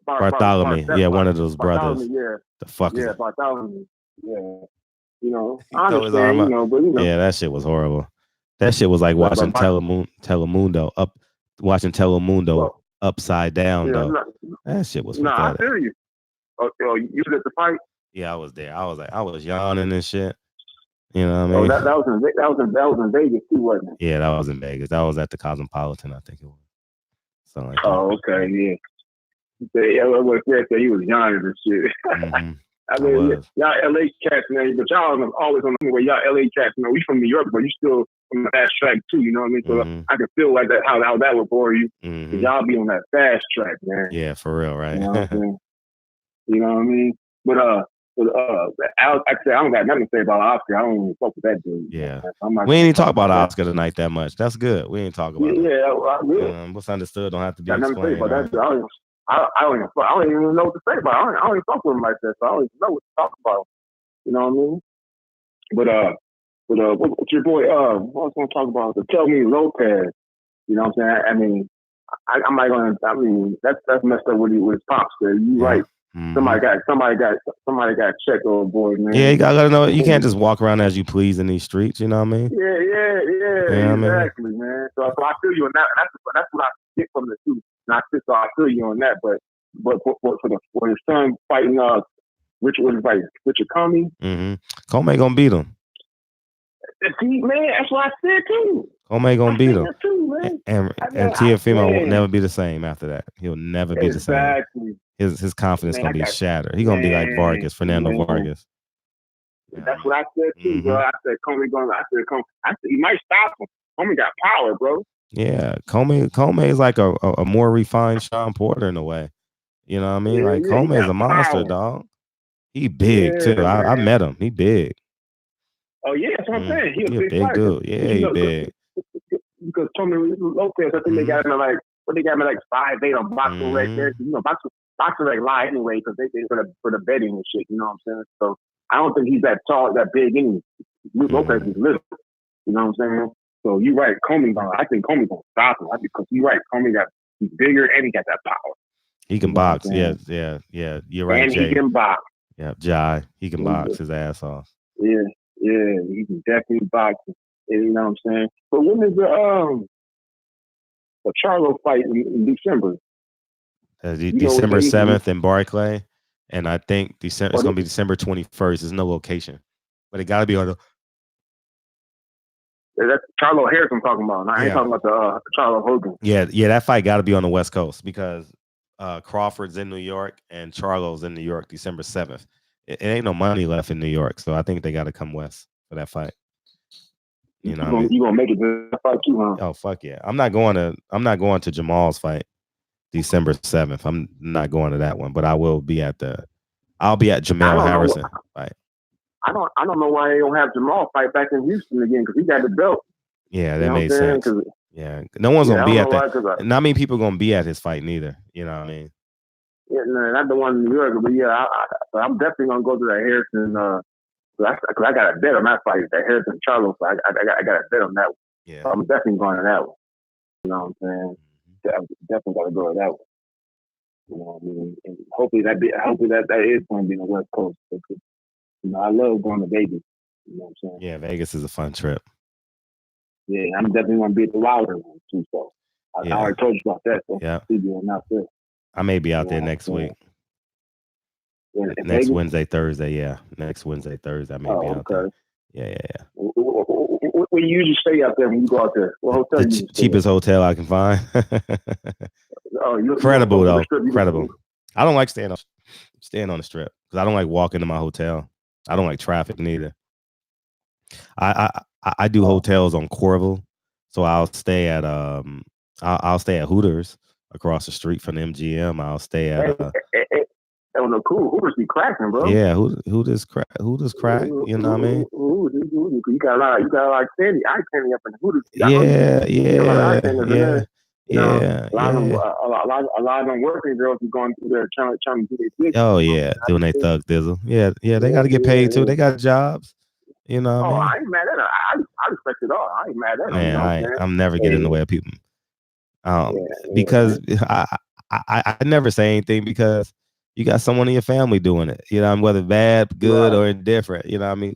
Bartholomew. Yeah, one of those brothers. Bartholomew, The fuck is yeah, it? Bartholomew, yeah. You know, He I throw his arm understand, you up. know, but you know, Yeah, that shit was horrible. That shit was like watching but Telemundo well, upside down yeah, though. That shit was I pathetic. feel you. Oh, you was at the fight? Yeah, I was there. I was yawning and shit. You know what I Oh, mean? that was in Vegas too, wasn't it? Yeah, that was in Vegas. That was at the Cosmopolitan, I think it was. Something like that. Oh, okay, yeah. Yeah, I was there, so he was yawning and shit. Mm-hmm. I mean, y'all LA cats, man, but y'all always on the way. Y'all LA cats, you know, we from New York, but you still on the fast track too. You know what I mean? So I can feel like that how that would bore you. Mm-hmm. 'Cause y'all be on that fast track, man. Yeah, for real, right? You know what I'm saying? You know what I mean? But actually, I don't got nothing to say about Oscar. I don't even fuck with that dude. Yeah. I'm not We ain't even gonna talk about that. Oscar tonight that much. That's good. We ain't talk about that. Yeah, What's understood don't have to be got nothing to say explained. about that. Dude. I don't even know what to say about it. I don't even fuck with him like that, so I don't even know what to talk about. You know what I mean? But what's your boy? I was gonna talk about the Tell Me Lopez. You know what I'm saying? I mean, I'm not gonna. I mean, that's messed up with his pops. There, you right. Mm-hmm. Somebody got checked, old boy, man. Yeah, you gotta know. You can't just walk around as you please in these streets. You know what I mean? Yeah, exactly, man. So I feel you on that. That's what I get from the too. And I feel you on that. But for his son fighting Richard Comey. Mm-hmm. Comey gonna beat him. See, man, that's what I said too. Comey gonna beat him. Too, man. And Teofimo will never be the same after that. He'll never be the same. Exactly. His confidence Man, gonna be shattered. He's gonna be like Vargas, Fernando Vargas. That's what I said too, bro. I said Comey he might stop him. Comey got power, bro. Yeah, Comey is like a more refined Sean Porter in a way. You know what I mean? Like Comey is a monster, power. dog. He big too. I met him. He big. Oh yeah, that's what I'm saying. He a big fighter. Dude. Yeah, he big. Because Tony Lopez, I think they got him at like 5'8" on boxing right there. You know, boxing like lie anyway because they for the betting and shit. You know what I'm saying? So I don't think he's that tall, that big anyway. Lopez is little. You know what I'm saying? So you're right. I think Comey's gonna stop him because you're right. He's bigger and he got that power. He can box. Yeah. You're right, and Jay. He can box. Yeah, Jai. He can box his ass off. Yeah, he can definitely box. You know what I'm saying? But when is the Charlo fight in December? December 7th in Barclay, and I think it's gonna be December 21st. There's no location, but it gotta be on the. Yeah, that's Charlo Harris I'm talking about. I ain't talking about the Charlo Hogan. Yeah, that fight got to be on the West Coast because Crawford's in New York and Charlo's in New York December 7th. It ain't no money left in New York, so I think they got to come west for that fight. You know, you gonna make it to that fight too, huh? Oh fuck yeah! I'm not going to Jamal's fight December 7th. I'm not going to that one, but I will be at I'll be at Jamel Harrison fight. I don't know why they don't have Jamal fight back in Houston again because he got the belt. Yeah, that made sense. Yeah, no one's gonna be at that. Not many people gonna be at his fight neither. You know what I mean? Yeah, no, not the one in New York, but yeah, I'm definitely gonna go to that Harrison. Because I got a bet on that fight, that Harrison Charlo fight. I got a bet on that one. Yeah, so I'm definitely going to that one. You know what I'm saying? I'm definitely got to go to that one. You know what I mean? And hopefully that is going to be in the West Coast. Because, you know, I love going to Vegas. You know what I'm saying? Yeah, Vegas is a fun trip. Yeah, I'm definitely going to be at the Wilder one too. So I already told you about that. So yeah, there. I may be out there next week. Next Wednesday, Thursday, yeah. Next Wednesday, Thursday, I may be out there. Yeah. Where you usually stay out there when you go out there? What hotel the cheapest hotel I can find. Incredible though. Incredible. I don't like staying on the strip because I don't like walking to my hotel. I don't like traffic neither. I do hotels on Corville, so I'll stay at I'll stay at Hooters across the street from MGM. I'll stay at Oh no, cool. Hooters be cracking, bro. Yeah, Hooters crack. You know what I mean? You got a lot of candy, eye candy up in the Hooters. A lot of them working girls be going through there trying to do their thing. Oh yeah, doing their thug dizzle. Yeah, they got to get paid too. They got jobs. You know what I mean? I ain't mad at it. I respect it all. I ain't mad at it. Man, I'm never getting in the way of people. Because I never say anything because you got someone in your family doing it. You know, whether bad, good, or indifferent. You know what I mean?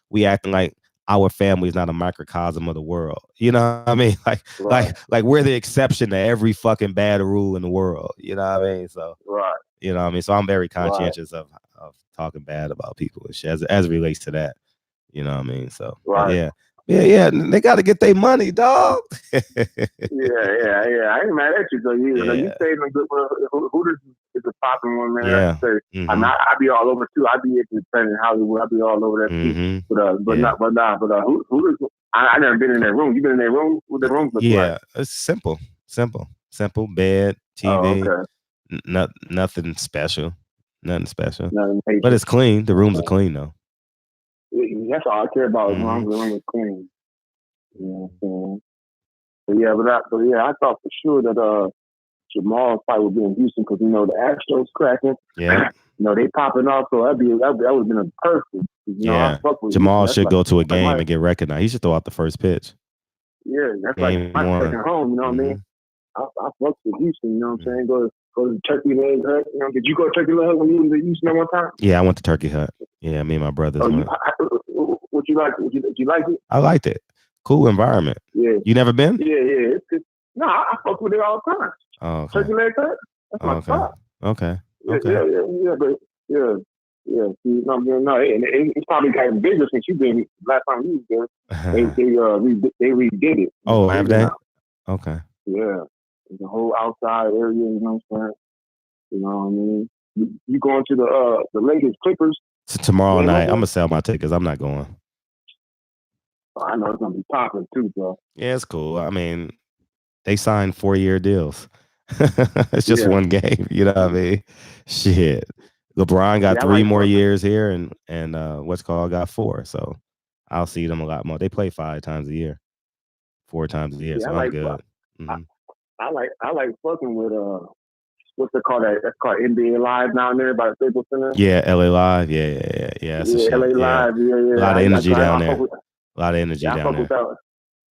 We acting like our family is not a microcosm of the world. You know what I mean? Like we're the exception to every fucking bad rule in the world. You know what I mean? So you know what I mean? So I'm very conscientious of talking bad about people and shit as it relates to that. You know what I mean? So yeah. They got to get their money, dog. Yeah. I ain't mad at you though. You stayed in a good one. Hooters is a popping one, man. Yeah. I mean, I be all over too. I be in Hollywood. I be all over that too. But Hooters. I never been in that room. You been in that room? What the room look like? It's simple, bed, TV. Nothing special. Nothing special. But it's clean. The rooms are clean though. That's all I care about. As long as the room is clean. You know what I'm saying? I thought for sure that Jamal's fight would be in Houston because the Astros cracking. Yeah. They popping off, so that would have been a perfect. I fuck with Jamal Houston. should go to a game and get recognized. He should throw out the first pitch. Yeah, that's Game like my one. second home. You know what I mean? I fuck with Houston. You know what I'm saying? Go to the Turkey Leg Hut. Did you go to Turkey Leg Hut when you was in Houston at one time? Yeah, I went to Turkey Hut. Yeah, me and my brothers went. What you like? Did you like it? I liked it. Cool environment. Yeah. You never been? Yeah. It's good. No, I fuck with it all the time. Oh, okay. Turkey Leg Hut. That's my spot. Okay. Yeah. See, it's probably gotten bigger since you've been. Last time you was there, they redid it. Oh, have they? Okay. Yeah, the whole outside area. You know what I'm saying? You know what I mean? You going to the Lakers Clippers tomorrow night? I'm gonna sell my tickets. I'm not going. I know it's gonna be popping too, bro. Yeah, it's cool. I mean, they signed 4-year deals. It's just one game. You know what I mean? Shit. LeBron got 3 more years here, and what's called got 4. So I'll see them a lot more. They play 5 times a year, 4 times a year. So I'm good. I like fucking with what's it called? That's called NBA Live down there by the Staples Center. Yeah, LA Live. Yeah. LA Live. Yeah. A lot of energy down there. A lot of energy down there.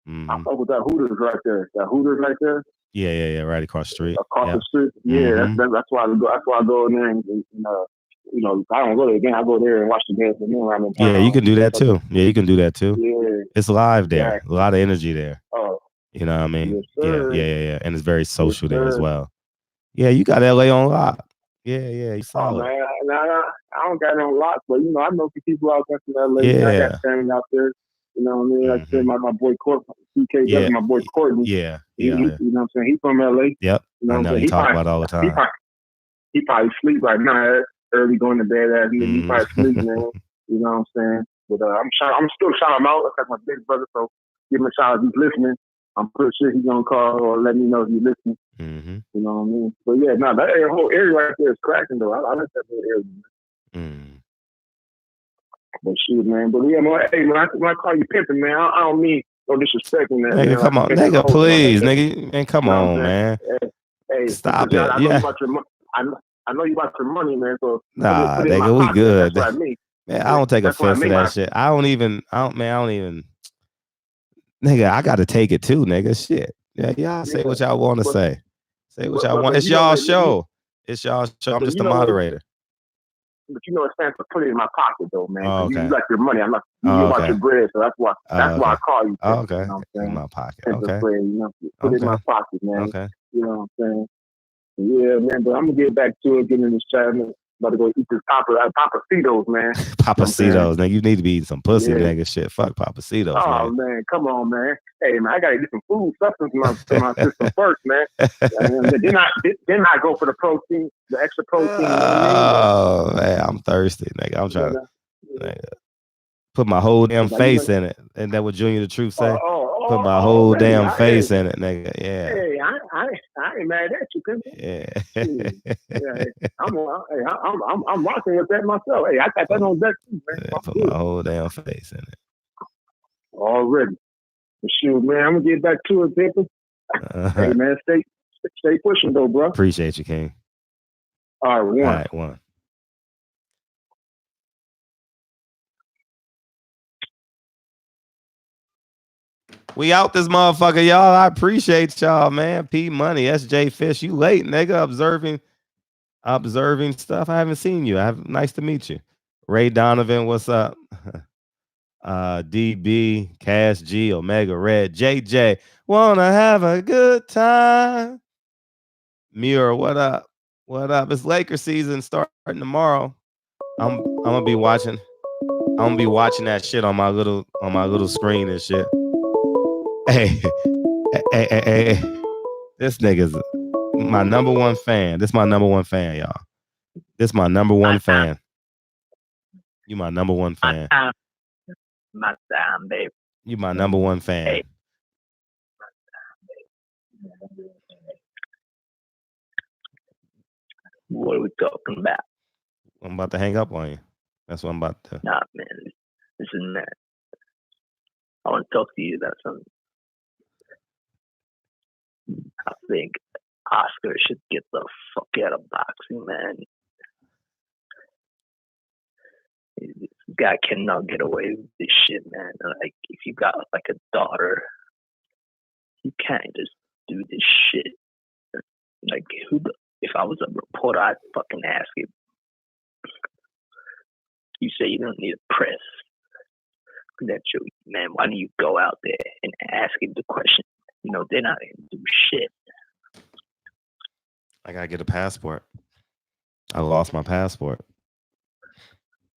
I fuck with that Hooters right there. That Hooters right there. Yeah. Right across the street. The street. Yeah, that's why I go. That's why I go in there and I don't go there again. I go there and watch the games with me around the town. Yeah, you can do that too. Yeah. It's live there. Exactly. A lot of energy there. Oh. You know what I mean? Yes, Yeah. And it's very social there as well. Yeah, you got LA on lock. Yeah, you solid. Oh, man, I don't got no lock, but I know some people out there from LA. Yeah. I got family out there. You know what I mean? Like I said, my boy CK, my boy Courtney. Yeah. You know what I'm saying? He's from LA. Yep. You know I know you talk about it all the time. He probably sleep right now, early going to bed. He probably sleep, man. You know what I'm saying? But I'm still shouting him out. That's like my big brother. So give him a shout if he's listening. I'm pretty sure he's gonna call or let me know if he's listening. Mm-hmm. You know what I mean? But yeah, that whole area right there is cracking though. I like that whole area. Mm. But shoot, man. But yeah, man. Hey, when I call you pimping, man, I don't mean no disrespecting that. Nigga, man. come on, nigga, please, nigga, man, come on, man. Hey, stop it. I know you about your money. I know you about your money, man. So nah, put it in my nigga, we pocket. good. That's what I mean. Man, I don't take offense to that shit. I don't even. Nigga, I got to take it too, nigga. Shit. Yeah, y'all say what y'all want to say. Say what y'all want. It's y'all show. It's y'all show. I'm just a moderator. But it stands for put it in my pocket, though, man. Oh, okay. You like your money. I'm not. You about your bread, so that's why. That's why I call you. Okay. You know what I'm saying? In my pocket. Put it in my pocket, man. Okay. You know what I'm saying? Yeah, man. But I'm gonna get back to it. Getting in this chat, man. About to go eat this Papacitos, man. Papacitos, nigga. You need to be eating some pussy, nigga. Shit. Fuck Papacitos, oh, man. Come on, man. Hey, man. I gotta get some food substance to my system first, man. And then I go for the protein, the extra protein. You know what I mean? Man, I'm thirsty, nigga. I'm trying to put my whole damn face in it. Isn't that what Junior the Truth say? Put my whole damn face in it, nigga. Yeah. Hey, I ain't mad at you, man. Yeah. I'm rocking with that myself. Hey, I got that on deck too, man. Yeah, put my whole damn face in it. Already. But shoot, man, I'm gonna get back to it, people. Hey, man, stay pushing though, bro. Appreciate you, King. All right, one. All right, one. We out this motherfucker, y'all. I appreciate y'all, man. P Money, SJ Fish, you late, nigga. Observing stuff. I haven't seen you. Nice to meet you. Ray Donovan, what's up? DB, Cash G, Omega Red, JJ, wanna have a good time. Muir, what up? What up? It's Lakers season starting tomorrow. I'm gonna be watching. I'm gonna be watching that shit on my little screen and shit. Hey, hey. This nigga's my number one fan. This my number one fan, y'all. This my number one fan. You my number one fan. My time, babe. You my number one fan. Hey. What are we talking about? I'm about to hang up on you. That's what I'm about to. Nah, man. This is mad. I want to talk to you about something. I think Oscar should get the fuck out of boxing, man. This guy cannot get away with this shit, man. Like, if you got like a daughter, you can't just do this shit. Like, if I was a reporter, I'd fucking ask him. You say you don't need a press. That's your man. Why don't you go out there and ask him the question? You know, they're not gonna do shit. I gotta get a passport. I lost my passport.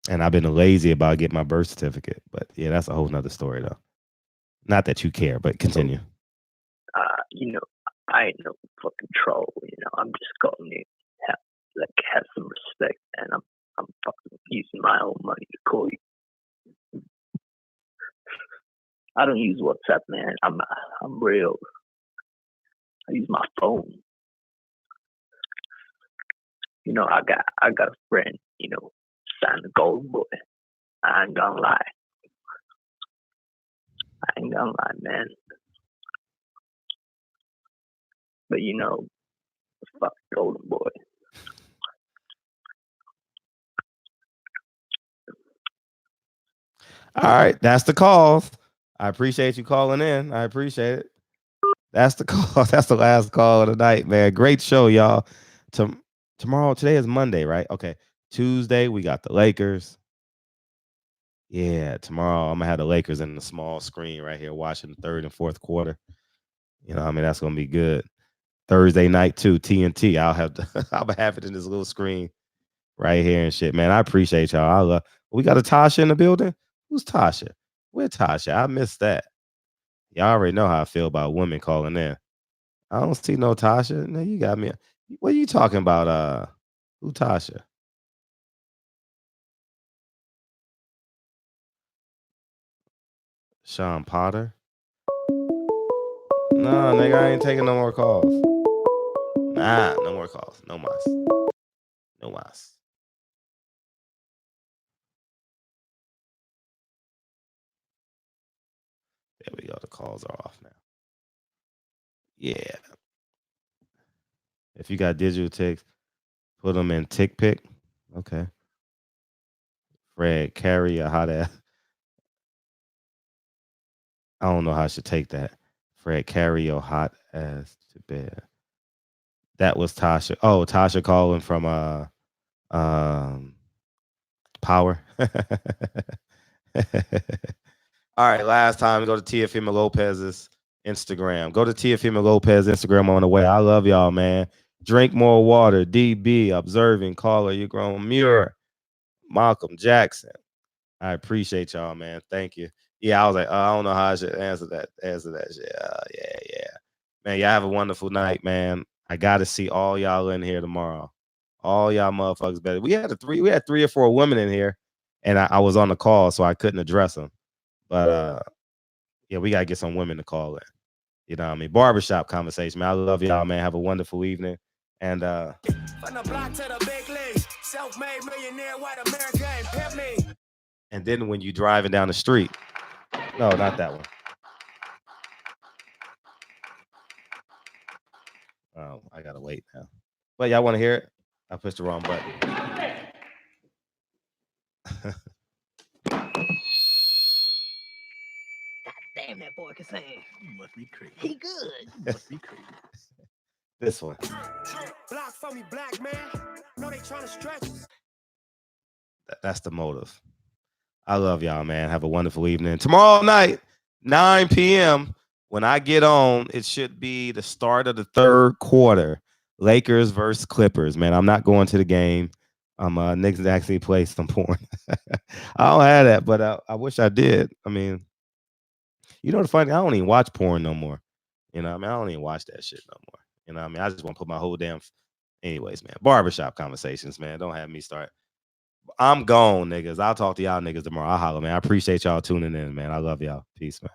And I've been lazy about getting my birth certificate. But yeah, that's a whole nother story though. Not that you care, but continue. You know, I ain't no fucking troll, you know. I'm just calling you have some respect, and I'm fucking using my own money to call you. I don't use WhatsApp, man. I'm real. I use my phone. You know, I got a friend, you know, signed the Golden Boy. I ain't gonna lie. Man. But you know, fuck Golden Boy. All right, that's the call. I appreciate you calling in. I appreciate it. That's the call. That's the last call of the night, man. Great show, y'all. Tomorrow, today is Monday, right? Okay. Tuesday, we got the Lakers. Yeah, tomorrow I'm gonna have the Lakers in the small screen right here watching the third and fourth quarter. You know, I mean, that's gonna be good. Thursday night too, TNT. I'll have it in this little screen right here and shit, man. I appreciate y'all. We got a Tasha in the building. Who's Tasha? Where's Tasha? I missed that. Y'all already know how I feel about women calling in. I don't see no Tasha. No, you got me. What are you talking about? Who Tasha? Sean Potter? No, nigga, I ain't taking no more calls. Nah, no more calls. No mas. No mas. There we go. The calls are off now. Yeah. If you got digital ticks, put them in tick pick. Okay. Fred, carry a hot ass. I don't know how I should take that. Fred, carry your hot ass to bed. That was Tasha. Oh, Tasha calling from Power. All right, last time go to Teofimo Lopez's Instagram. Go to Teofimo Lopez Instagram on the way. I love y'all, man. Drink more water. DB, observing, caller, you grown Muir, Malcolm Jackson. I appreciate y'all, man. Thank you. Yeah, I was like, I don't know how I should answer that shit. Yeah. Man, y'all have a wonderful night, man. I got to see all y'all in here tomorrow. All y'all motherfuckers better. We had 3 or 4 women in here, and I was on the call, so I couldn't address them. But yeah, we gotta get some women to call in. You know what I mean? Barbershop conversation, man. I love y'all, man. Have a wonderful evening. And From the block to the big leagues, self-made millionaire, white America ain't pimp me. And then when you driving down the street. No, not that one. Oh, I gotta wait now. But y'all want to hear it? I pushed the wrong button. damn, that boy can sing. You must be crazy. He good. You must be crazy. This one. Block for me, black man. No, they trying to stretch. That's the motive. I love y'all, man. Have a wonderful evening. Tomorrow night, 9 p.m., when I get on, it should be the start of the third quarter. Lakers versus Clippers, man. I'm not going to the game. Knicks actually play some porn. I don't have that, but I wish I did. I mean, you know the funny, I don't even watch porn no more. You know what I mean? I don't even watch that shit no more. You know what I mean? I just want to put my whole damn... Anyways, man. Barbershop conversations, man. Don't have me start. I'm gone, niggas. I'll talk to y'all niggas tomorrow. I'll holler, man. I appreciate y'all tuning in, man. I love y'all. Peace, man.